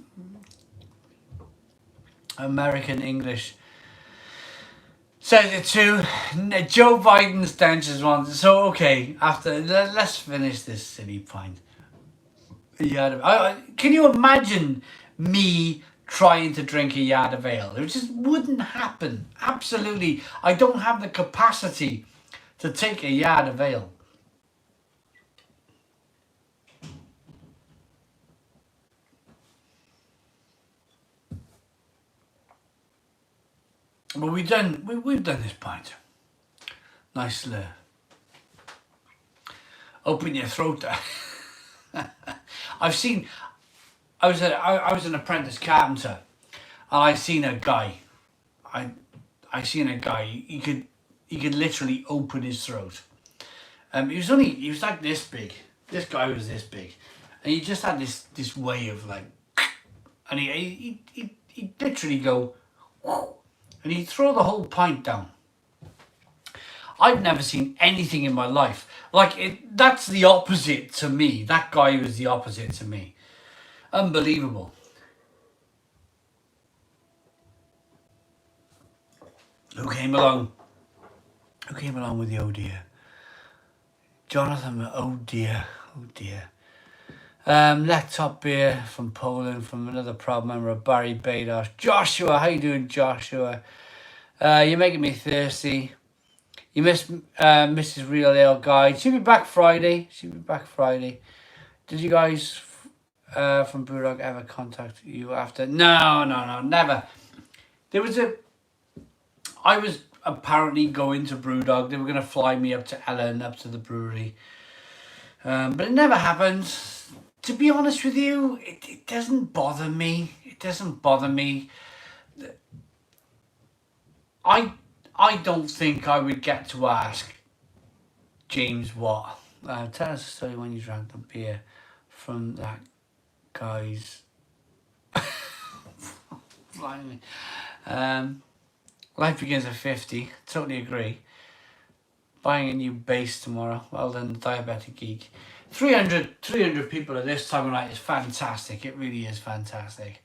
American English says it too. Joe Biden stenches one. So okay, let's finish this silly pint. Can you imagine me trying to drink a yard of ale? It just wouldn't happen. Absolutely, I don't have the capacity to take a yard of ale. But we've done this pint. Nice slur. Open your throat there. I was an apprentice carpenter, and I seen a guy. He could literally open his throat. He was like this big. This guy was this big, and he just had this way of like, and he literally go, and he'd throw the whole pint down. I've never seen anything in my life like it. That's the opposite to me. That guy was the opposite to me. Unbelievable. Who came along with the oh dear? Jonathan, oh dear. Lech top beer from Poland, from another proud member of Barry Bados. Joshua, how you doing, Joshua? You're making me thirsty. You missed Mrs. Real Ale Guide. She'll be back Friday. Did you guys from Brewdog ever contact you after? No, never. I was apparently going to Brewdog. They were going to fly me up to Ellen, up to the brewery. But it never happened. To be honest with you, it doesn't bother me. I don't think I would get to ask James what. Tell us a story when you drank the beer from that guy's. Blimey. Life begins at 50. Totally agree. Buying a new bass tomorrow. Well done, Diabetic Geek. 300 people at this time of night is fantastic. It really is fantastic.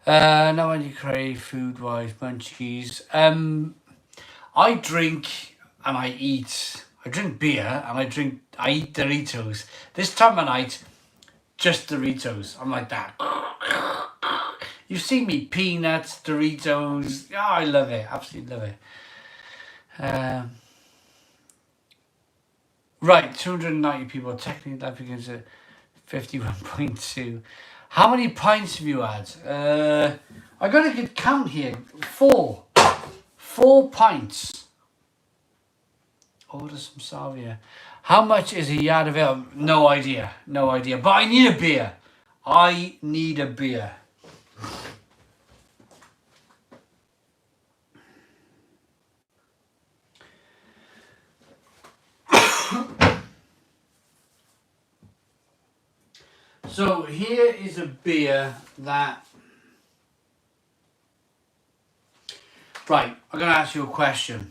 Now when you crave food-wise, munchies. I drink and I eat. I drink beer and I eat Doritos. This time of night, just Doritos. I'm like that. You see me, peanuts, Doritos. Oh, I love it. Absolutely love it. Right, 290 people. Technically, that begins at 51.2. How many pints have you had? I got a good count here. 4. 4 pints. Order some salvia. How much is a yard of ale? No idea. No idea. But I need a beer. I need a beer. So here is a beer that... Right, I'm going to ask you a question.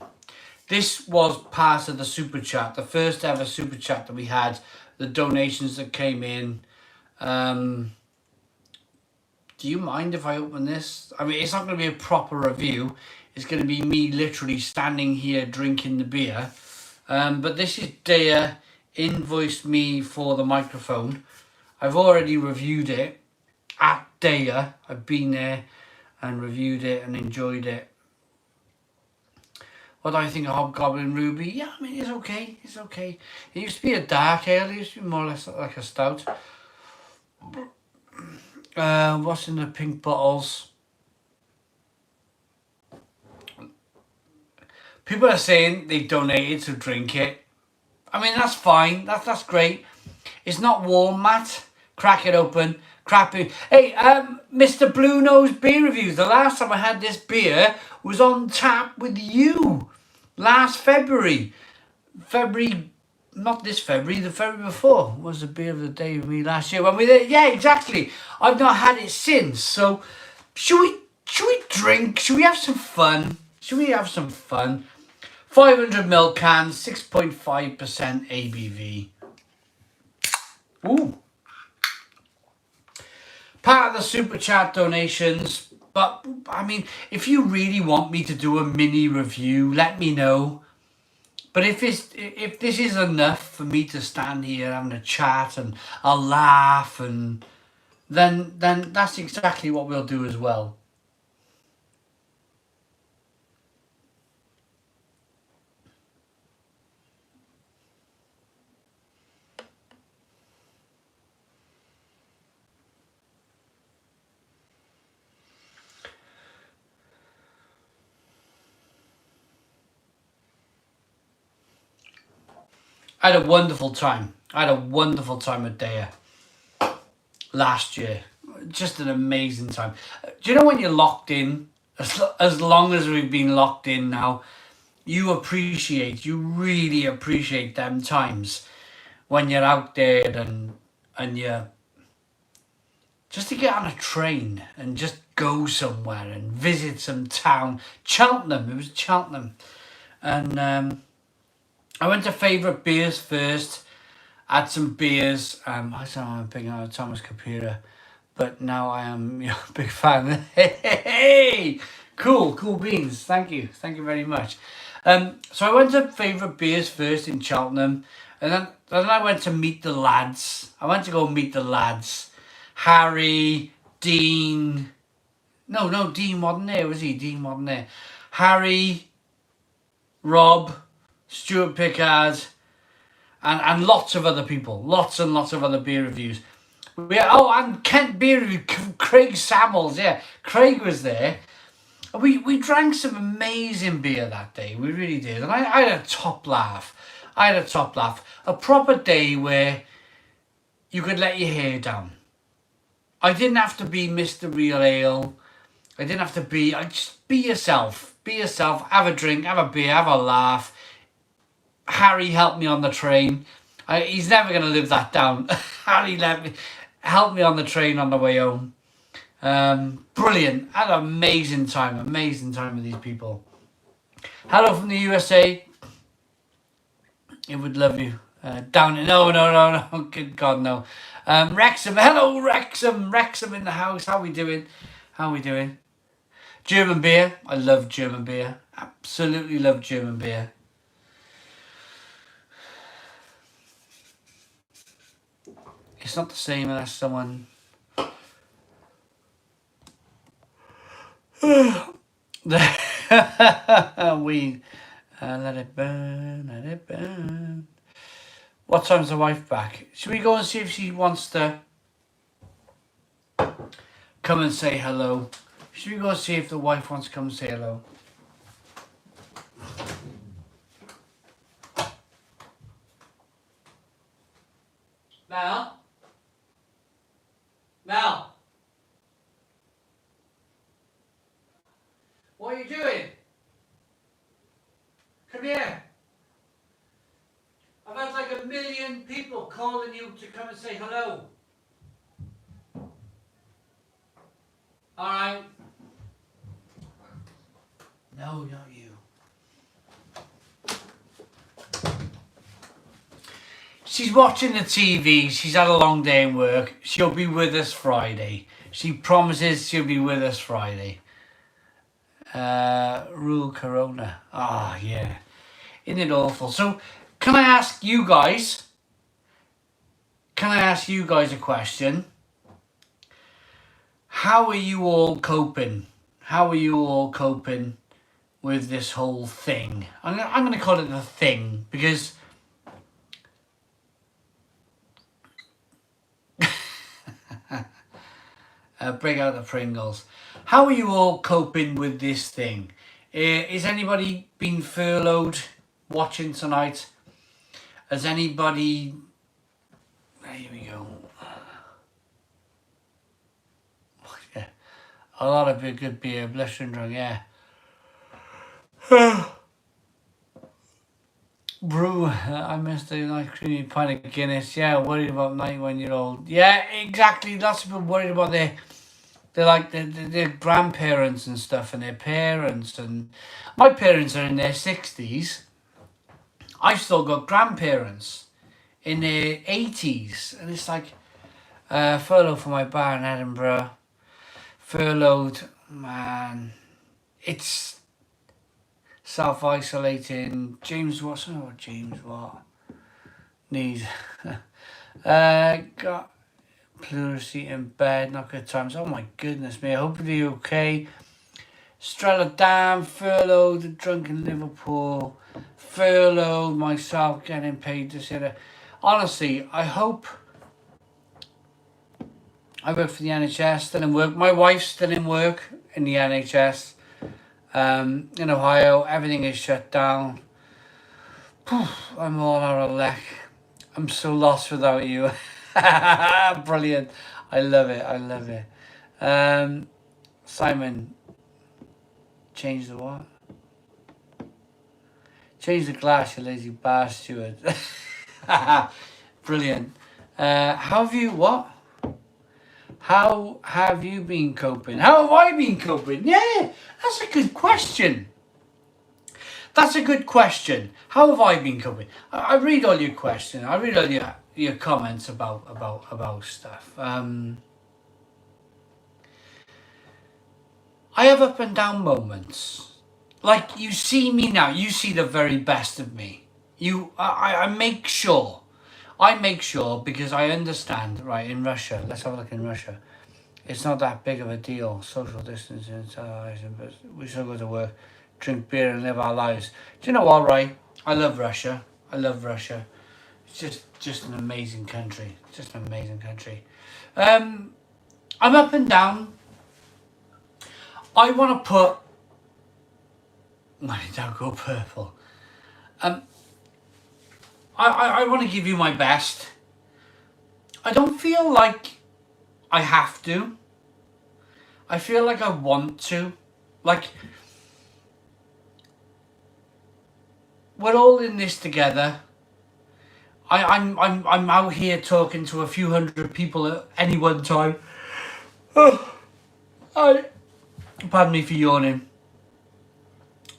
This was part of the super chat, the first ever super chat that we had, the donations that came in. Do you mind if I open this? I mean, it's not going to be a proper review. It's going to be me literally standing here drinking the beer. But this is Dea invoiced me for the microphone. I've already reviewed it at Dea. I've been there and reviewed it and enjoyed it. What do I think of Hobgoblin Ruby? Yeah, I mean, it's okay. It's okay. It used to be a dark ale. It used to be more or less like a stout. What's in the pink bottles? People are saying they donated to drink it. I mean, that's fine. That's great. It's not warm, Matt. Crack it open. Crappy. Hey, Mr. Blue Nose Beer Reviews. The last time I had this beer was on tap with you. Last February. Not this February, the February before was the beer of the day with me last year. When we did, yeah, exactly. I've not had it since. So, should we drink? Should we have some fun? 500ml cans, 6.5% ABV. Ooh. Part of the super chat donations. But, I mean, if you really want me to do a mini review, let me know. But if this is enough for me to stand here having a chat and I'll laugh, and then that's exactly what we'll do as well. I had a wonderful time. At Dea last year. Just an amazing time. Do you know when you're locked in, as long as we've been locked in now, you really appreciate them times when you're out there and you're just to get on a train and just go somewhere and visit some town. Cheltenham, it was Cheltenham. And I went to favourite beers first, had some beers. I don't know, I'm picking out Thomas Capira, but now I am a big fan. Hey, cool beans. Thank you very much. So I went to favourite beers first in Cheltenham, and then I went to meet the lads. Harry, Dean. No, Dean wasn't there, was he? Dean wasn't there. Harry, Rob, Stuart Pickard, and lots of other people. Lots and lots of other beer reviews. And Kent Beer Review, Craig Samuels, yeah. Craig was there. We drank some amazing beer that day. We really did. And I had a top laugh. A proper day where you could let your hair down. I didn't have to be Mr. Real Ale. Just be yourself. Have a drink, have a beer, have a laugh. Harry helped me on the train. He's never going to live that down. Harry helped me on the train on the way home. Brilliant. I had an amazing time with these people. Hello from the USA. It would love you. Down in... No. Good God, no. Wrexham. Hello, Wrexham. Wrexham in the house. How we doing? German beer. I love German beer. Absolutely love German beer. It's not the same unless someone... we... let it burn. What time's the wife back? Should we go and see if she wants to come and say hello? Should we go and see if the wife wants to come and say hello? Mel? What are you doing? Come here. I've had like 1 million people calling you to come and say hello. Alright. No, not you. She's watching the TV. She's had a long day in work. She'll be with us Friday. She promises she'll be with us Friday. Rule Corona. Ah, yeah. Isn't it awful? So, can I ask you guys a question? How are you all coping? How are you all coping with this whole thing? I'm going to call it the thing because bring out the Pringles. How are you all coping with this thing? Is anybody been furloughed watching tonight? Has anybody... Here we go. Yeah. A lot of good beer, blistering drunk, yeah. Brew, I missed a nice creamy pint of Guinness. Yeah, worried about 91-year-old. Yeah, exactly. Lots of people worried about their grandparents and stuff and their parents. And my parents are in their 60s. I've still got grandparents in their 80s. And it's like, furlough for my bar in Edinburgh. Furloughed, man. It's self-isolating. James Watson or James what? Need. Got pleurisy in bed, not good times. Oh my goodness me. I hope you're okay. Strella Dam, furloughed, drunk in Liverpool. Furloughed, myself getting paid this year. Honestly, I hope... I work for the NHS, still in work. My wife's still in work in the NHS. In Ohio, everything is shut down. I'm all out of Lech. I'm so lost without you. Brilliant. I love it. Simon, change the what? Change the glass, you lazy bastard. Brilliant. How have you been coping? How have I been coping? Yeah, that's a good question. How have I been coping? I read all your questions. I read all your comments about stuff. I have up and down moments. Like, you see me now. You see the very best of me. I make sure. Because I understand, right, in Russia, let's have a look in Russia. It's not that big of a deal. Social distancing, but we still go to work, drink beer and live our lives. Do you know what, right? I love Russia. It's just an amazing country. I'm up and down. I want to put... Don't go purple. I want to give you my best. I don't feel like I have to. I feel like I want to. Like, we're all in this together. I'm out here talking to a few hundred people at any one time. Pardon me for yawning.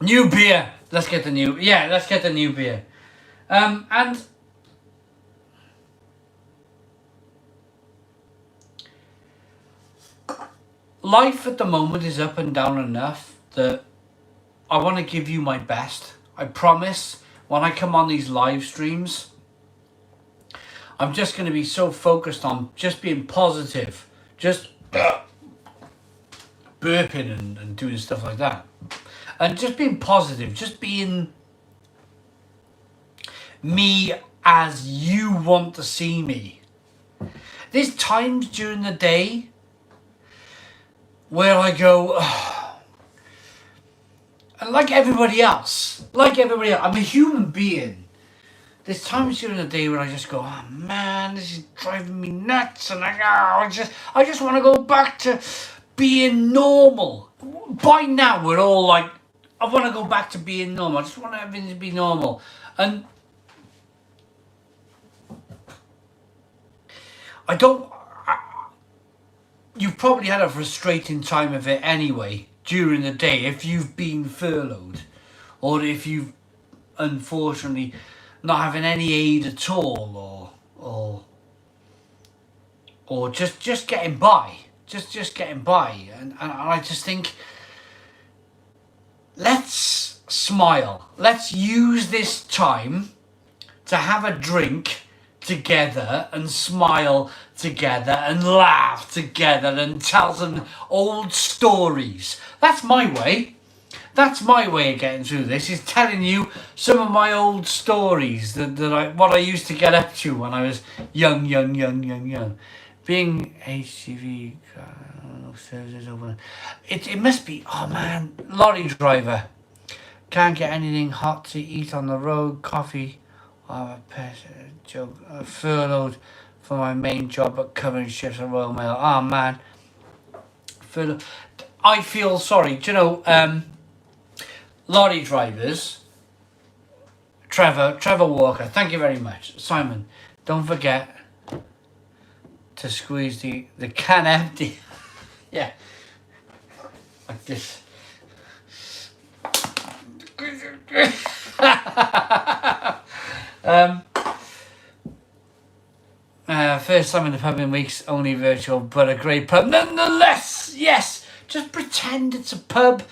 New beer. Let's get the new beer. And life at the moment is up and down enough that I want to give you my best. I promise when I come on these live streams, I'm just going to be so focused on just being positive, just burping and doing stuff like that. And just being positive, just being me as you want to see me. There's times during the day where I go, like everybody else, I'm a human being. There's times during the day where I just go, oh man, this is driving me nuts, and I just want to go back to being normal. By now, we're all like, I want to go back to being normal. I just want everything to be normal. And I don't... You've probably had a frustrating time of it anyway during the day if you've been furloughed, or if you've unfortunately not having any aid at all, or just getting by, just getting by, and I just think, let's smile. Let's use this time to have a drink together and smile together and laugh together and tell some old stories. That's my way. That's my way of getting through this, is telling you some of my old stories what I used to get up to when I was young. Being HGV, no services open. It must be, oh man, lorry driver. Can't get anything hot to eat on the road, coffee. Oh, joke. Furloughed for my main job at covering shifts at Royal Mail. Oh man. Furloughed. I feel sorry. Do you know, lorry drivers, Trevor Walker, thank you very much. Simon, don't forget to squeeze the can empty. Yeah. Like this. First time in the pub in weeks, only virtual, but a great pub nonetheless. Yes, just pretend it's a pub.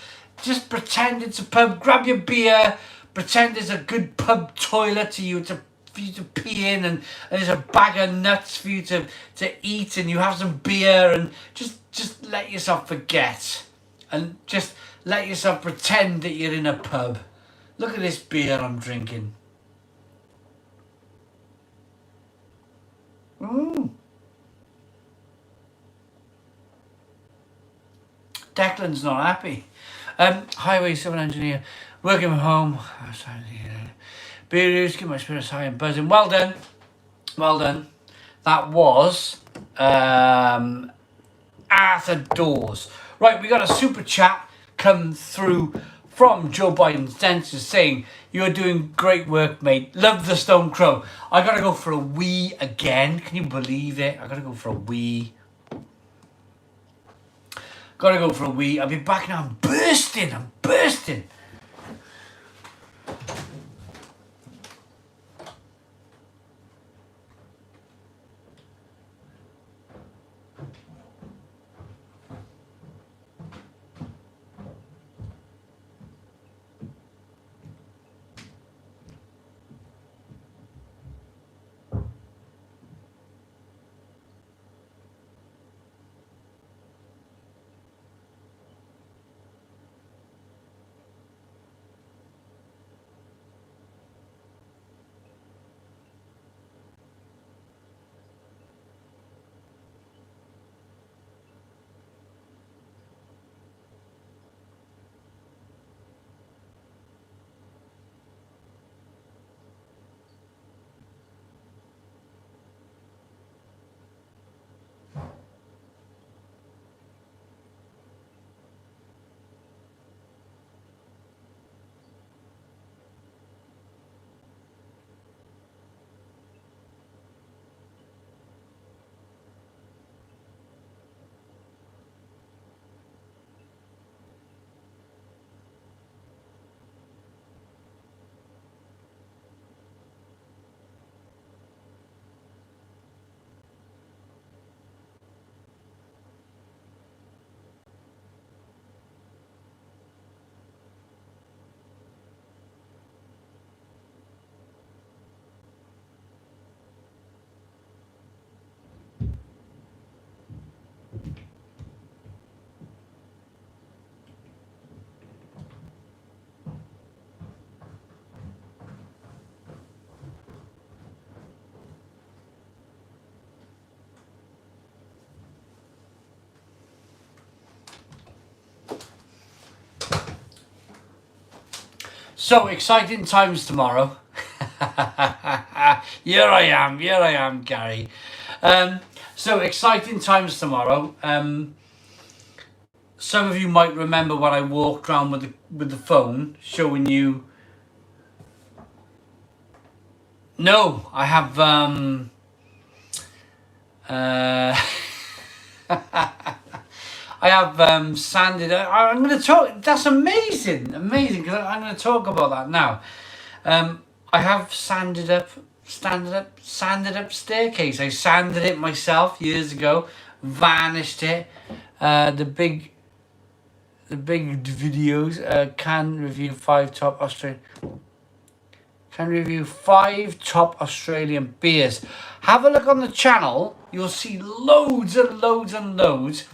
Just pretend it's a pub. Grab your beer. Pretend there's a good pub toilet for you to pee in, and there's a bag of nuts for you to eat, and you have some beer, and just let yourself forget, and just let yourself pretend that you're in a pub. Look at this beer I'm drinking. Declan's not happy. Highway 7 engineer, working from home. Beer keep my spirits high and buzzing. Well done. Well done. That was Arthur Dawes. Right, we got a super chat come through from Joe Biden's dentist saying, you're doing great work, mate. Love the Stone Crow. I gotta go for a wee again. Can you believe it? I gotta go for a wee. Gotta go for a wee. I'll be back now. I'm bursting. So exciting times tomorrow. Here I am, Gary. So exciting times tomorrow. Some of you might remember when I walked around with the phone showing you. No, I have I have sanded. I'm going to talk. That's amazing, because I'm going to talk about that now. I have sanded up staircase. I sanded it myself years ago, varnished it. The big videos. Can review 5 top Australian beers. Have a look on the channel. You'll see loads and loads and loads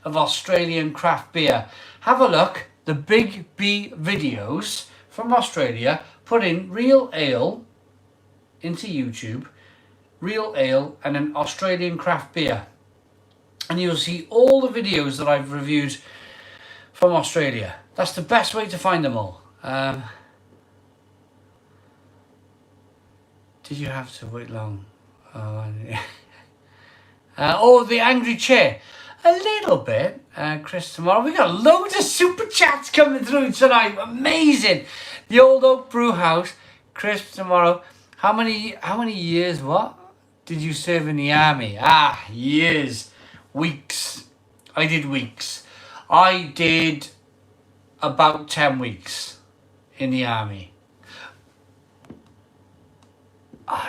of Australian craft beer. Have a look. The Big B videos from Australia. Put in real ale into YouTube. Real ale and an Australian craft beer. And you'll see all the videos that I've reviewed from Australia. That's the best way to find them all. Did you have to wait long? Oh, the angry chair. A little bit, Chris, tomorrow. We got loads of super chats coming through tonight. Amazing. The Old Oak Brew House. Chris, tomorrow. How many years, did you serve in the army? Years. Weeks. I did weeks. I did about 10 weeks in the army.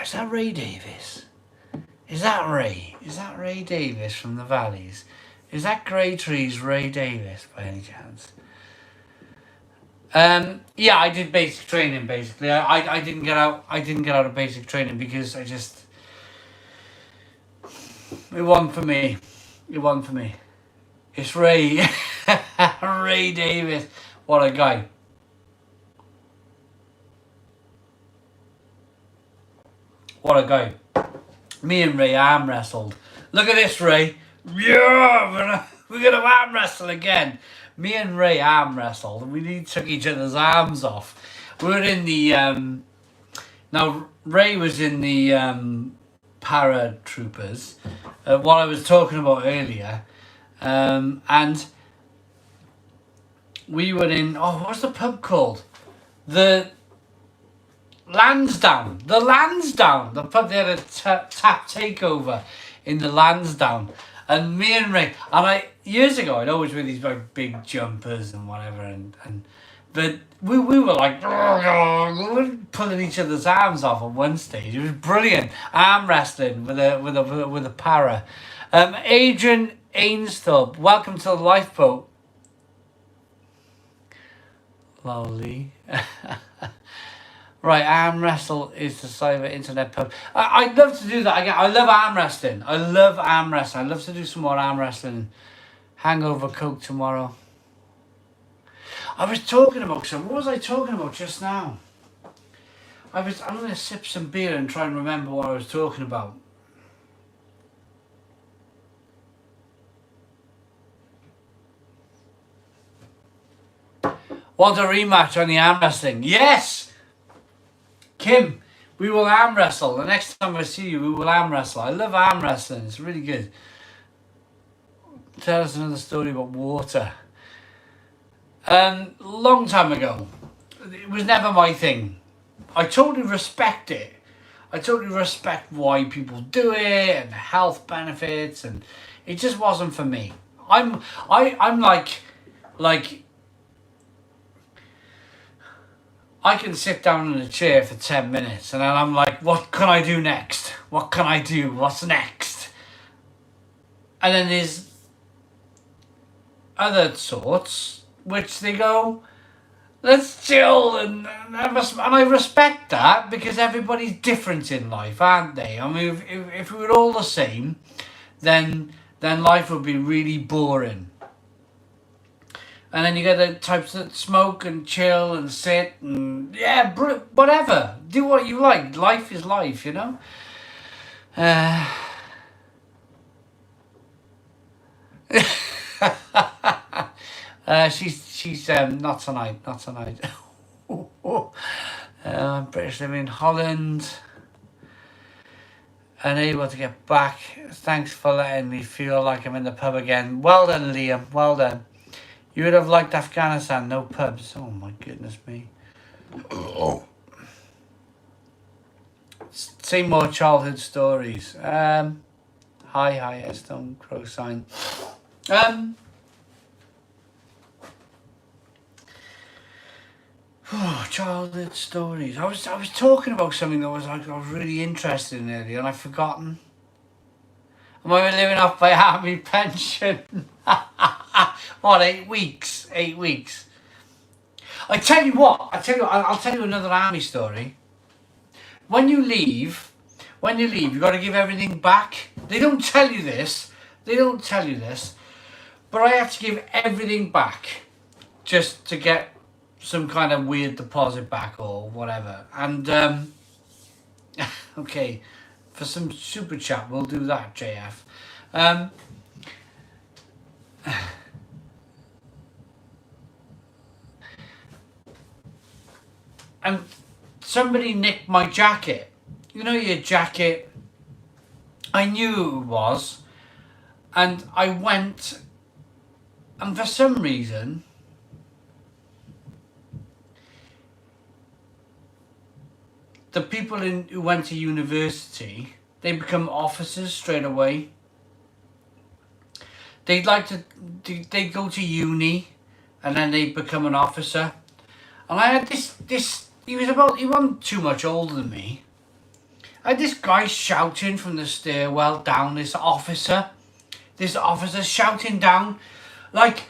Is that Ray Davis? Is that Ray? Is that Ray Davis from the Valleys? Is that Grey Trees Ray Davis by any chance? Yeah, I did basic training basically. I didn't get out of basic training because it wasn't for me. It's Ray. Ray Davis. What a guy. What a guy. Me and Ray arm wrestled. Look at this, Ray. Yeah, we're gonna arm wrestle again. Me and Ray arm wrestled and we took each other's arms off. We were in the now Ray was in the paratroopers, what I was talking about earlier, and we were in what's the pub called? The Lansdowne. The pub, they had a tap takeover in the Lansdowne. And me and Ray, years ago, I'd always wear these very big jumpers and whatever, but we were like, we were pulling each other's arms off at one stage. It was brilliant. Arm wrestling with a para. Adrian Ainsthorpe, welcome to the lifeboat. Lovely. Right, arm wrestle is the cyber internet pub. I'd love to do that again. I love arm wrestling. I love to do some more arm wrestling. Hangover Coke tomorrow. I was talking about what was I talking about just now? I'm going to sip some beer and try and remember what I was talking about. Want a rematch on the arm wrestling? Yes! Kim, we will arm wrestle. The next time I see you, we will arm wrestle. I love arm wrestling. It's really good. Tell us another story about water. Long time ago. It was never my thing. I totally respect it. I totally respect why people do it and the health benefits, and it just wasn't for me. I'm like I can sit down in a chair for 10 minutes and then I'm like, what can I do next? What can I do? What's next? And then there's other sorts which they go, let's chill, and I respect that because everybody's different in life, aren't they? I mean, if we were all the same, then life would be really boring. And then you get the types that smoke and chill and sit and whatever. Do what you like. Life is life, you know. She's not tonight. British living in Holland. Unable to get back. Thanks for letting me feel like I'm in the pub again. Well done, Liam. Well done. You would have liked Afghanistan. No pubs. Oh my goodness me. Oh. Say more childhood stories. Hi, Stone Crow sign. Childhood stories. I was talking about something that I was really interested in earlier, and I've forgotten. Am I living off my army pension? What, 8 weeks? 8 weeks. I'll tell you another army story. When you leave, you've got to give everything back. They don't tell you this, but I have to give everything back just to get some kind of weird deposit back or whatever. And, okay, for some super chat, we'll do that, JF. And somebody nicked my jacket. You know your jacket? I knew who it was. And I went, and for some reason, the people who went to university, they become officers straight away. They go to uni, and then they become an officer. And I had this. He wasn't too much older than me. I had this guy shouting from the stairwell down. This officer shouting down, like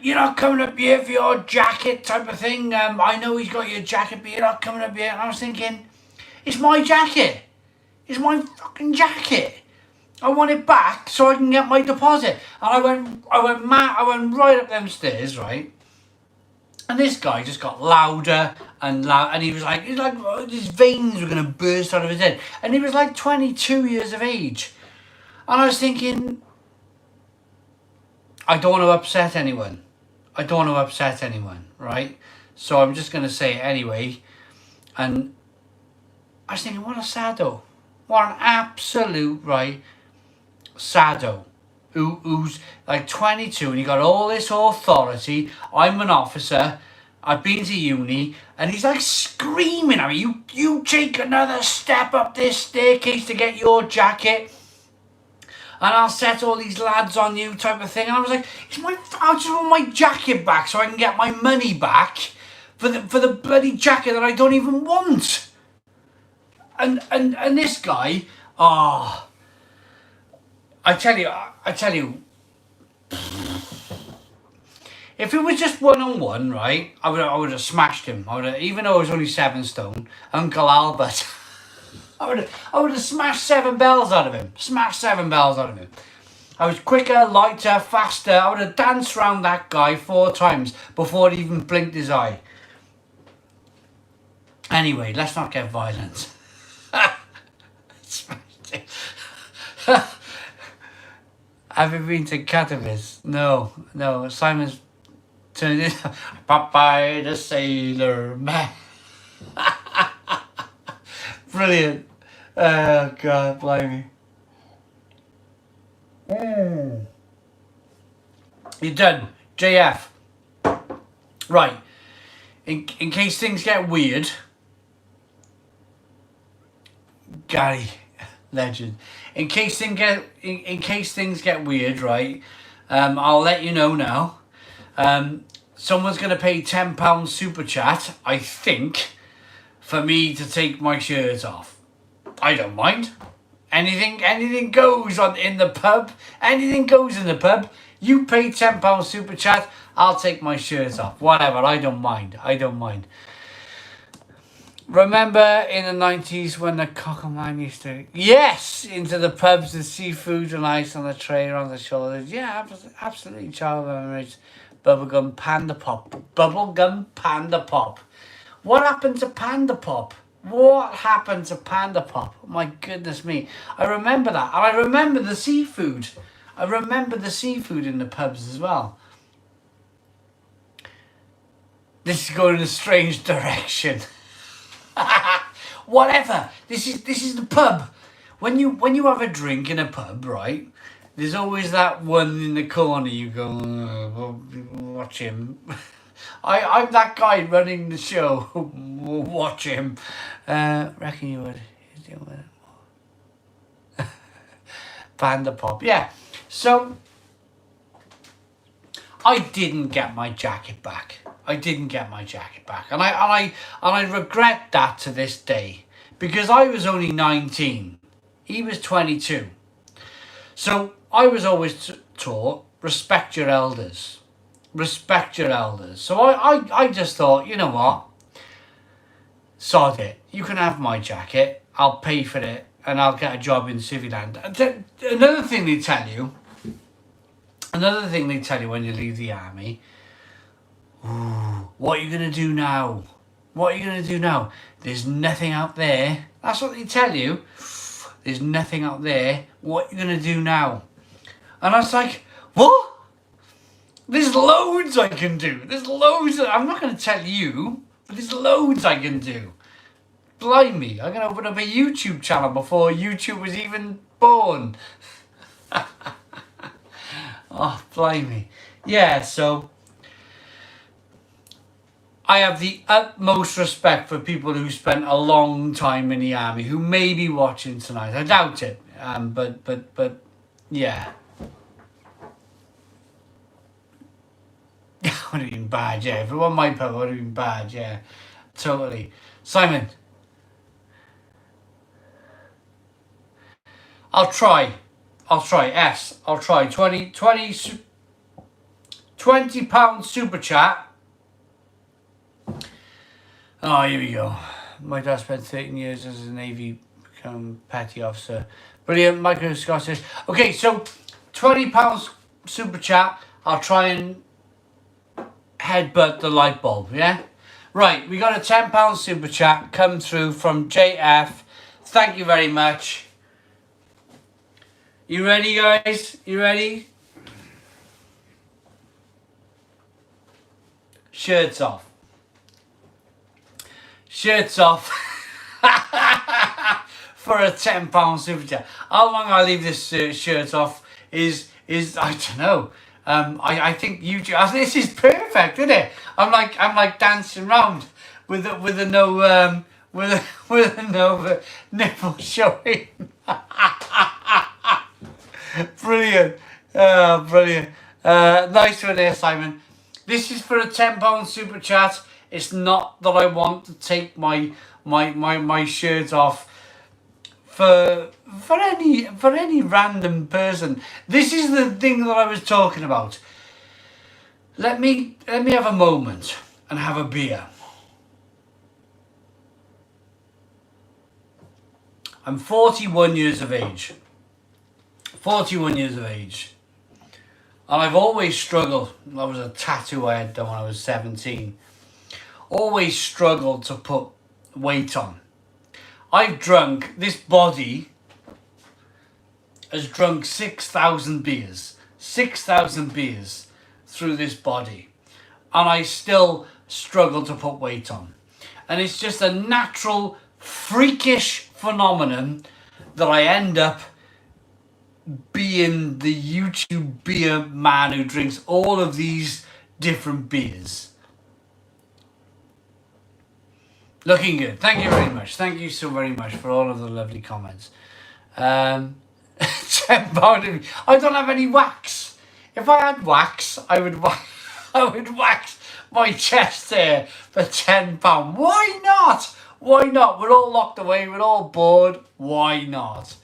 you're not coming up here for your jacket type of thing. I know he's got your jacket, but you're not coming up here. And I was thinking, it's my jacket. It's my fucking jacket. I want it back so I can get my deposit. And I went mad. I went right up them stairs, right? And this guy just got louder and loud, and he was like his veins were gonna burst out of his head. And he was like 22 years of age. And I was thinking, I don't want to upset anyone. Right? So I'm just gonna say it anyway. And I was thinking, what a sado. What an absolute right sado. Who's like 22 and he got all this authority. I'm an officer. I've been to uni, and he's like screaming at me. You take another step up this staircase to get your jacket, and I'll set all these lads on you, type of thing. And I was like, I just want my jacket back so I can get my money back for the bloody jacket that I don't even want. And this guy, I tell you, if it was just one-on-one, right, I would have smashed him. Even though I was only 7 stone, Uncle Albert, I would have smashed 7 bells out of him. I was quicker, lighter, faster. I would have danced around that guy 4 times before he even blinked his eye. Anyway, let's not get violent. Have you been to Katowice? No. Simon's turned in. Popeye the Sailor Man. Brilliant. Oh, God, blimey. You're done. JF. Right. In case things get weird. Gary. Legend. In case things get weird, right? I'll let you know now. Someone's gonna pay £10 super chat, I think, for me to take my shirt off. I don't mind. Anything goes in the pub. Anything goes in the pub. You pay £10 super chat, I'll take my shirt off. Whatever. I don't mind. Remember in the 90s when the cockleman used to... Yes! Into the pubs with seafood and ice on the tray around the shoulders. Yeah, absolutely childhood memories. Bubblegum Panda Pop. What happened to Panda Pop? My goodness me. I remember that. And I remember the seafood. In the pubs as well. This is going in a strange direction. whatever. This is the pub. When you have a drink in a pub, right? There's always that one in the corner. You go, oh, watch him. I'm that guy running the show. Watch him. Reckon you would. Vanderpop. Yeah. So I didn't get my jacket back. And I regret that to this day, because I was only 19. He was 22. So I was always taught, respect your elders. Respect your elders. So I just thought, you know what? Sod it. You can have my jacket. I'll pay for it and I'll get a job in Civiland. Another thing they tell you when you leave the army, what are you going to do now? What are you going to do now? There's nothing out there. That's what they tell you. There's nothing out there. What are you going to do now? And I was like, what? There's loads I can do. There's loads. I'm not going to tell you, but there's loads I can do. Blimey, I'm going to open up a YouTube channel before YouTube was even born. Oh, blimey. Yeah, so I have the utmost respect for people who spent a long time in the army, who may be watching tonight. I doubt it. But yeah. Would have been bad, yeah. If it wasn't my pub, it would have been bad, yeah. Totally. Simon. I'll try. S. I'll try. 20 £20 super chat. Oh, here we go. My dad spent 13 years as a Navy, become petty officer. Brilliant. Michael Scott says, okay, so £20 super chat. I'll try and headbutt the light bulb, yeah? Right, we got a £10 super chat come through from JF. Thank you very much. You ready, guys? You ready? Shirts off. Shirts off. For a £10 super chat. How long I leave this shirt off is I don't know. I think YouTube. This is perfect, isn't it? I'm like dancing around with a no nipple showing. Brilliant. Brilliant. Nice one there, Simon. This is for a £10 super chat. It's not that I want to take my shirt off for any random person. This is the thing that I was talking about. Let me have a moment and have a beer. I'm 41 years of age. 41 years of age. And I've always struggled. That was a tattoo I had done when I was 17. Always struggled to put weight on. I've drunk, this body has drunk 6,000 beers. 6,000 beers through this body. And I still struggle to put weight on. And it's just a natural, freakish phenomenon that I end up being the YouTube beer man who drinks all of these different beers. Looking good. Thank you very much. Thank you so very much for all of the lovely comments. £10. I don't have any wax. If I had wax, I would wax my chest hair for £10. Why not? Why not? We're all locked away. We're all bored. Why not?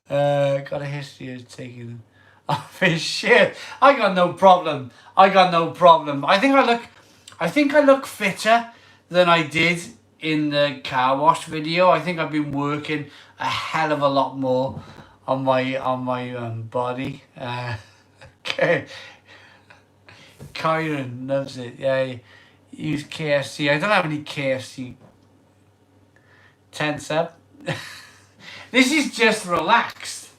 Got a history of taking off his shit. I got no problem. I think I look fitter than I did in the car wash video. I think I've been working a hell of a lot more on my body. Okay. Kyron loves it. Yeah, use KFC. I don't have any KFC. Tense up. This is just relaxed.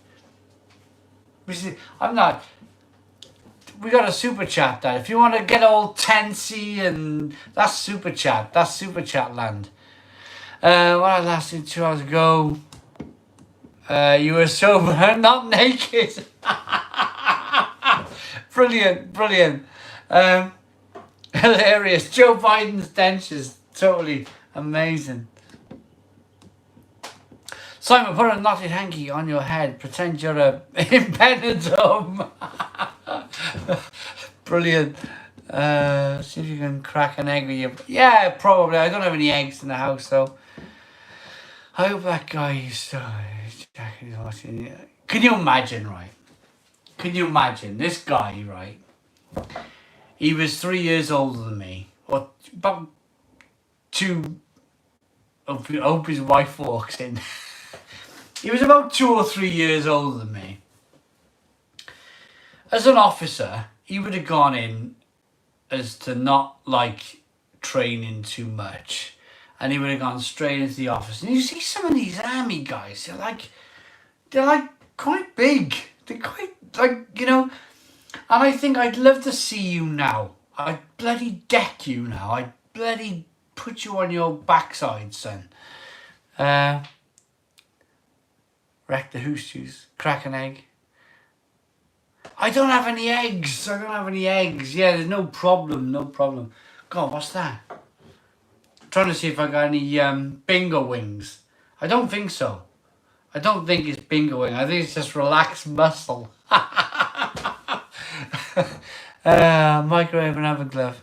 I'm not. We got a super chat there. If you want to get all tensy and that's super chat. That's super chat land. What I last did 2 hours ago. You were sober, not naked. Brilliant. Hilarious. Joe Biden's dentures, totally amazing. Simon, put a knotted hanky on your head. Pretend you're a impenitome. Brilliant. See if you can crack an egg with your... Yeah, probably. I don't have any eggs in the house, though. I hope that guy is watching. Can you imagine, right? Can you imagine this guy, right? He was 3 years older than me, or about 2. I hope his wife walks in. He was about 2 or 3 years older than me. As an officer, he would have gone in as to not like training too much. And he would have gone straight into the office. And you see some of these army guys, they're like quite big. They're quite And I think I'd love to see you now. I'd bloody deck you now. I'd bloody put you on your backside, son. Wreck the hoosh juice. Crack an egg. I don't have any eggs. Yeah, there's no problem. God, what's that? Trying to see if I got any bingo wings. I don't think so. I don't think it's bingo wing. I think it's just relaxed muscle. Microwave and oven glove.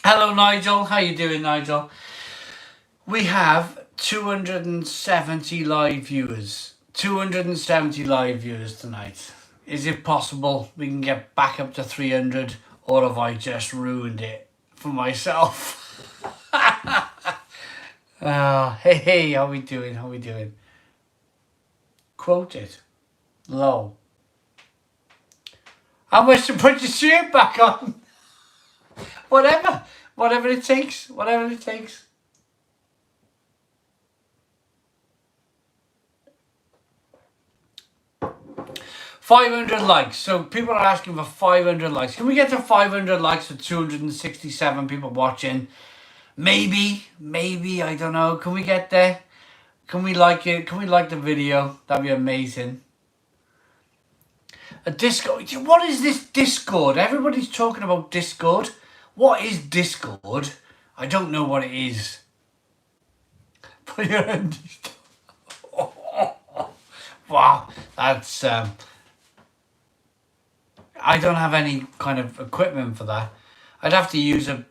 Hello, Nigel. How you doing, Nigel? We have 270 live viewers. 270 live viewers tonight. Is it possible we can get back up to 300, or have I just ruined it for myself? Hey, how we doing? Quote it. Low. How much to put your shirt back on? Whatever it takes. 500 likes. So people are asking for 500 likes. Can we get to 500 likes with 267 people watching? Maybe, I don't know. Can we get there? Can we like it? Can we like the video? That'd be amazing. A Discord. What is this Discord? Everybody's talking about Discord. What is Discord? I don't know what it is. Put your undies down. Wow, that's I don't have any kind of equipment for that. I'd have to use a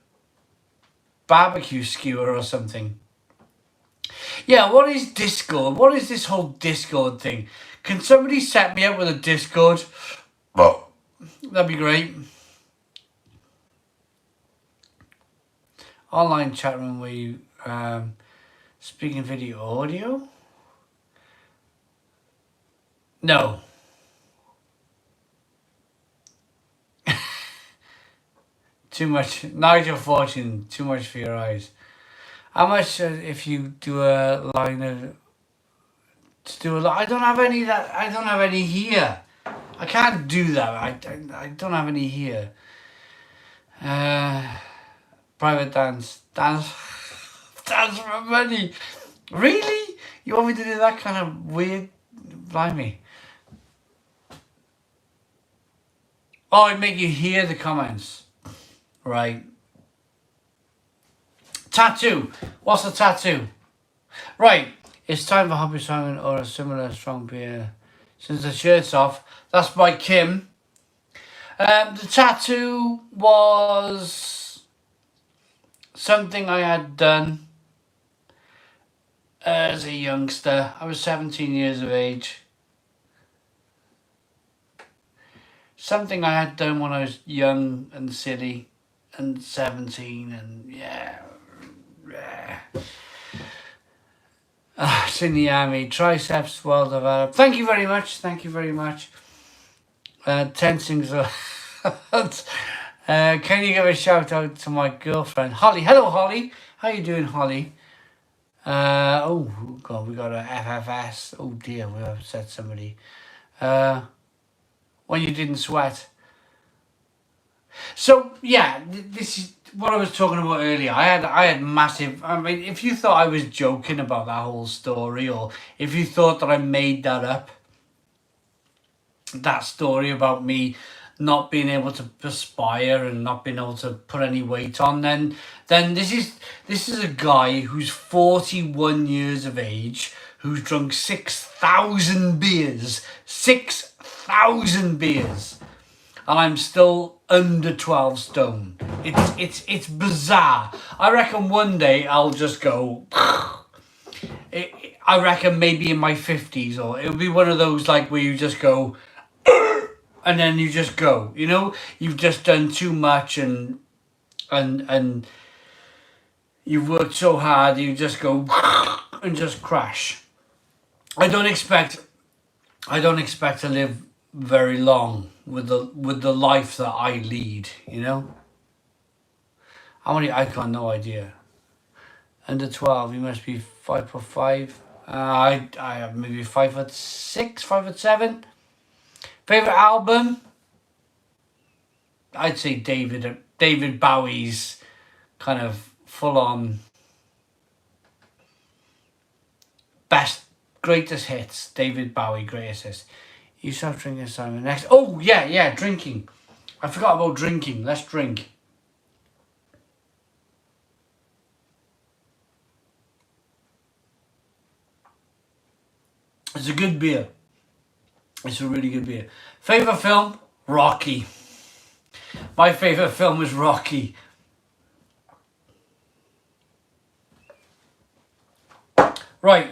barbecue skewer or something. Yeah, what is Discord? What is this whole Discord thing? Can somebody set me up with a Discord? Oh, that'd be great. Online chat room where you speaking video audio? No. Too much. Nigel Fortune, too much for your eyes. How much if you do a line of... I don't have any that... I don't have any here. I can't do that. I don't have any here. Private dance. Dance for money. Really? You want me to do that kind of weird... Blimey. Oh, I'd make you hear the comments. Right. Tattoo. What's a tattoo? Right. It's time for Hobby Simon or a similar strong beer. Since the shirt's off. That's by Kim. The tattoo was something I had done as a youngster. I was 17 years of age. Something I had done when I was young and silly and 17 and yeah. It's in the army. Triceps well developed. Thank you very much. Tensings are... can you give a shout out to my girlfriend Holly? Hello Holly. How you doing, Holly? Oh god, we got a FFS. Oh dear, we upset somebody. When you didn't sweat. So yeah, this is what I was talking about earlier, I had massive. I mean, if you thought I was joking about that whole story, or if you thought that I made that up, that story about me not being able to perspire and not being able to put any weight on, then this is a guy who's 41 years of age, who's drunk 6,000 beers, 6,000 beers, and I'm still under 12 stone. It's bizarre. I reckon one day I'll just go. I reckon maybe in my 50s, or it'll be one of those like where you just go. And then you just go, you know, you've just done too much and you've worked so hard, you just go and just crash. I don't expect to live very long with the life that I lead, you know. I got no idea. Under 12, you must be 5'5". I have maybe 5'6", 5'7". Favorite album? I'd say David Bowie's kind of full on greatest hits. David Bowie greatest hits. You start drinking, Simon. Next. Oh yeah, drinking. I forgot about drinking. Let's drink. It's a good beer. It's a really good beer. Favorite film? Rocky. My favorite film was Rocky. Right.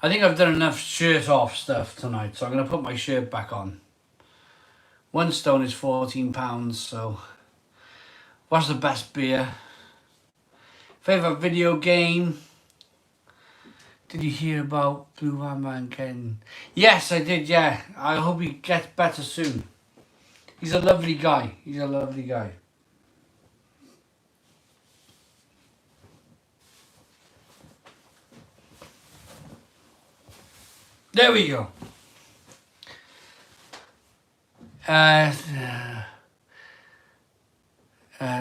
I think I've done enough shirt off stuff tonight, so I'm going to put my shirt back on. One stone is £14, so what's the best beer? Favorite video game? Did you hear about Blue Man Ken? Yes, I did, yeah. I hope he gets better soon. He's a lovely guy. He's a lovely guy. There we go.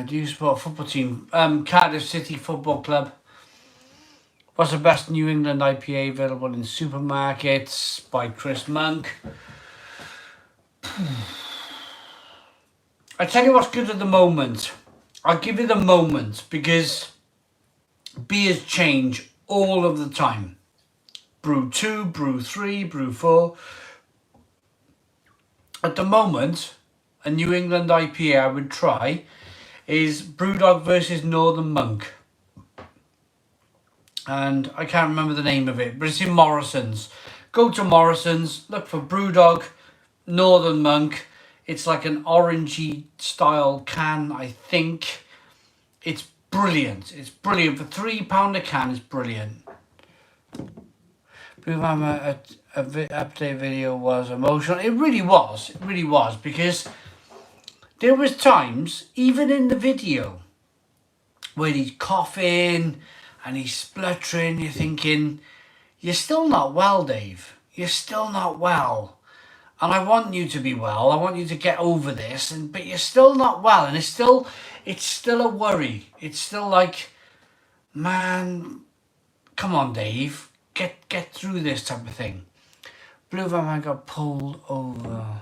Do you support a football team? Cardiff City Football Club. What's the best New England IPA available in supermarkets? By Chris Monk. I tell you what's good at the moment. I'll give you the moment because beers change all of the time. Brew 2, Brew 3, Brew 4. At the moment, a New England IPA I would try is Brewdog versus Northern Monk. And I can't remember the name of it, but it's in Morrison's. Go to Morrison's, look for Brewdog, Northern Monk. It's like an orangey style can, I think. It's brilliant. It's brilliant. For £3 a can, it's brilliant. Brewhammer update video was emotional. It really was. It really was, because there was times, even in the video, where he's coughing and he's spluttering. You're thinking, you're still not well, Dave. You're still not well. And I want you to be well. I want you to get over this. But you're still not well. And it's still a worry. It's still like, man, come on, Dave. Get through this type of thing. Blue Van got pulled over.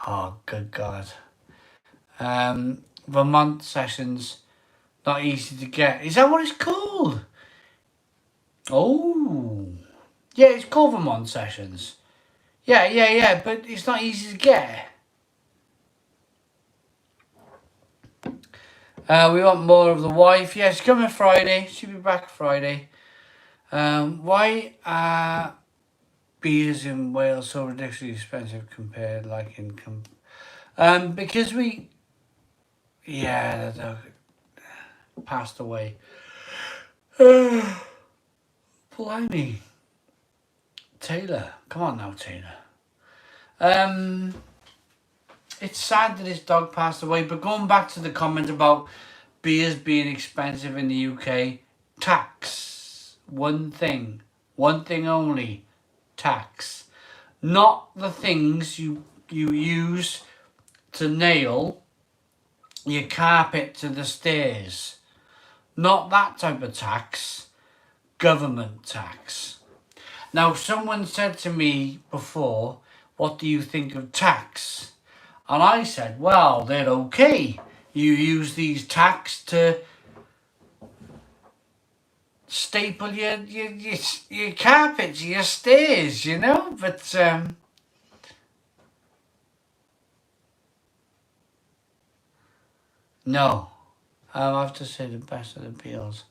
Oh, good God. Vermont sessions, not easy to get. Is that what it's called? Oh. Yeah, it's called Vermont sessions. Yeah, but it's not easy to get. We want more of the wife. Yeah, she's coming Friday. She'll be back Friday. Why are beers in Wales so ridiculously expensive compared like in because we passed away. Blimey. Taylor. Come on now, Taylor. It's sad that his dog passed away, but going back to the comment about beers being expensive in the UK, tax. One thing only, tax. not the things you use to nail your carpet to the stairs. Not that type of tax, government tax. Now, someone said to me before, what do you think of tax? And I said, well, they're okay. You use these tacks to staple your carpets, your stairs, you know? But, no. I have to say the best of the Beatles.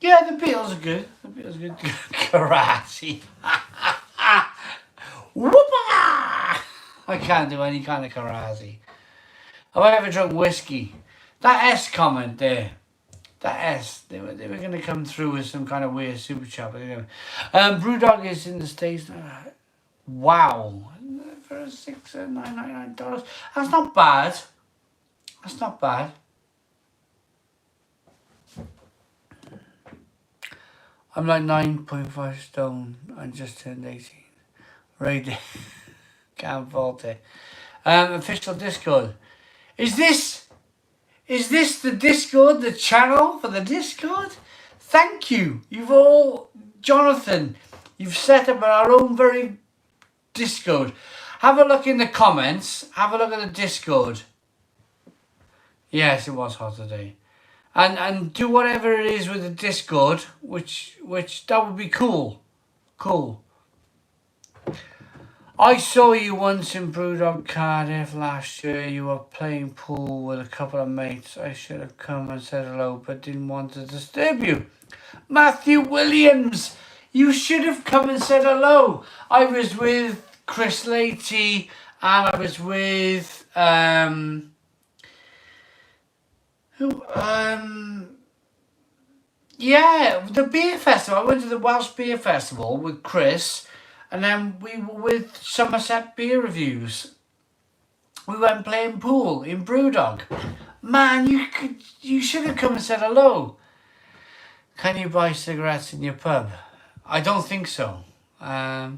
Yeah, the Beatles are good. The Beatles are good. Karate. Whoopah! I can't do any kind of karate. Have I ever drunk whiskey? That S comment there. That S. They were going to come through with some kind of weird super chat. Brewdog is in the States. Wow. For $6.999. That's not bad. That's not bad. I'm like 9.5 stone. I just turned 18. Right. Can't fault it. Official Discord. Is this the Discord, the channel for the Discord? Thank you. You've all, Jonathan, you've set up our own very Discord. Have a look in the comments. Have a look at the Discord. Yes, it was hot today. And do whatever it is with the Discord, which that would be cool. Cool. I saw you once in Brewdog Cardiff last year. You were playing pool with a couple of mates. I should have come and said hello, but didn't want to disturb you. Matthew Williams, you should have come and said hello. I was with Chris Latey and I was with yeah, the beer festival. I went to the Welsh Beer Festival with Chris, and then we were with Somerset Beer Reviews. We went playing pool in Brewdog. Man, you should have come and said hello. Can you buy cigarettes in your pub? I don't think so. I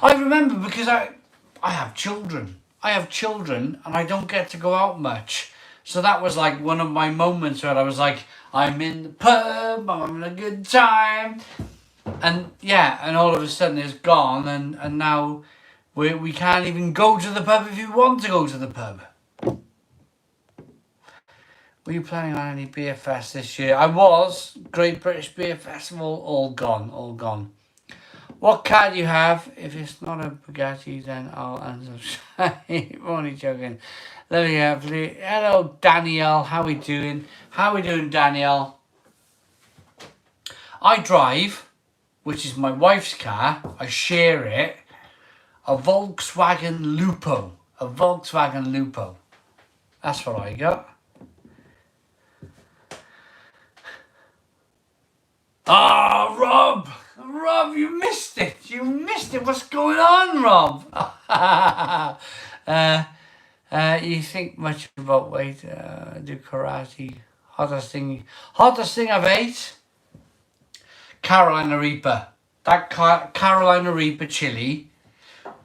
remember because I have children. I have children, and I don't get to go out much. So that was like one of my moments where I was like, I'm in the pub, I'm having a good time. And yeah, and all of a sudden it's gone, and now we can't even go to the pub if you want to go to the pub. Were you planning on any beer fest this year? I was. Great British Beer Festival, all gone, all gone. What car do you have? If it's not a Bugatti, then I'll unsubscribe. I'm only joking. Let me have the... Hello, Danielle. How we doing? How we doing, Danielle? I drive, which is my wife's car. I share it. A Volkswagen Lupo. A Volkswagen Lupo. That's what I got. Ah, Rob! Rob, you missed it. You missed it. What's going on, Rob? You think much about weight, do karate. Hottest thing I've ate? Carolina Reaper. That Carolina Reaper chili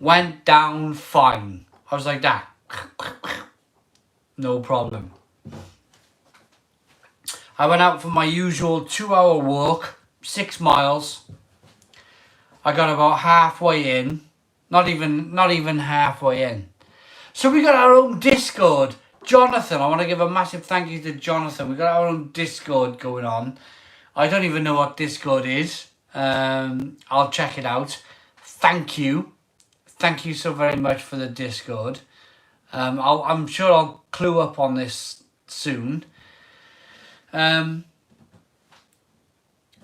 went down fine. I was like that. No problem. I went out for my usual 2-hour walk, 6 miles. I got about halfway in. Not even halfway in. So we got our own Discord. Jonathan, I want to give a massive thank you to Jonathan. We got our own Discord going on. I don't even know what Discord is. I'll check it out. Thank you. Thank you so very much for the Discord. I'm sure I'll clue up on this soon.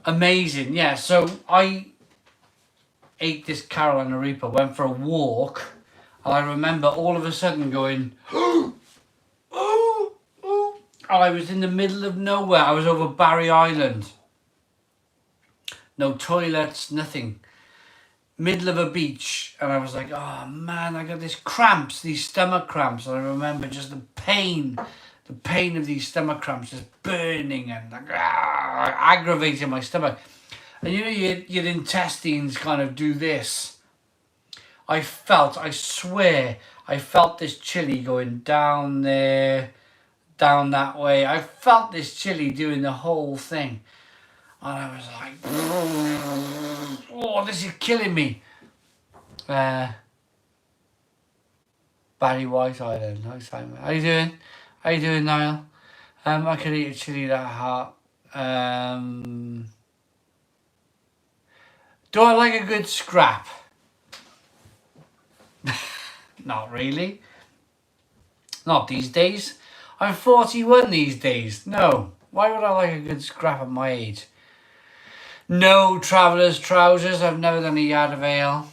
Amazing. Yeah, so I ate this Carolina Reaper, went for a walk, and I remember all of a sudden going, oh, I was in the middle of nowhere. I was over Barry Island. No toilets, nothing. Middle of a beach, and I was like, oh man, I got these cramps, these stomach cramps. And I remember just the pain of these stomach cramps just burning and like, aggravating my stomach. And you know, your intestines kind of do this. I swear, I felt this chili going down there, down that way. I felt this chili doing the whole thing. And I was like, oh, this is killing me. Barry White Island. Hi, Simon. How you doing? How you doing, Niall? I could eat a chili that hot. Do I like a good scrap? Not really. Not these days. I'm 41 these days. No. Why would I like a good scrap at my age? No traveller's trousers. I've never done a yard of ale.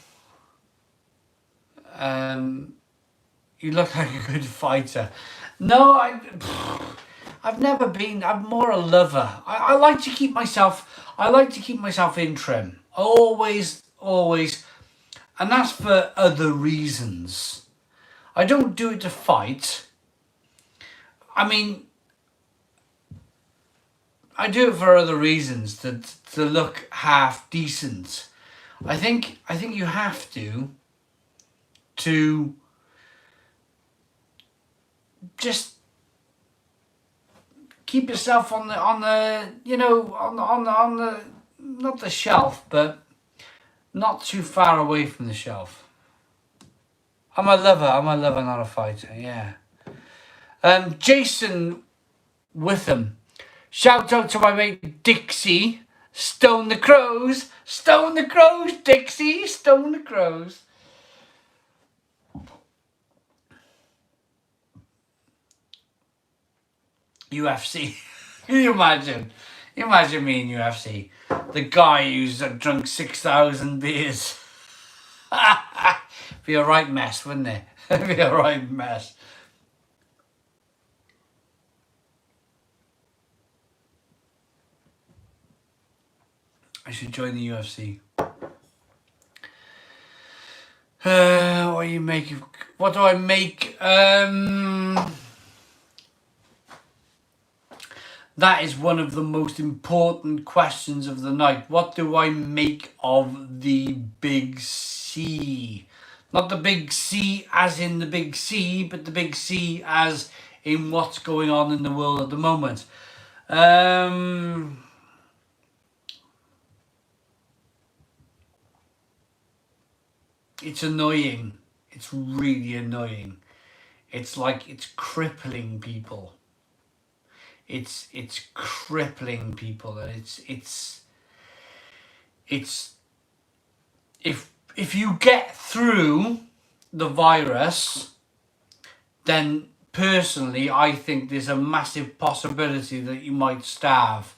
You look like a good fighter. No, I've never been. I'm more a lover. I like to keep myself. I like to keep myself in trim. Always, always, and that's for other reasons. I don't do it to fight. I mean, I do it for other reasons, to look half decent. I think you have to just keep yourself on the you know, on the not the shelf, but not too far away from the shelf. I'm a lover, not a fighter, yeah. Jason Witham. Shout out to my mate Dixie. Stone the crows, Dixie, stone the crows. UFC. Can you imagine? Imagine me in UFC. The guy who's drunk 6,000 beers. Be a right mess, wouldn't it? Be a right mess. I should join the UFC. What do you make? What do I make? That is one of the most important questions of the night. What do I make of the big C? Not the big C as in the big C, but the big C as in what's going on in the world at the moment. It's annoying. It's really annoying. It's like it's crippling people. It's crippling people, and it's if you get through the virus, then personally I think there's a massive possibility that you might starve.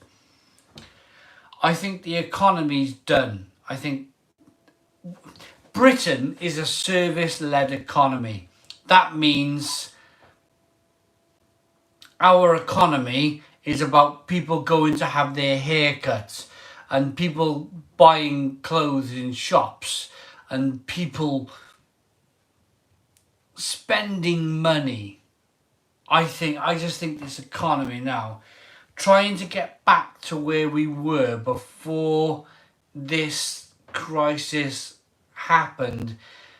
I think the economy's done. I think Britain is a service-led economy. That means our economy is about people going to have their haircuts and people buying clothes in shops and people spending money. I just think this economy now, trying to get back to where we were before this crisis happened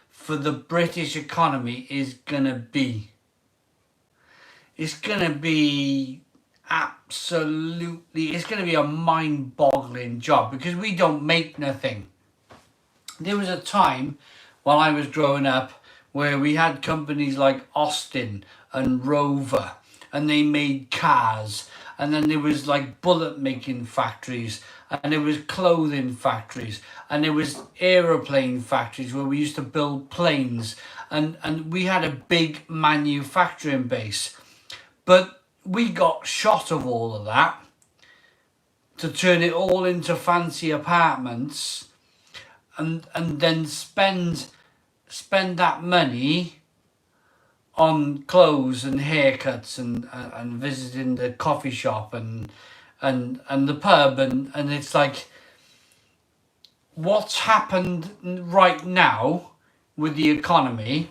for the British economy is gonna be absolutely, it's going to be a mind-boggling job because we don't make nothing. There was a time while I was growing up where we had companies like Austin and Rover and they made cars, and then there was like bullet making factories, and there was clothing factories, and there was aeroplane factories where we used to build planes, and we had a big manufacturing base. But we got shot of all of that to turn it all into fancy apartments and then spend that money on clothes and haircuts and visiting the coffee shop and the pub and it's like what's happened right now with the economy,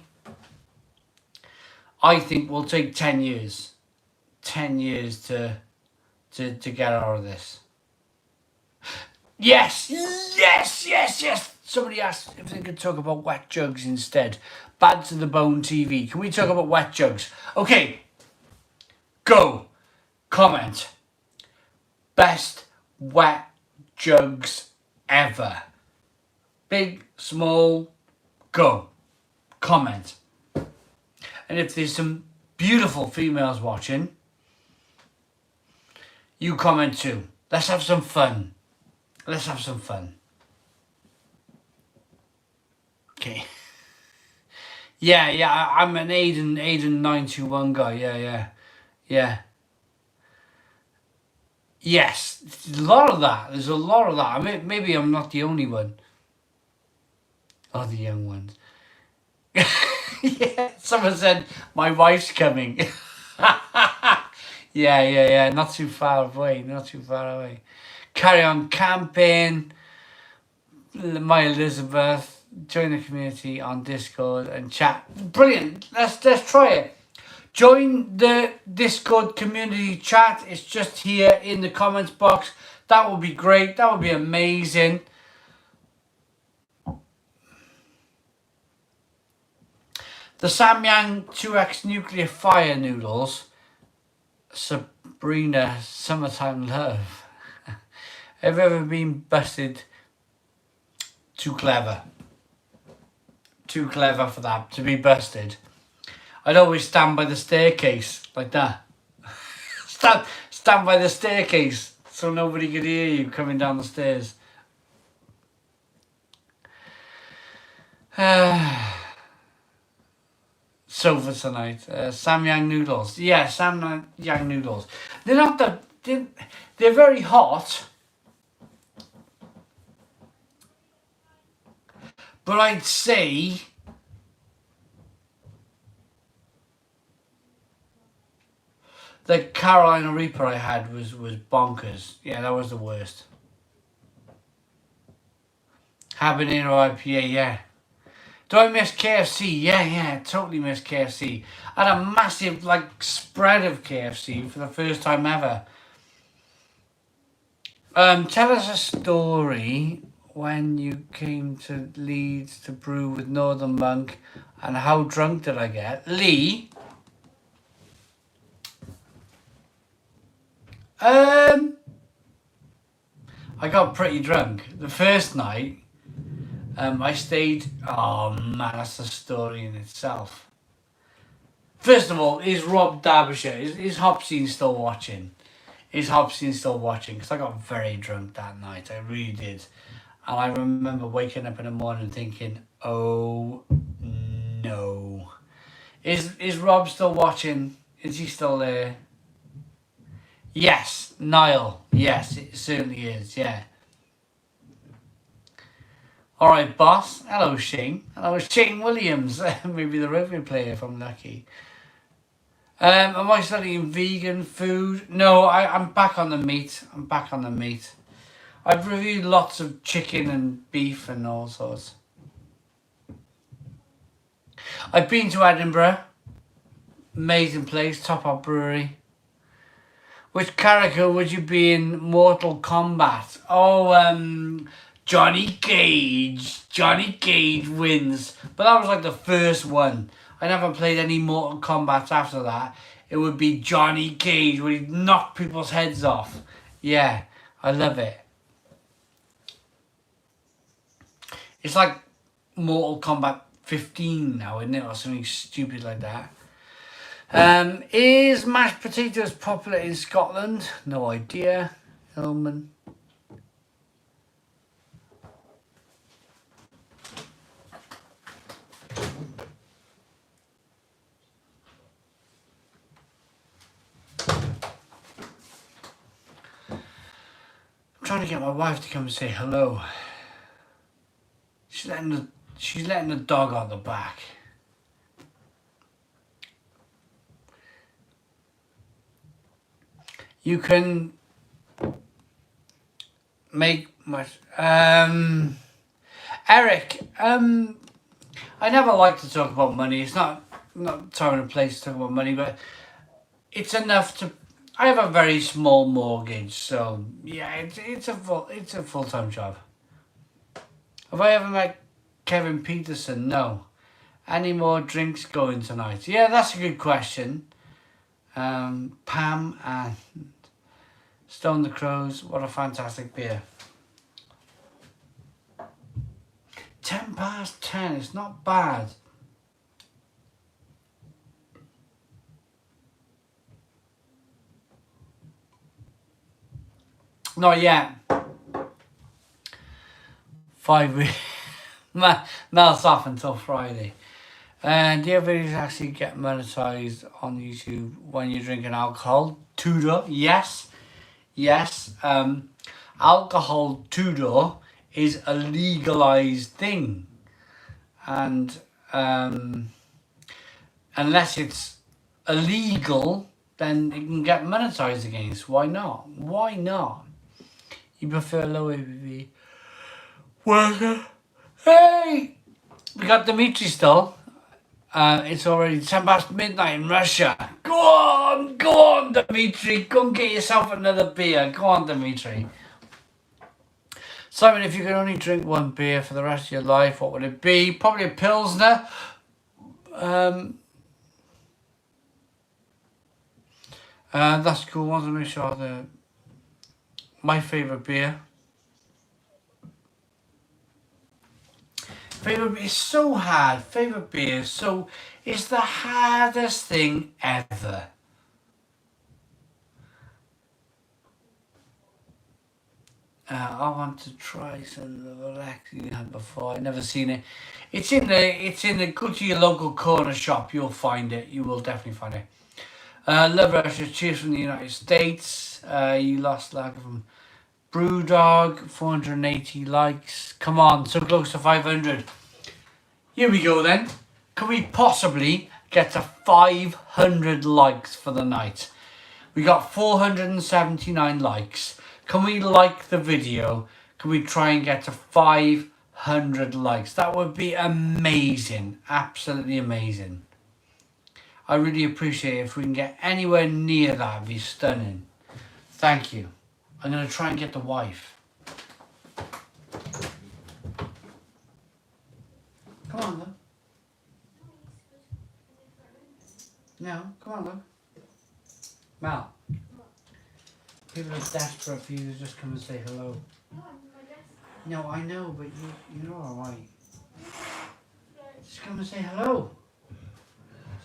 I think will take 10 years. 10 years to get out of this. Yes, yes, yes, yes. Somebody asked if they could talk about wet jugs instead. Bad to the Bone TV. Can we talk about wet jugs? Okay. Go. Comment. Best wet jugs ever. Big, small, go. Comment. And if there's some beautiful females watching, you comment too. Let's have some fun. Let's have some fun. Okay. Yeah, I'm an Aiden 921 guy. Yeah. Yes, there's a lot of that. There's a lot of that. I mean, maybe I'm not the only one. Oh, the young ones. Yeah, someone said my wife's coming. Yeah. Not too far away. Carry on camping. My Elizabeth. Join the community on Discord and chat. Brilliant. Let's try it. Join the Discord community chat. It's just here in the comments box. That would be great. That would be amazing. The Samyang 2X nuclear fire noodles. Sabrina Summertime Love. Have you ever been busted? Too clever. Too clever for that, to be busted. I'd always stand by the staircase, like that. stand by the staircase, so nobody could hear you coming down the stairs. Sofa tonight. Samyang noodles. Yeah, Samyang noodles. They're not that... They're very hot. But I'd say... the Carolina Reaper I had was bonkers. Yeah, that was the worst. Habanero IPA, yeah. Do I miss KFC? Yeah, totally miss KFC. I had a massive, spread of KFC for the first time ever. Tell us a story when you came to Leeds to brew with Northern Monk, and how drunk did I get? Lee? I got pretty drunk. The first night, I stayed... Oh man, that's a story in itself. First of all, is Rob Derbyshire, is Hopsine still watching? Is Hopsine still watching? Because I got very drunk that night, I really did. And I remember waking up in the morning thinking, oh no. Is Rob still watching? Is he still there? Yes, Niall. Yes, it certainly is, yeah. Alright, boss. Hello, Shane. Hello, Shane Williams. Maybe the rugby player from Lucky. Am I still eating vegan food? No, I'm back on the meat. I've reviewed lots of chicken and beef and all sorts. I've been to Edinburgh. Amazing place, top up brewery. Which character would you be in Mortal Kombat? Oh, Johnny Cage. Johnny Cage wins. But that was the first one. I never played any Mortal Kombat after that. It would be Johnny Cage where he'd knock people's heads off. Yeah, I love it. It's like Mortal Kombat 15 now, isn't it? Or something stupid like that. Is mashed potatoes popular in Scotland? No idea. Hillman. I'm trying to get my wife to come and say hello. She's letting the dog out the back. You can make much. Eric, I never like to talk about money. It's not time and place to talk about money, but it's enough to I have a very small mortgage, so yeah, it's a full-time job. Have I ever met Kevin Peterson? No. Any more drinks going tonight? Yeah, that's a good question. Pam and Stone the Crows, what a fantastic beer. 10:10, it's not bad. Not yet. 5 weeks. Mel's off until Friday. And do your videos actually get monetized on YouTube when you're drinking alcohol? Tudor, yes. Yes. Alcohol Tudor is a legalized thing. And unless it's illegal, then it can get monetized against. Why not? Why not? You prefer low ABV? Worker. Hey! We got Dimitri still. It's already 10 past midnight in Russia. Go on, Dimitri. Go and get yourself another beer. Go on, Dimitri. Simon, if you could only drink one beer for the rest of your life, what would it be? Probably a Pilsner. That's cool. I want to make sure my favourite beer. Favourite beer is so hard. Favourite beer, so it's the hardest thing ever. I want to try some of the Lech you had before. I've never seen it. It's in the go to your local corner shop. You'll find it. You will definitely find it. Love Russia. Cheers from the United States. You lost like from Brewdog. 480 likes. Come on, so close to 500. Here we go then. Can we possibly get to 500 likes for the night? We got 479 likes. Can we like the video? Can we try and get to 500 likes? That would be amazing. Absolutely amazing. I really appreciate it. If we can get anywhere near that, it'd be stunning. Thank you. I'm going to try and get the wife. Come on, look. No, come on, look. Mel. People are desperate for you to just come and say hello. No, I know, but you're alright. Just come and say hello.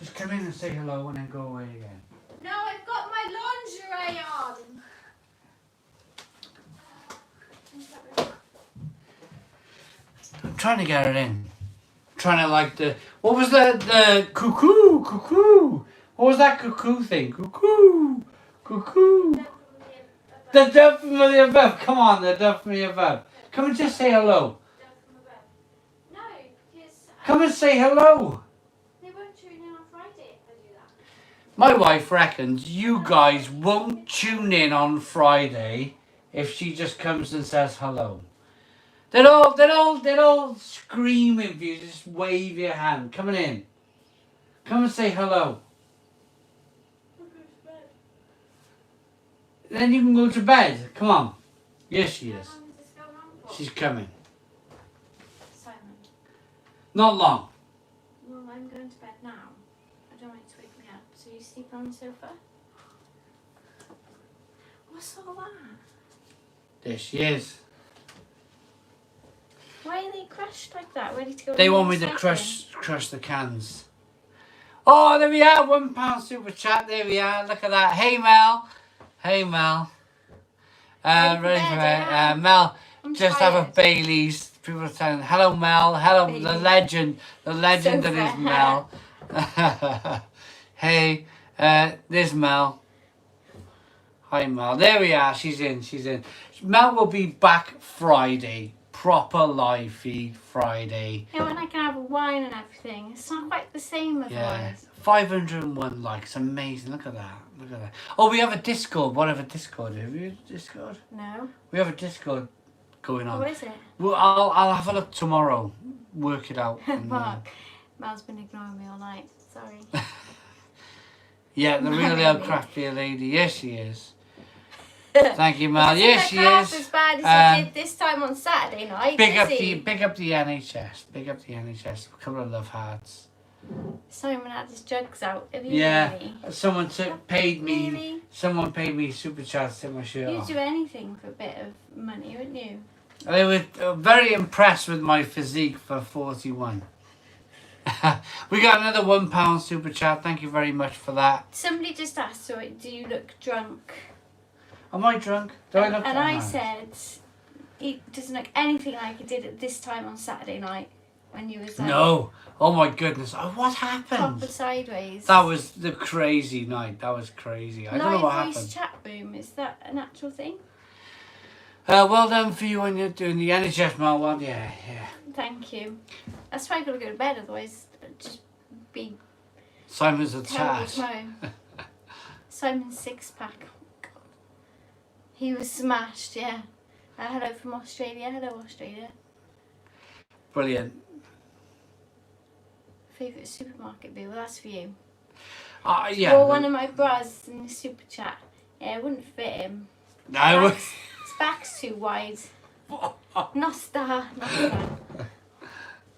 Just come in and say hello and then go away again. No, I've got my lingerie on. I'm trying to get it in. Trying to like what was the cuckoo? What was that cuckoo thing? Cuckoo. The dove from the above. Come on, the dove from the above. Come and just say hello. No, because Come and say hello. they won't tune in on Friday if I do that. My wife reckons you guys won't tune in on Friday if she just comes and says hello. They'd all scream if you just wave your hand. Coming in. Come and say hello. Then you can go to bed. Come on. Yes, she is. How long is this going on for? She's coming. Simon, Not long. well, I'm going to bed now. I don't want you to wake me up. So you sleep on the sofa? What's all that? There she is. Why are they crushed like that? Ready to go? They in want the me to recycling? crush the cans. Oh, there we are. £1 super chat. There we are. Look at that. Hey, Mel. Hey, Mel. Ready for Ready bed, for it. yeah. Mel, I'm just have a tired. Baileys. People are saying, hello, Mel. Hello, the Baileys. legend. The legend that is Sofa. Mel. Hey, there's Mel. Hi, Mel. There we are. She's in. Mel will be back Friday. Proper live feed Friday. Yeah, when I can have wine and everything. It's not quite the same Yeah. otherwise. 501 likes. Amazing. Look at that. Oh, we have a Discord. Whatever Discord. Have you a Discord? No. We have a Discord going on. What is it? Well, I'll have a look tomorrow. Work it out. and, Mark. Mel's been ignoring me all night. Sorry. Yeah, the real Marry ale me. craft beer lady. Yes, she is. Thank you, Mel. Isn't Yes, the she craft is. as bad as he Um, did this time on Saturday night, Big is up he? the NHS. Big up the NHS. A couple of love hearts. Simon had his jugs out. Have you Yeah, really? someone paid me. Really? Someone paid me super chats to take my shirt You'd off. do anything for a bit of money, wouldn't you? They were very impressed with my physique for 41. We got another £1 super chat. Thank you very much for that. Somebody just asked, so do you look drunk? Am I drunk? Do I look And drunk? I No. said, it doesn't look anything like it did at this time on Saturday night when you was like No. Oh my goodness. Oh, what happened? proper sideways. That was the crazy night. That was crazy. I don't know what Live voice happened. chat room, is that an actual thing? Well done for you when you're doing the NHS Mel one. Yeah. Thank you. That's why I've got to go to bed, otherwise I'd just be Simon's a terrible tat. tomorrow. Simon's six pack. Oh, God. He was smashed, yeah. Hello from Australia. Hello, Australia. Brilliant. Favourite supermarket beer? Well, that's for you. Yeah. Well, one of my bras in the super chat. Yeah, it wouldn't fit him. I would. His back's too wide. Not star.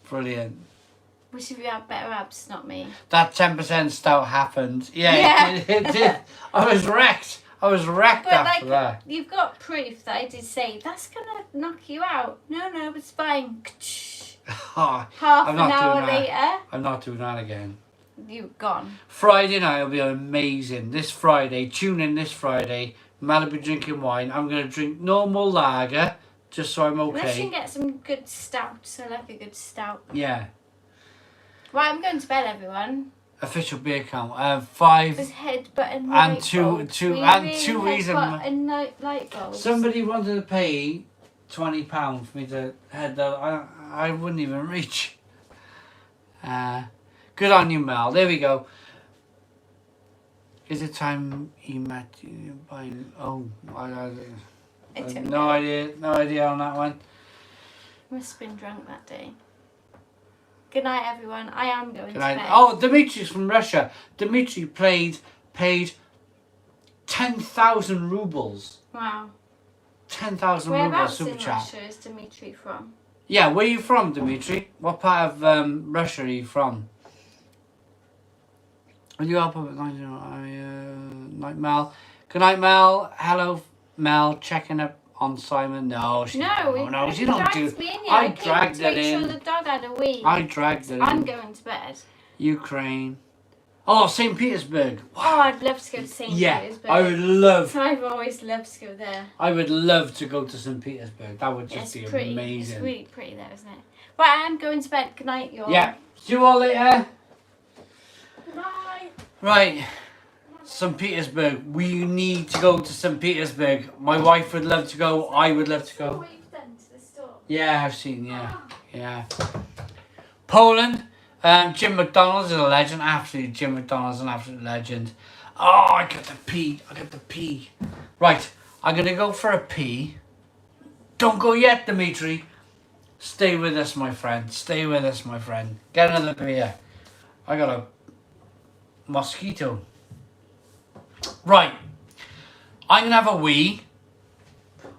Brilliant. Wish if you had better abs, not me. That 10% stout happened. Yeah, Yeah. It did. I was wrecked. But after like, that. you've got proof that I did say, that's going to knock you out. No, it's fine. Oh, Half I'm an not hour doing that. later, I'm not doing that again. you're gone. Friday night will be amazing. This Friday, tune in this Friday. Mel will be drinking wine. I'm going to drink normal lager, just so I'm Unless you okay. can get some good stouts. I love a good stout. Yeah. Right, I'm going to bed, everyone. Official beer count. 5. There's headbutt and And light two- bulbs. two- We and really two reason- headbutt and light bulbs. Somebody wanted to pay £20 for me to head that. I wouldn't even reach. Good on you, Mel. There we go. Is it time he met you by? Oh, I don't no know. idea on that one. Must have been drunk that day. Good night, everyone. I am going to Can I? bed. Oh, Dimitri's from Russia. Dimitri paid 10,000 rubles. Wow. 10,000 rubles Whereabouts super in chat. Russia is Dimitri from? Yeah, where are you from, Dimitri? What part of Russia are you from? Will you help with night, Mel? Good night, Mel. Hello, Mel. Checking up on Simon. No, she you don't dragged do. me in here. I came dragged to make it sure in. the dog had a wee. I dragged it I'm in. going to bed. Ukraine. Oh, St. Petersburg. Oh, I'd love to go to St. Yeah, Petersburg. I would love. I've always loved to go there. I would love to go to St. Petersburg. That would just be pretty. amazing. It's really pretty there, isn't it? Right, I'm going to bed. Good night, y'all. Yeah. See you all later. Bye. Right. St. Petersburg. We need to go to St. Petersburg. My wife would love to go. I would love to go. What you've done to the store? Yeah, I've seen. Yeah. Poland. Jim McDonald's is a legend. Absolutely, Jim McDonald's an absolute legend. Oh, I got the pee. Right, I'm gonna go for a pee. Don't go yet, Dimitri. Stay with us, my friend. Get another beer. I got a mosquito. Right. I'm gonna have a wee.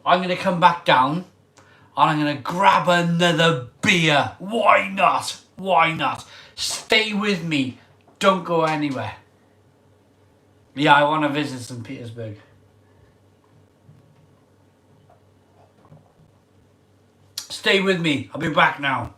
I'm gonna come back down. And I'm gonna grab another beer. Why not? Stay with me. Don't go anywhere. Yeah, I want to visit St. Petersburg. Stay with me. I'll be back now.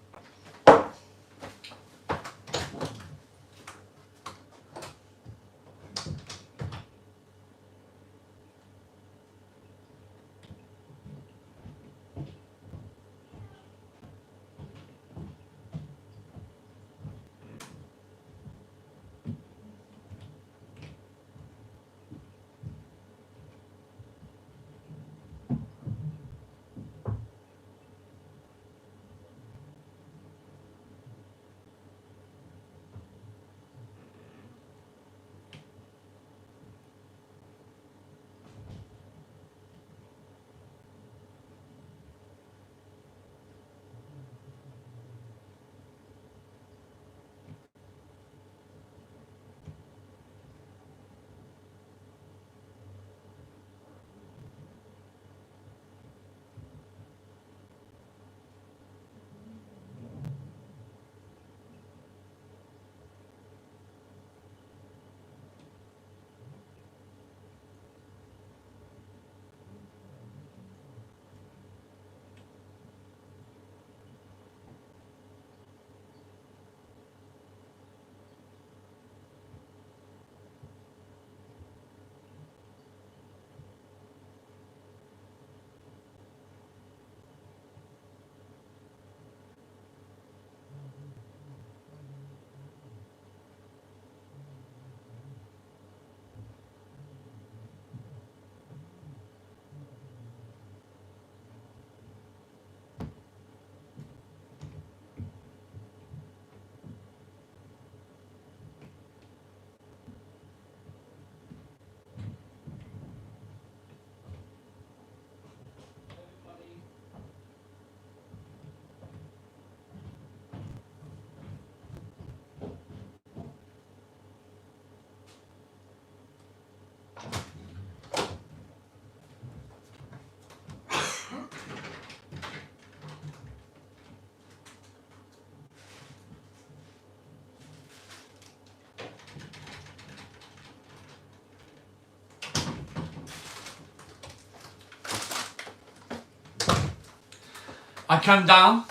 I come down.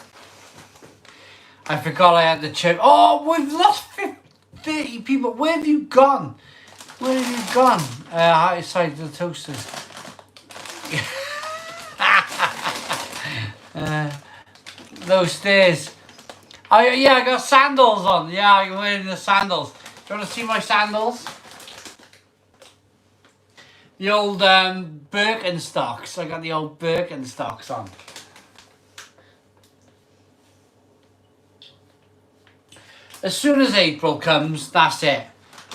I forgot I had the chip. Oh, we've lost 30 people. Where have you gone? Where have you gone? Outside the toasters. Those stairs. Yeah, I got sandals on. Yeah, I'm wearing the sandals. Do you want to see my sandals? The old Birkenstocks. I got the old Birkenstocks on. As soon as April comes, that's it.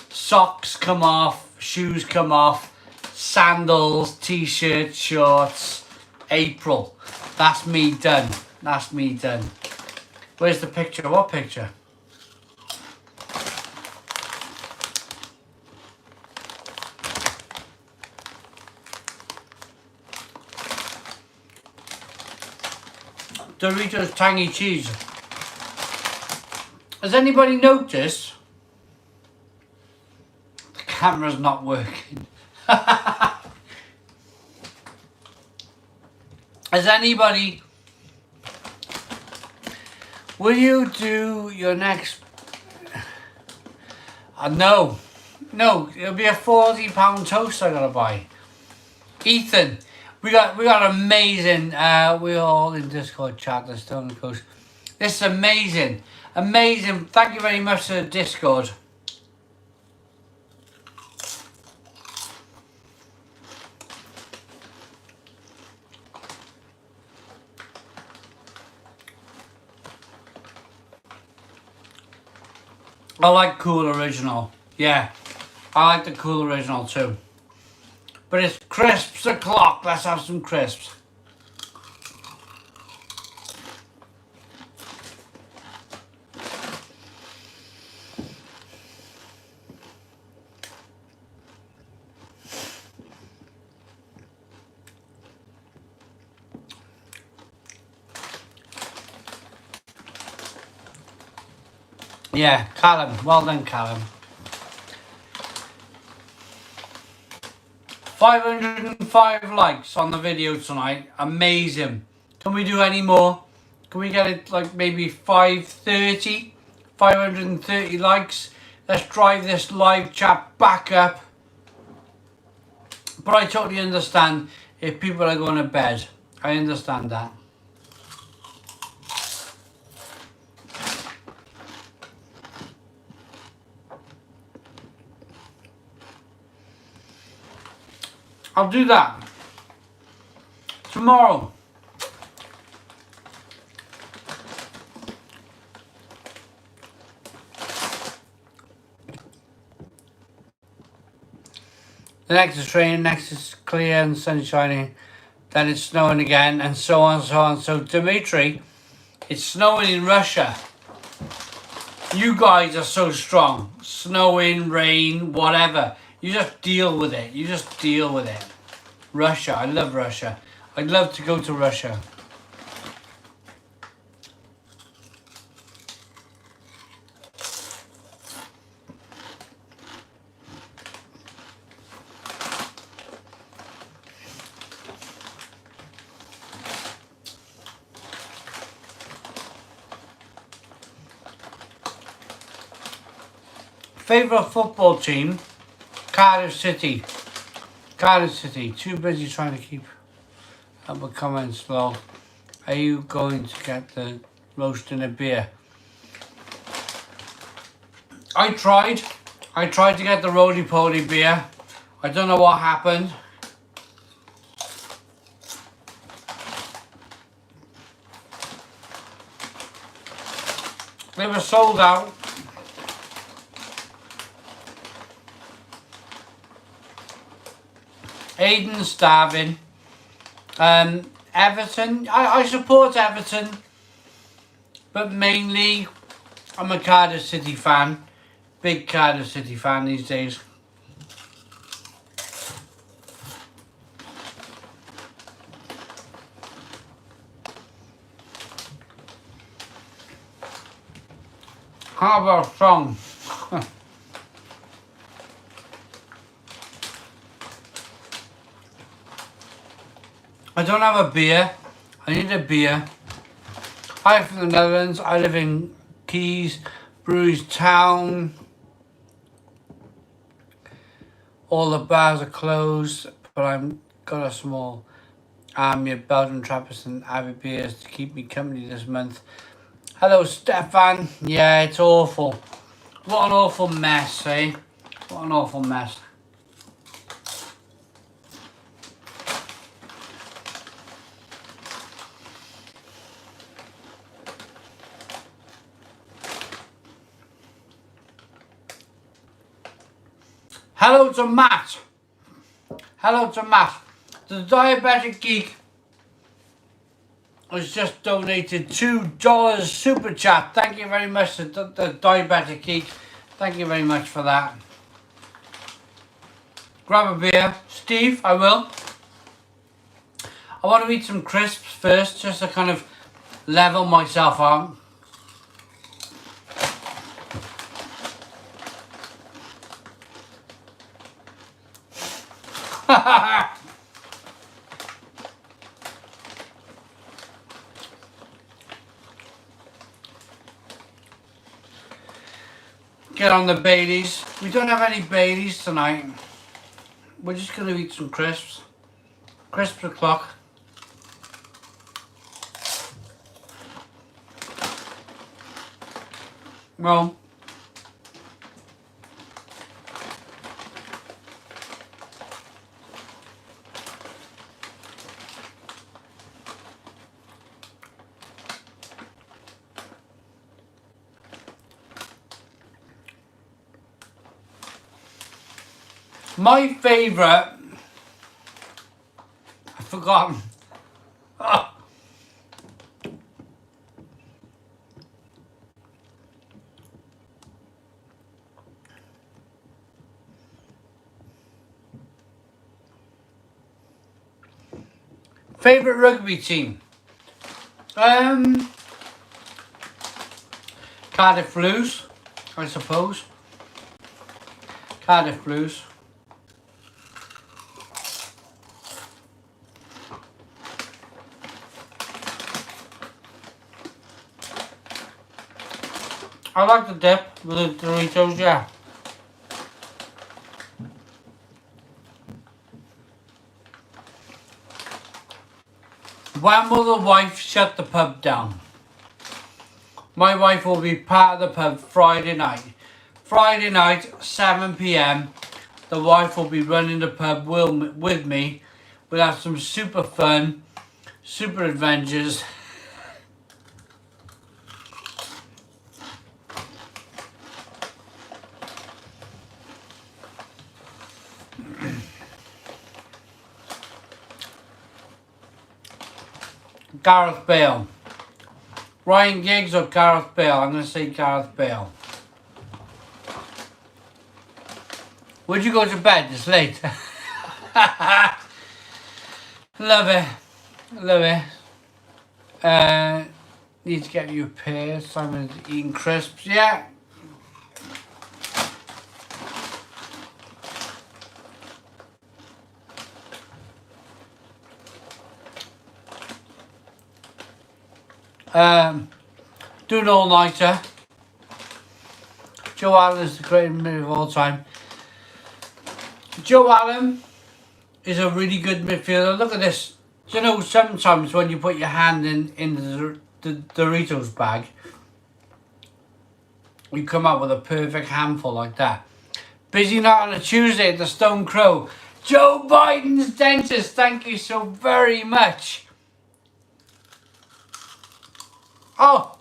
Socks come off, shoes come off, sandals, t-shirts, shorts. April. That's me done. That's me done. Where's the picture? What picture? Doritos tangy cheese. Has anybody noticed the camera's not working? Has anybody... Will you do your next... No, it'll be a £40 toast I gotta buy. Ethan, we got amazing. We're all in Discord chat. The Stone Coast. This is amazing, amazing. Thank you very much to the Discord. I like Cool Original. Yeah, I like the Cool Original too. But it's crisps o'clock. Let's have some crisps. Yeah, Callum. Well done, Callum. 505 likes on the video tonight. Amazing. Can we do any more? Can we get it like maybe 530? 530 likes. Let's drive this live chat back up. But I totally understand if people are going to bed. I understand that. I'll do that tomorrow. The next is raining, next is clear and sun shining, then it's snowing again, and so on, so on. So, Dimitri, it's snowing in Russia. You guys are so strong. Snowing, rain, whatever. You just deal with it. You just deal with it. Russia. I love Russia. I'd love to go to Russia. Favourite football team? Cardiff City. Cardiff City. Too busy trying to keep up with comments slow. Are you going to get the roast in a beer? I tried to get the roly poly beer. I don't know what happened. They were sold out. Aiden's starving. Everton. I support Everton, but mainly I'm a Cardiff City fan. Big Cardiff City fan these days. How about a song? I don't have a beer. I need a beer. Hi from the Netherlands. I live in Keys, Bruges Town. All the bars are closed, but I've got a small army of Belgian trappers and Abbey beers to keep me company this month. Hello, Stefan. Yeah, it's awful. What an awful mess, eh? What an awful mess. Hello to Matt. Hello to Matt. The Diabetic Geek has just donated $2 super chat. Thank you very much to the Diabetic Geek. Thank you very much for that. Grab a beer. Steve, I will. I want to eat some crisps first, just to kind of level myself out. Get on the Baileys. We don't have any Baileys tonight. We're just going to eat some crisps. Crisps o'clock. Well, my favourite, I've forgotten. Oh. Favourite rugby team? Cardiff Blues, I suppose. Cardiff Blues. I like the dip with the Doritos, yeah. When will the wife shut the pub down? My wife will be part of the pub Friday night. Friday night, 7 p.m. The wife will be running the pub with me. We'll have some super fun, super adventures. Gareth Bale. Ryan Giggs or Gareth Bale? I'm going to say Gareth Bale. Would you go to bed? It's late. Love it. Love it. Need to get you a pair. Simon's eating crisps. Yeah. Do an all-nighter. Joe Allen is the greatest midfielder of all time. Joe Allen is a really good midfielder. Look at this. Do you know, sometimes when you put your hand in the Doritos bag, you come up with a perfect handful like that. Busy night on a Tuesday at the Stone Crow. Joe Biden's dentist, thank you so very much. Oh!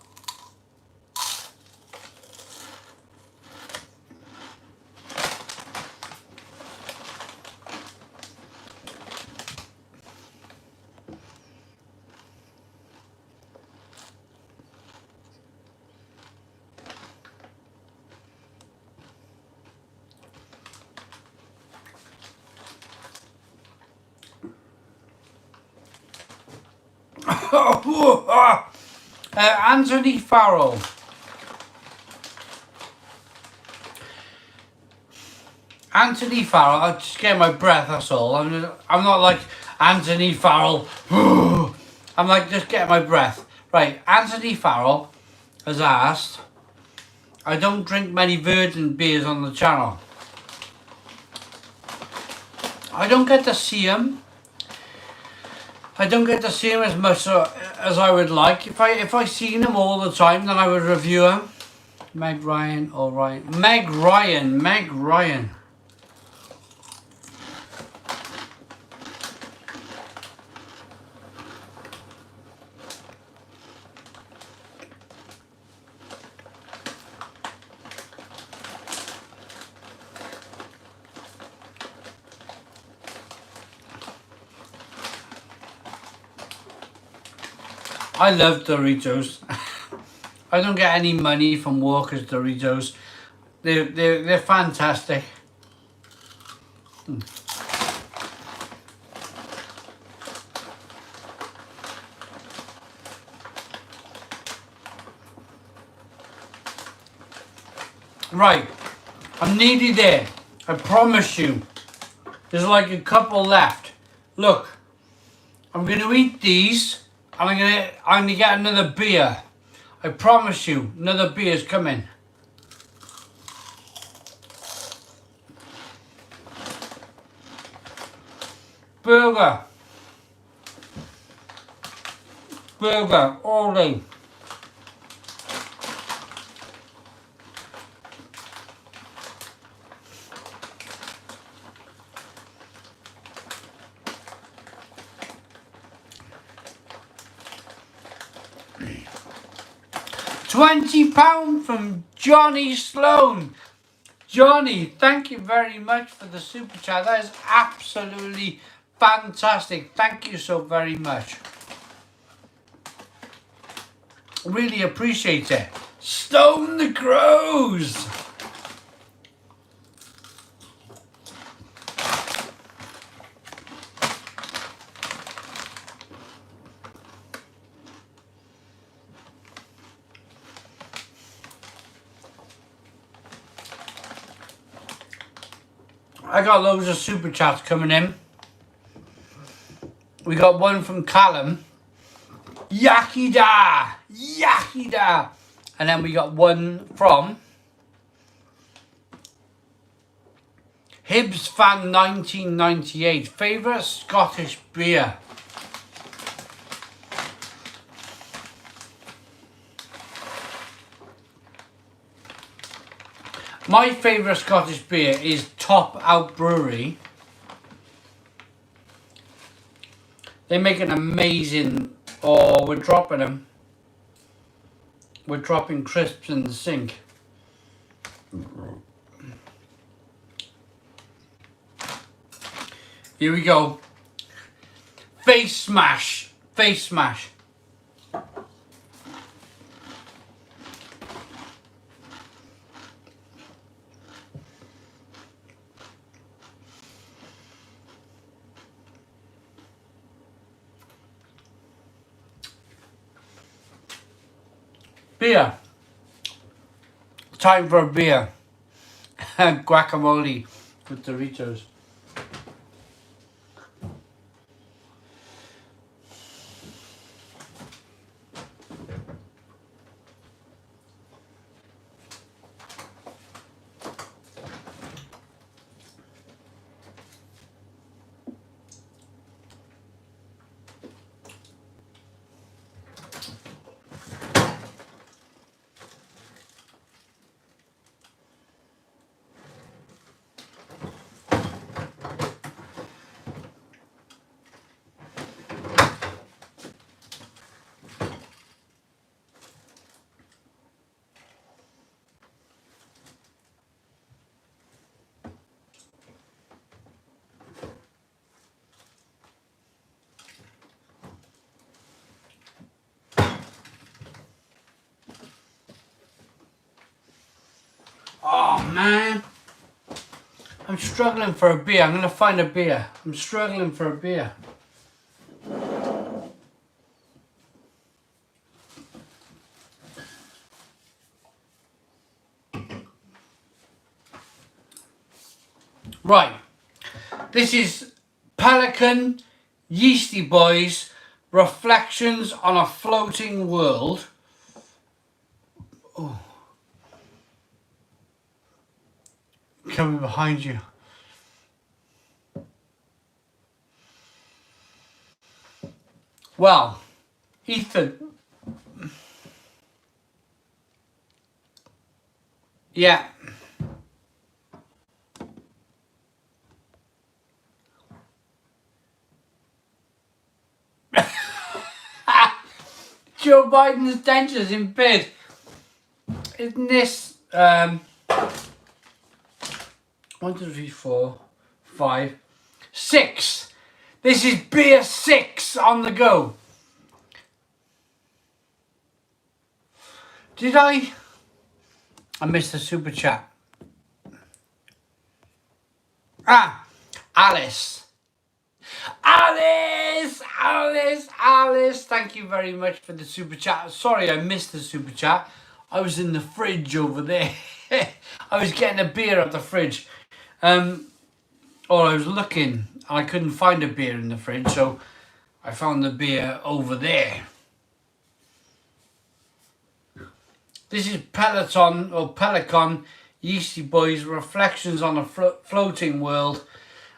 Anthony Farrell. Anthony Farrell. I just get my breath. That's all. I'm not like Anthony Farrell. I'm like just get my breath. Right, Anthony Farrell has asked, I don't drink many virgin beers on the channel. I don't get to see them. I don't get to see them as much as I would like. If I seen them all the time, then I would review them. Meg Ryan, all right. Meg Ryan. I love Doritos. I don't get any money from Walker's Doritos. They're fantastic. Right, I'm nearly there. I promise you. There's like a couple left. Look, I'm gonna eat these. I'm gonna get another beer. I promise you, another beer is coming. Burger, all day. £20 from Johnny Sloan. Johnny, thank you very much for the super chat. That is absolutely fantastic. Thank you so very much. Really appreciate it. Stone the Crows. I got loads of super chats coming in. We got one from Callum. Yakida! And then we got one from Hibs Fan 1998. Favourite Scottish beer? My favourite Scottish beer is Top Out Brewery. They make an amazing... Oh, we're dropping them. We're dropping crisps in the sink. Here we go. Face smash. Beer. Time for a beer. Guacamole with Doritos. Oh man, I'm struggling for a beer. I'm gonna find a beer. I'm struggling for a beer. Right, this is Pelican Yeasty Boys Reflections on a Floating World. Oh. Coming behind you. Well, Ethan. Yeah. Joe Biden's dentures in bed. Isn't this 1, 2, 3, 4, 5, 6? This is beer 6 on the go. Did I missed the super chat. Alice. Alice, thank you very much for the super chat. Sorry I missed the super chat. I was in the fridge over there. I was getting a beer out the fridge. Or I was looking, I couldn't find a beer in the fridge, so I found the beer over there. This is Pelican Yeasty Boys Reflections on a Floating World,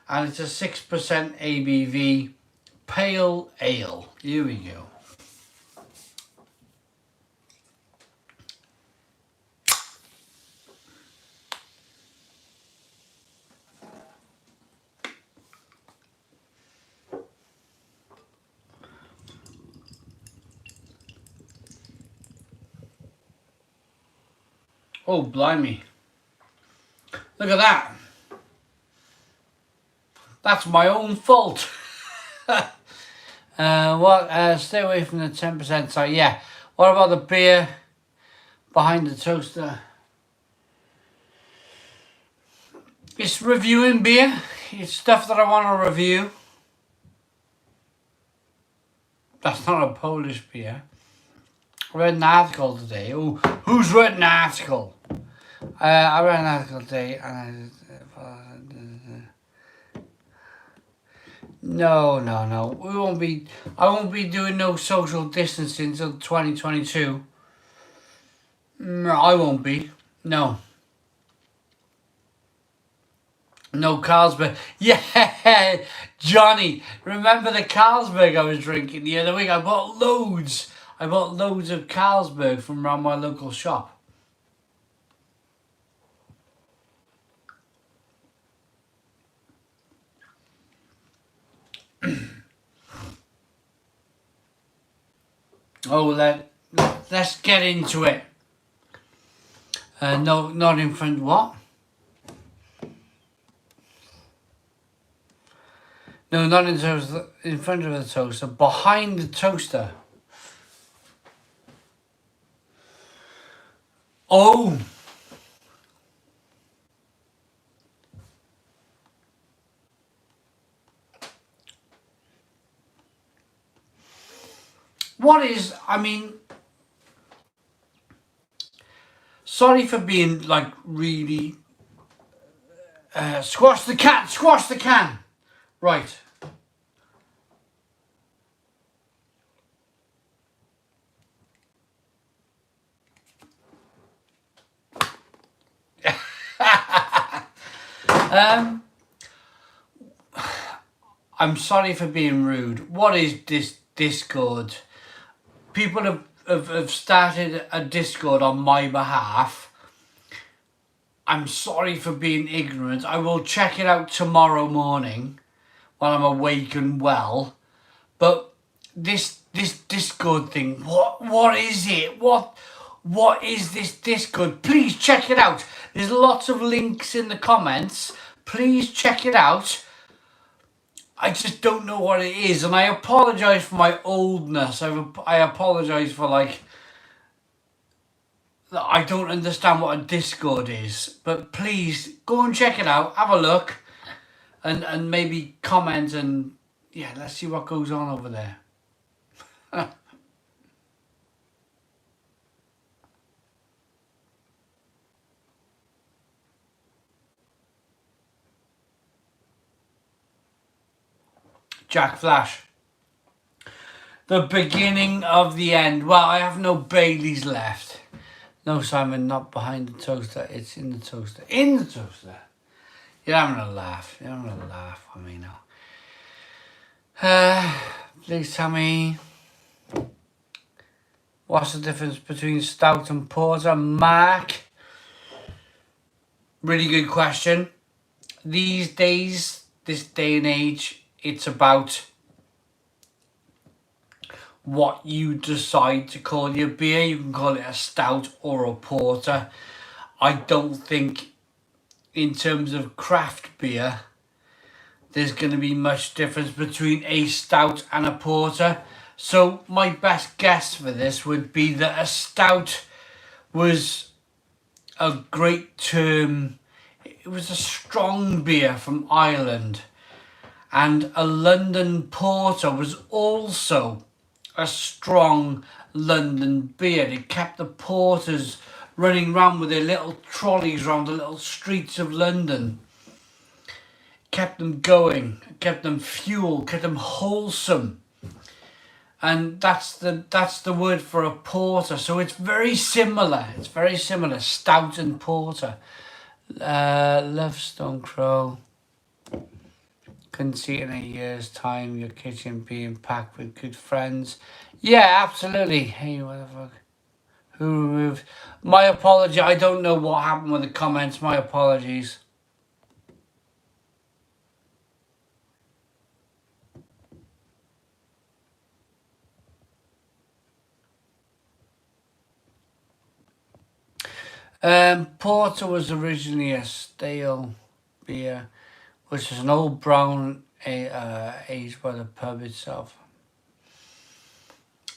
and it's a 6% ABV pale ale. Here we go. Oh, blimey. Look at that. That's my own fault. Stay away from the 10%. So, yeah. What about the beer behind the toaster? It's reviewing beer. It's stuff that I want to review. That's not a Polish beer. I read an article today. Oh, who's read an article? I read an article today, and no. We won't be. I won't be doing no social distancing until 2022. No, I won't be. No. No Carlsberg. Yeah, Johnny. Remember the Carlsberg I was drinking the other week? I bought loads. I bought loads of Carlsberg from around my local shop. Oh, let's get into it. No, not in front. What? No, not in toaster. In front of the toaster. Behind the toaster. Oh. What is? I mean. Sorry for being like really. Squash the can. Squash the can. Right. I'm sorry for being rude. What is this Discord? People have started a Discord on my behalf. I'm sorry for being ignorant. I will check it out tomorrow morning when I'm awake and well. But this Discord thing, what is it? What is this Discord? Please check it out. There's lots of links in the comments. Please check it out. I just don't know what it is, and I apologise for my oldness. I apologise for like I don't understand what a Discord is, but please go and check it out. Have a look, and maybe comment, and yeah, let's see what goes on over there. Jack Flash. The beginning of the end. Well, I have no Baileys left. No, Simon, not behind the toaster. It's in the toaster. In the toaster. You're having a laugh. You're having a laugh on me now. Please tell me, what's the difference between stout and porter? Mark? Really good question. These days, this day and age, it's about what you decide to call your beer. You can call it a stout or a porter. I don't think, in terms of craft beer, there's going to be much difference between a stout and a porter. So my best guess for this would be that a stout was a great term. It was a strong beer from Ireland. And a London porter was also a strong London beer. It kept the porters running around with their little trolleys around the little streets of London. Kept them going, kept them fuel, kept them wholesome. And that's the word for a porter. So it's very similar. It's very similar, stout and porter. Love Stone Crow. Couldn't see it in a year's time, your kitchen being packed with good friends. Yeah, absolutely. Hey, what the fuck? Who removed? My apology. I don't know what happened with the comments. My apologies. Porter was originally a stale beer, which is an old brown aged by the pub itself.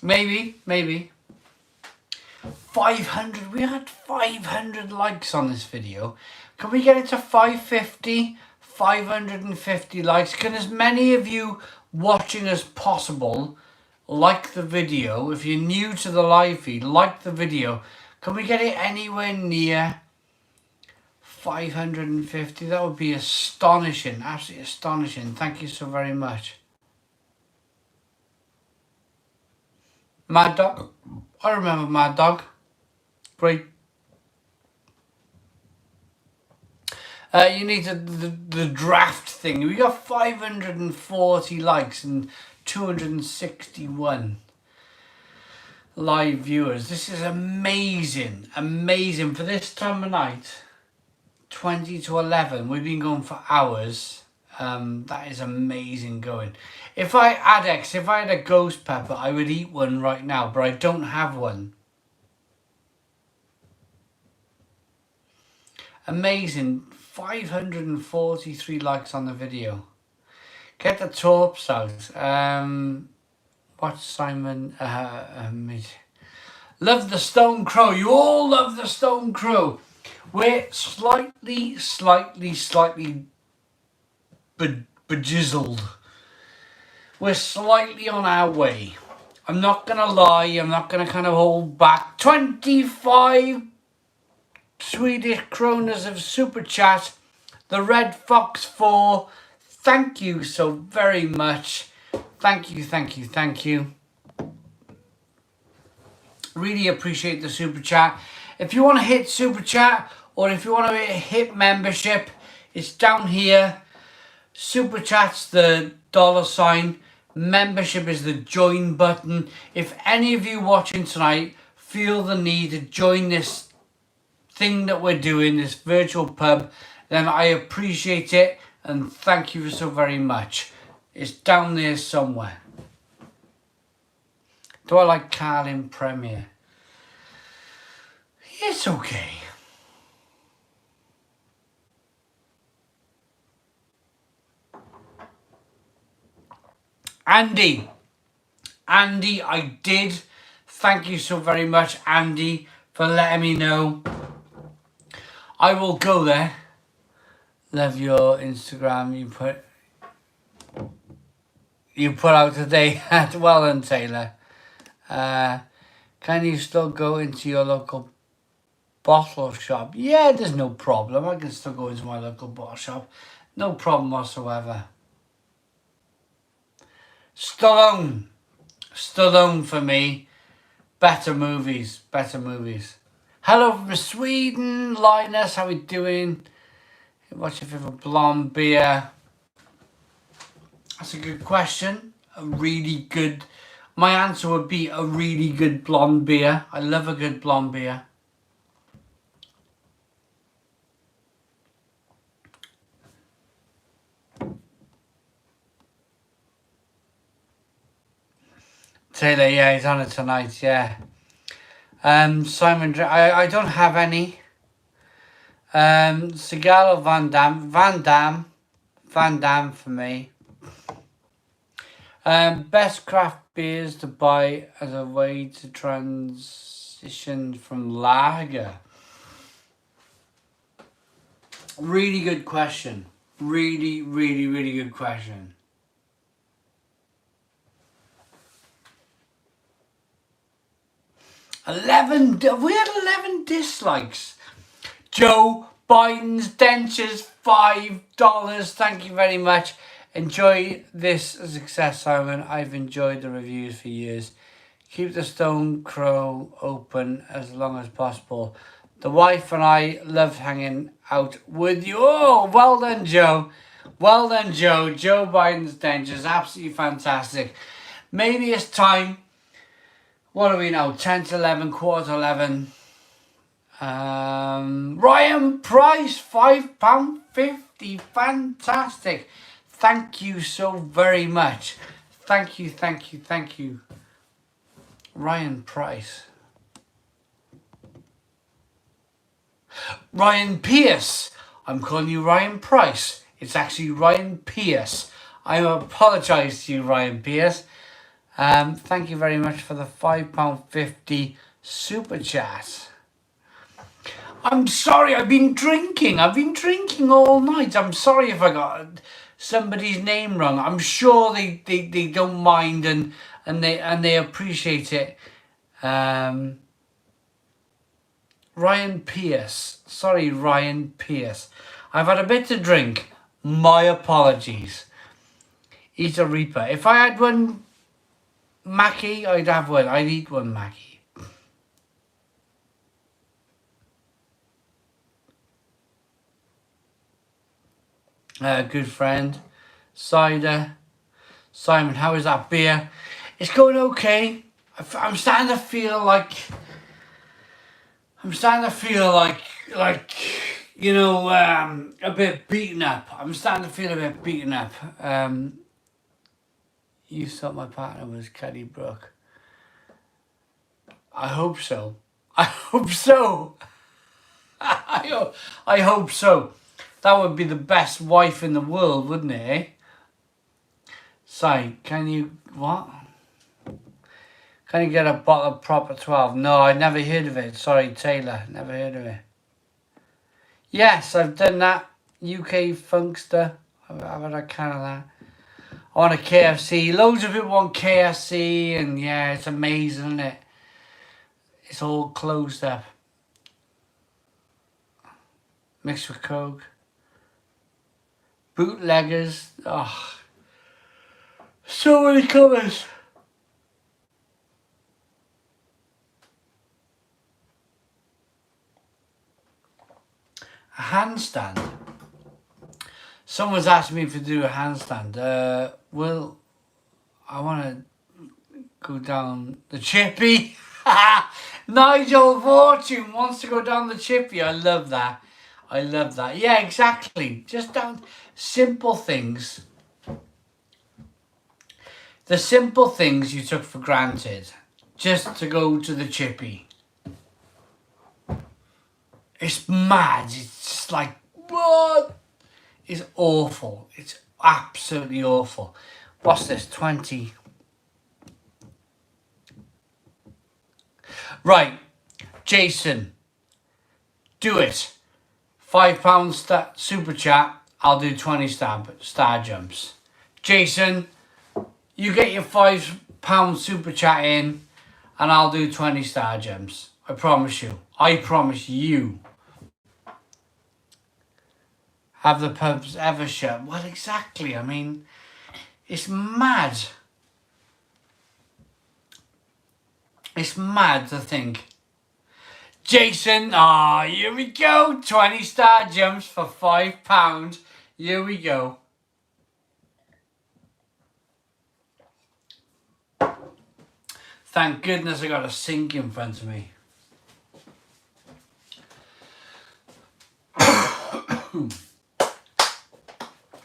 Maybe. 500, we had 500 likes on this video. Can we get it to 550? 550 likes. Can as many of you watching as possible like the video? If you're new to the live feed, like the video. Can we get it anywhere near 550? That would be astonishing, absolutely astonishing. Thank you so very much. Mad Dog, I remember Mad Dog. Great. You need the draft thing. We got 540 likes and 261 live viewers. This is amazing, amazing. For this time of night, 20 to 11, we've been going for hours. That is amazing going. If I had a ghost pepper, I would eat one right now, but I don't have one. Amazing. 543 likes on the video. Get the torps out. Watch Simon. Love the Stone Crow. You all love the Stone Crow. We're slightly bejizzled. We're slightly on our way. I'm not going to lie. I'm not going to kind of hold back. 25 Swedish kronas of super chat. The Red Fox 4. Thank you so very much. Thank you. Really appreciate the super chat. If you want to hit super chat or if you want to hit membership, it's down here. Super chat's the $. Membership is the join button. If any of you watching tonight feel the need to join this thing that we're doing, this virtual pub, then I appreciate it and thank you so very much. It's down there somewhere. Do I like Carl in Premiere? It's okay. Andy, I did. Thank you so very much, Andy, for letting me know. I will go there. Love your Instagram you put out today. Well done, Taylor. Can you still go into your local bottle shop? Yeah, there's no problem. I can still go into my local bottle shop. No problem whatsoever. Stallone. Stallone for me. Better movies. Hello from Sweden. Linus, how we doing? What's your favourite blonde beer? That's a good question. A really good... My answer would be a really good blonde beer. I love a good blonde beer. Taylor, yeah, he's on it tonight, yeah. Simon, I don't have any. Seagal or Van Damme? Van Damme for me. Best craft beers to buy as a way to transition from lager. Really good question. Really good question. We had 11 dislikes. Joe Biden's dentures, $5. Thank you very much. Enjoy this success, Simon. I've enjoyed the reviews for years. Keep the Stone Crow open as long as possible. The wife and I loved hanging out with you. Oh, well done, Joe. Well done, Joe. Joe Biden's dentures, absolutely fantastic. Maybe it's time. What are we now? 10 to 11, quarter to 11. Ryan Price, £5.50. Fantastic. Thank you so very much. Thank you. Ryan Price. Ryan Pierce. I'm calling you Ryan Price. It's actually Ryan Pierce. I apologise to you, Ryan Pierce. Thank you very much for the £5.50 super chat. I'm sorry, I've been drinking all night. I'm sorry if I got somebody's name wrong. I'm sure they don't mind and they appreciate it. Ryan Pierce. Sorry, Ryan Pierce. I've had a bit to drink. My apologies. Eat a Reaper. If I had one Mackie, I'd have one. I'd eat one Mackie. Good friend. Cider. Simon, how is that beer? It's going okay. I'm starting to feel like you know, a bit beaten up. I'm starting to feel a bit beaten up. You thought my partner was Kelly Brook. I hope so. I hope so. I hope so. That would be the best wife in the world, wouldn't it, eh? Sorry, can you... What? Can you get a bottle of Proper 12? No, I never heard of it. Sorry, Taylor. Never heard of it. Yes, I've done that. UK Funkster. I've had a can of that. I want a KFC. Loads of people want KFC, and yeah, it's amazing, isn't it? It's all closed up. Mixed with Coke. Bootleggers. Oh, so many colours. A handstand. Someone's asked me to do a handstand. Well, I want to go down the chippy. Nigel Fortune wants to go down the chippy. I love that. Yeah, exactly. Just down simple things. The simple things you took for granted. Just to go to the chippy. It's mad. It's just like, what? It's awful. It's absolutely awful. What's this? 20. Right. Jason. Do it. £5 super chat. I'll do 20 star jumps. Jason, you get your £5 super chat in and I'll do 20 star jumps. I promise you. I promise you. Have the pubs ever shut? Well, exactly. I mean, it's mad. It's mad to think. Jason, here we go. 20 star jumps for £5. Here we go. Thank goodness I got a sink in front of me.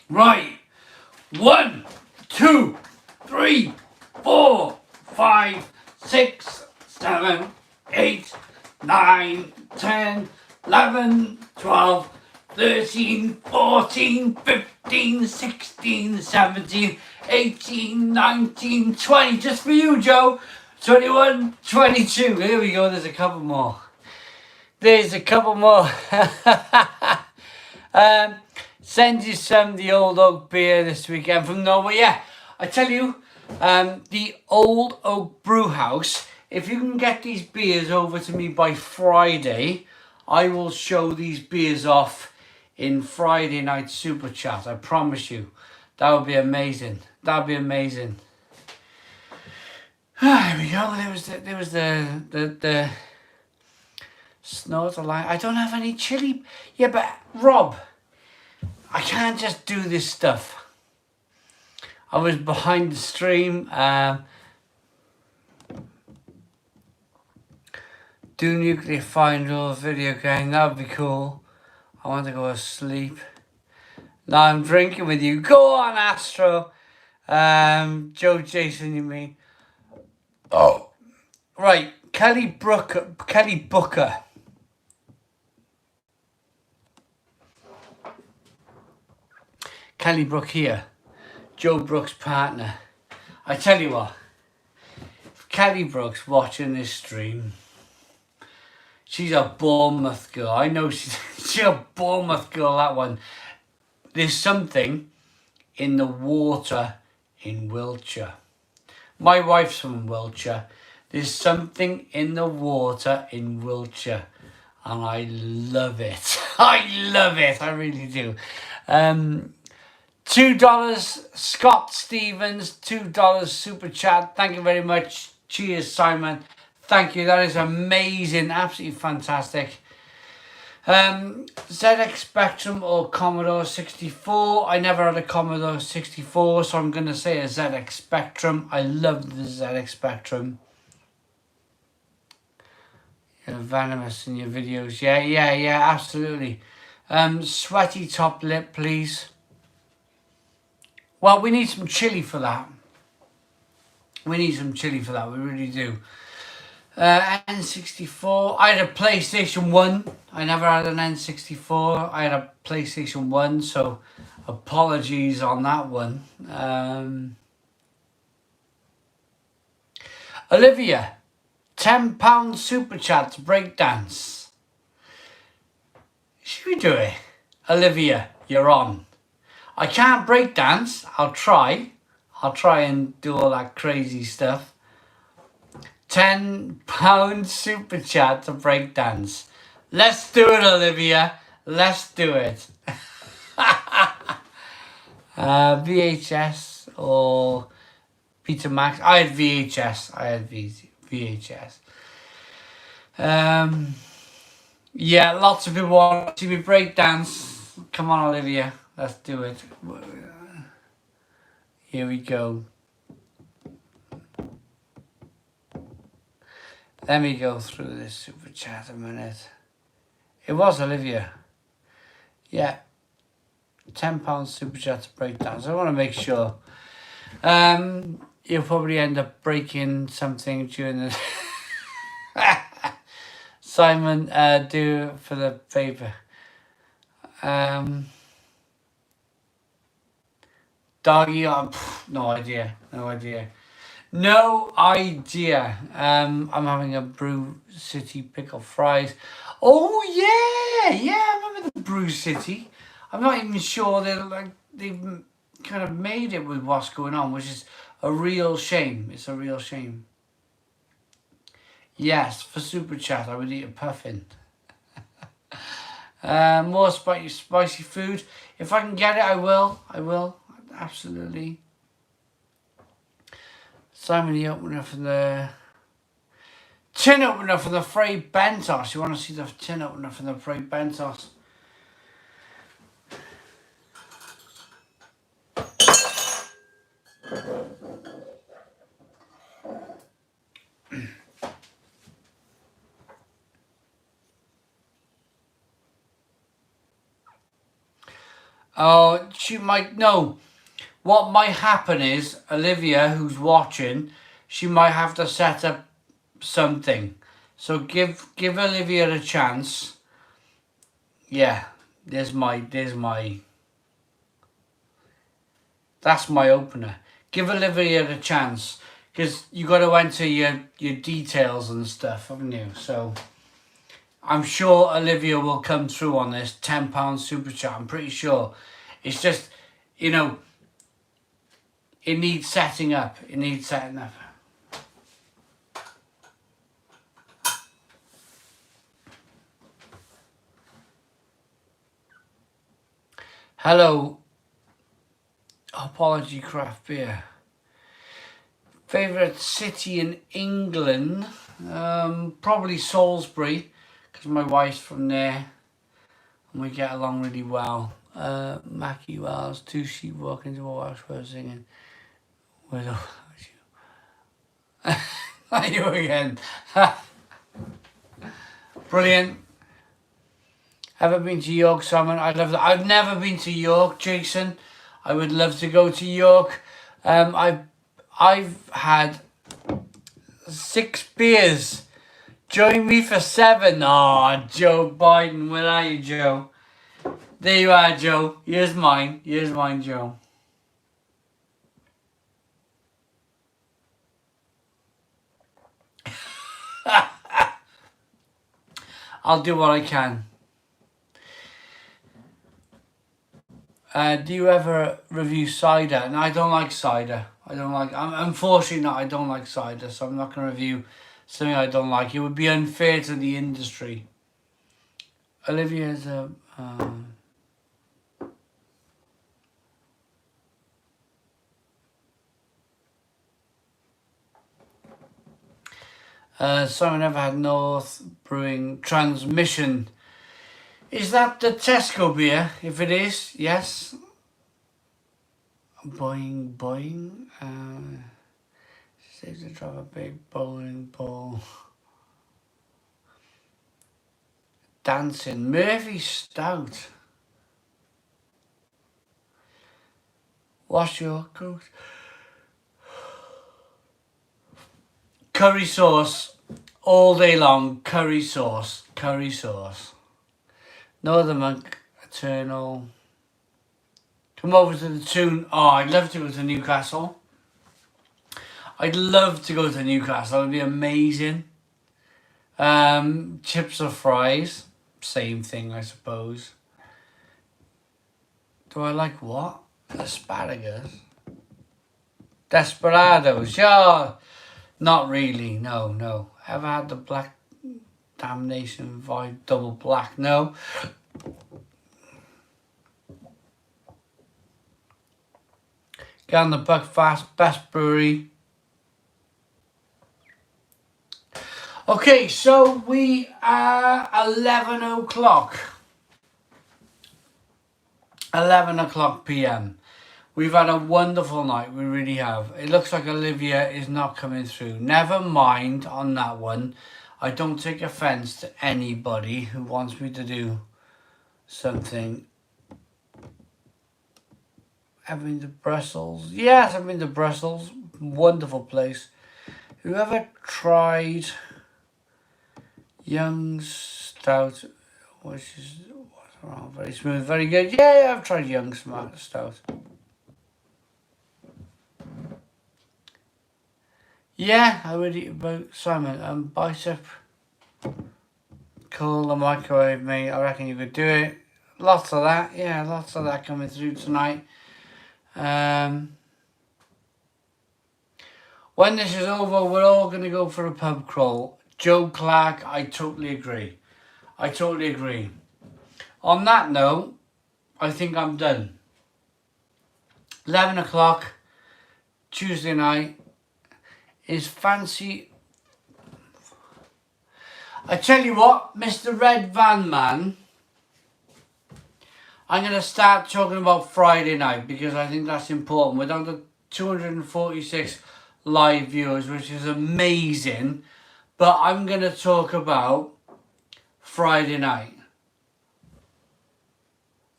Right. 1, 2, 3, 4, 5, 6, 7, 8, 9, 10, 11, 12, 13, 14, 15, 16, 17, 18, 19, 20. Just for you, Joe. 21, 22. Here we go. There's a couple more. There's a couple more. Send you some the Old Oak beer this weekend from Norway. Yeah, I tell you, the Old Oak Brew House, if you can get these beers over to me by Friday, I will show these beers off in Friday night super chat. I promise you. That would be amazing. That would be amazing. There we go. There was the snorter line. I don't have any chili. Yeah, but Rob, I can't just do this stuff. I was behind the stream. Do nuclear final video game. That would be cool. I want to go to sleep. Now I'm drinking with you. Go on, Astro. Joe Jason, you mean? Oh. Right. Kelly Booker. Kelly Brook here. Joe Brook's partner. I tell you what. If Kelly Brook's watching this stream, she's a Bournemouth girl. I know she's a Bournemouth girl, that one. There's something in the water in Wiltshire. My wife's from Wiltshire. There's something in the water in Wiltshire. And I love it. I love it. I really do. $2, Scott Stevens. $2 super chat. Thank you very much. Cheers, Simon. Thank you. That is amazing. Absolutely fantastic. ZX Spectrum or Commodore 64. I never had a Commodore 64, so I'm going to say a ZX Spectrum. I love the ZX Spectrum. You're venomous in your videos. Yeah, absolutely. Sweaty top lip, please. Well, we need some chili for that. We need some chili for that. We really do. N64. I had a PlayStation 1. I never had an N64. I had a PlayStation 1, so apologies on that one. Olivia, £10 super chat to breakdance. Should we do it? Olivia, you're on. I can't breakdance. I'll try and do all that crazy stuff. £10 super chat to breakdance. Let's do it, Olivia. Let's do it. VHS or Betamax. I had VHS. VHS. Yeah, lots of people want to see me breakdance. Come on, Olivia. Let's do it. Here we go. Let me go through this super chat a minute. It was Olivia. Yeah. £10 super chat to breakdance. I want to make sure. You'll probably end up breaking something during the... Simon, do it for the paper. Doggy, no idea. I'm having a Brew City pickle fries. Oh yeah, I remember the Brew City. I'm not even sure they've kind of made it with what's going on, which is a real shame. It's a real shame. Yes, for super chat, I would eat a puffin. More spicy food. If I can get it, I will. Absolutely. Simon, the opener from the Tin opener for the Frey Bentos. You want to see the tin opener for the Frey Bentos? Oh, she might know. What might happen is Olivia, who's watching, she might have to set up something. So give Olivia a chance. Yeah, that's my opener. Give Olivia a chance, because you got to enter your details and stuff, haven't you? So I'm sure Olivia will come through on this £10 super chat. I'm pretty sure. It's just, you know, it needs setting up. It needs setting up. Hello. Apology Craft Beer. Favourite city in England? Probably Salisbury, because my wife's from there and we get along really well. Mackie Wells, 2 sheep walking to a Welshbird singing. Widow. Are you again? Brilliant. Ever been to York, Simon? I'd love that. I've never been to York, Jason. I would love to go to York. I've had 6 beers. Join me for 7. Oh, Joe Biden, where are you, Joe? There you are, Joe. Here's mine. Here's mine, Joe. I'll do what I can. Do you ever review cider? And I don't like cider. Unfortunately, I don't like cider, so I'm not going to review something I don't like. It would be unfair to the industry. Olivia's a... Simon Ever Had North Brewing Transmission. Is that the Tesco beer? If it is, yes. Boing, boing. Saves to drop a big bowling ball. Dancing. Murphy Stout. What's your coat? Curry sauce. All day long. Curry sauce. Curry sauce. Northern Monk. Eternal. Come over to the tune. Oh, I'd love to go to Newcastle. I'd love to go to Newcastle. It would be amazing. Chips or fries. Same thing, I suppose. Do I like what? Asparagus. Desperados. Yeah. Not really. No. Ever had the Black Damnation Vibe Double Black? No. Get on the Buckfast Best Brewery. Okay, so we are 11 o'clock. 11 o'clock p.m. We've had a wonderful night, we really have. It looks like Olivia is not coming through. Never mind on that one. I don't take offence to anybody who wants me to do something. I've been to Brussels. Yes, I've been to Brussels. Wonderful place. Whoever tried Young Stout, which is very smooth, very good. Yeah, I've tried Young Stout. Yeah, I would eat about Simon. Bicep. Cool, the microwave, mate. I reckon you could do it. Lots of that. Yeah, lots of that coming through tonight. When this is over, we're all going to go for a pub crawl. Joe Clark, I totally agree. On that note, I think I'm done. 11 o'clock, Tuesday night, is fancy I tell you what, Mr. Red Van Man, I'm going to start talking about Friday night because I think that's important. We're down to 246 live viewers, which is amazing. But I'm going to talk about Friday night.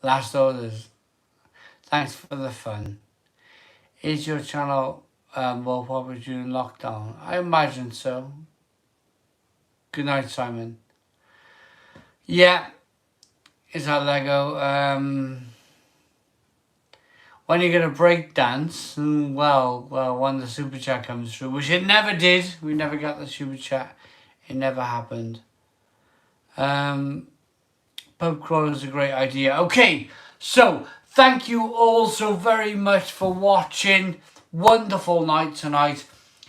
Last orders. Thanks for the fun. Is your channel more popular during lockdown? I imagine so. Good night, Simon. Yeah. Is that Lego? When you get a break dance, well, when the super chat comes through, which it never did. We never got the super chat. It never happened. Pub crawl is a great idea. Okay, so thank you all so very much for watching. Wonderful night tonight.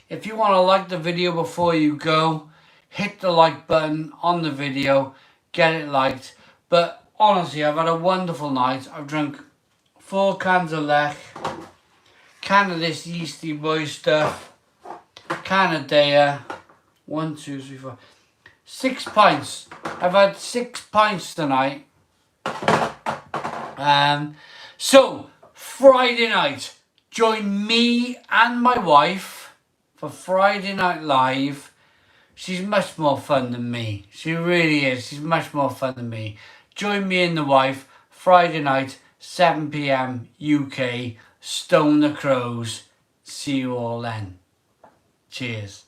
If you want to like the video before you go, hit the like button on the video, get it liked. But honestly, I've had a wonderful night. I've drunk 4 cans of Lech, can of this yeasty boy stuff, can of Daya, 1, 2, 3, 4, 6 pints. I've had 6 pints tonight. So Friday night, join me and my wife for Friday Night Live. She's much more fun than me. She really is. She's much more fun than me. Join me and the wife Friday night, 7 p.m. UK. Stone the Crows. See you all then. Cheers.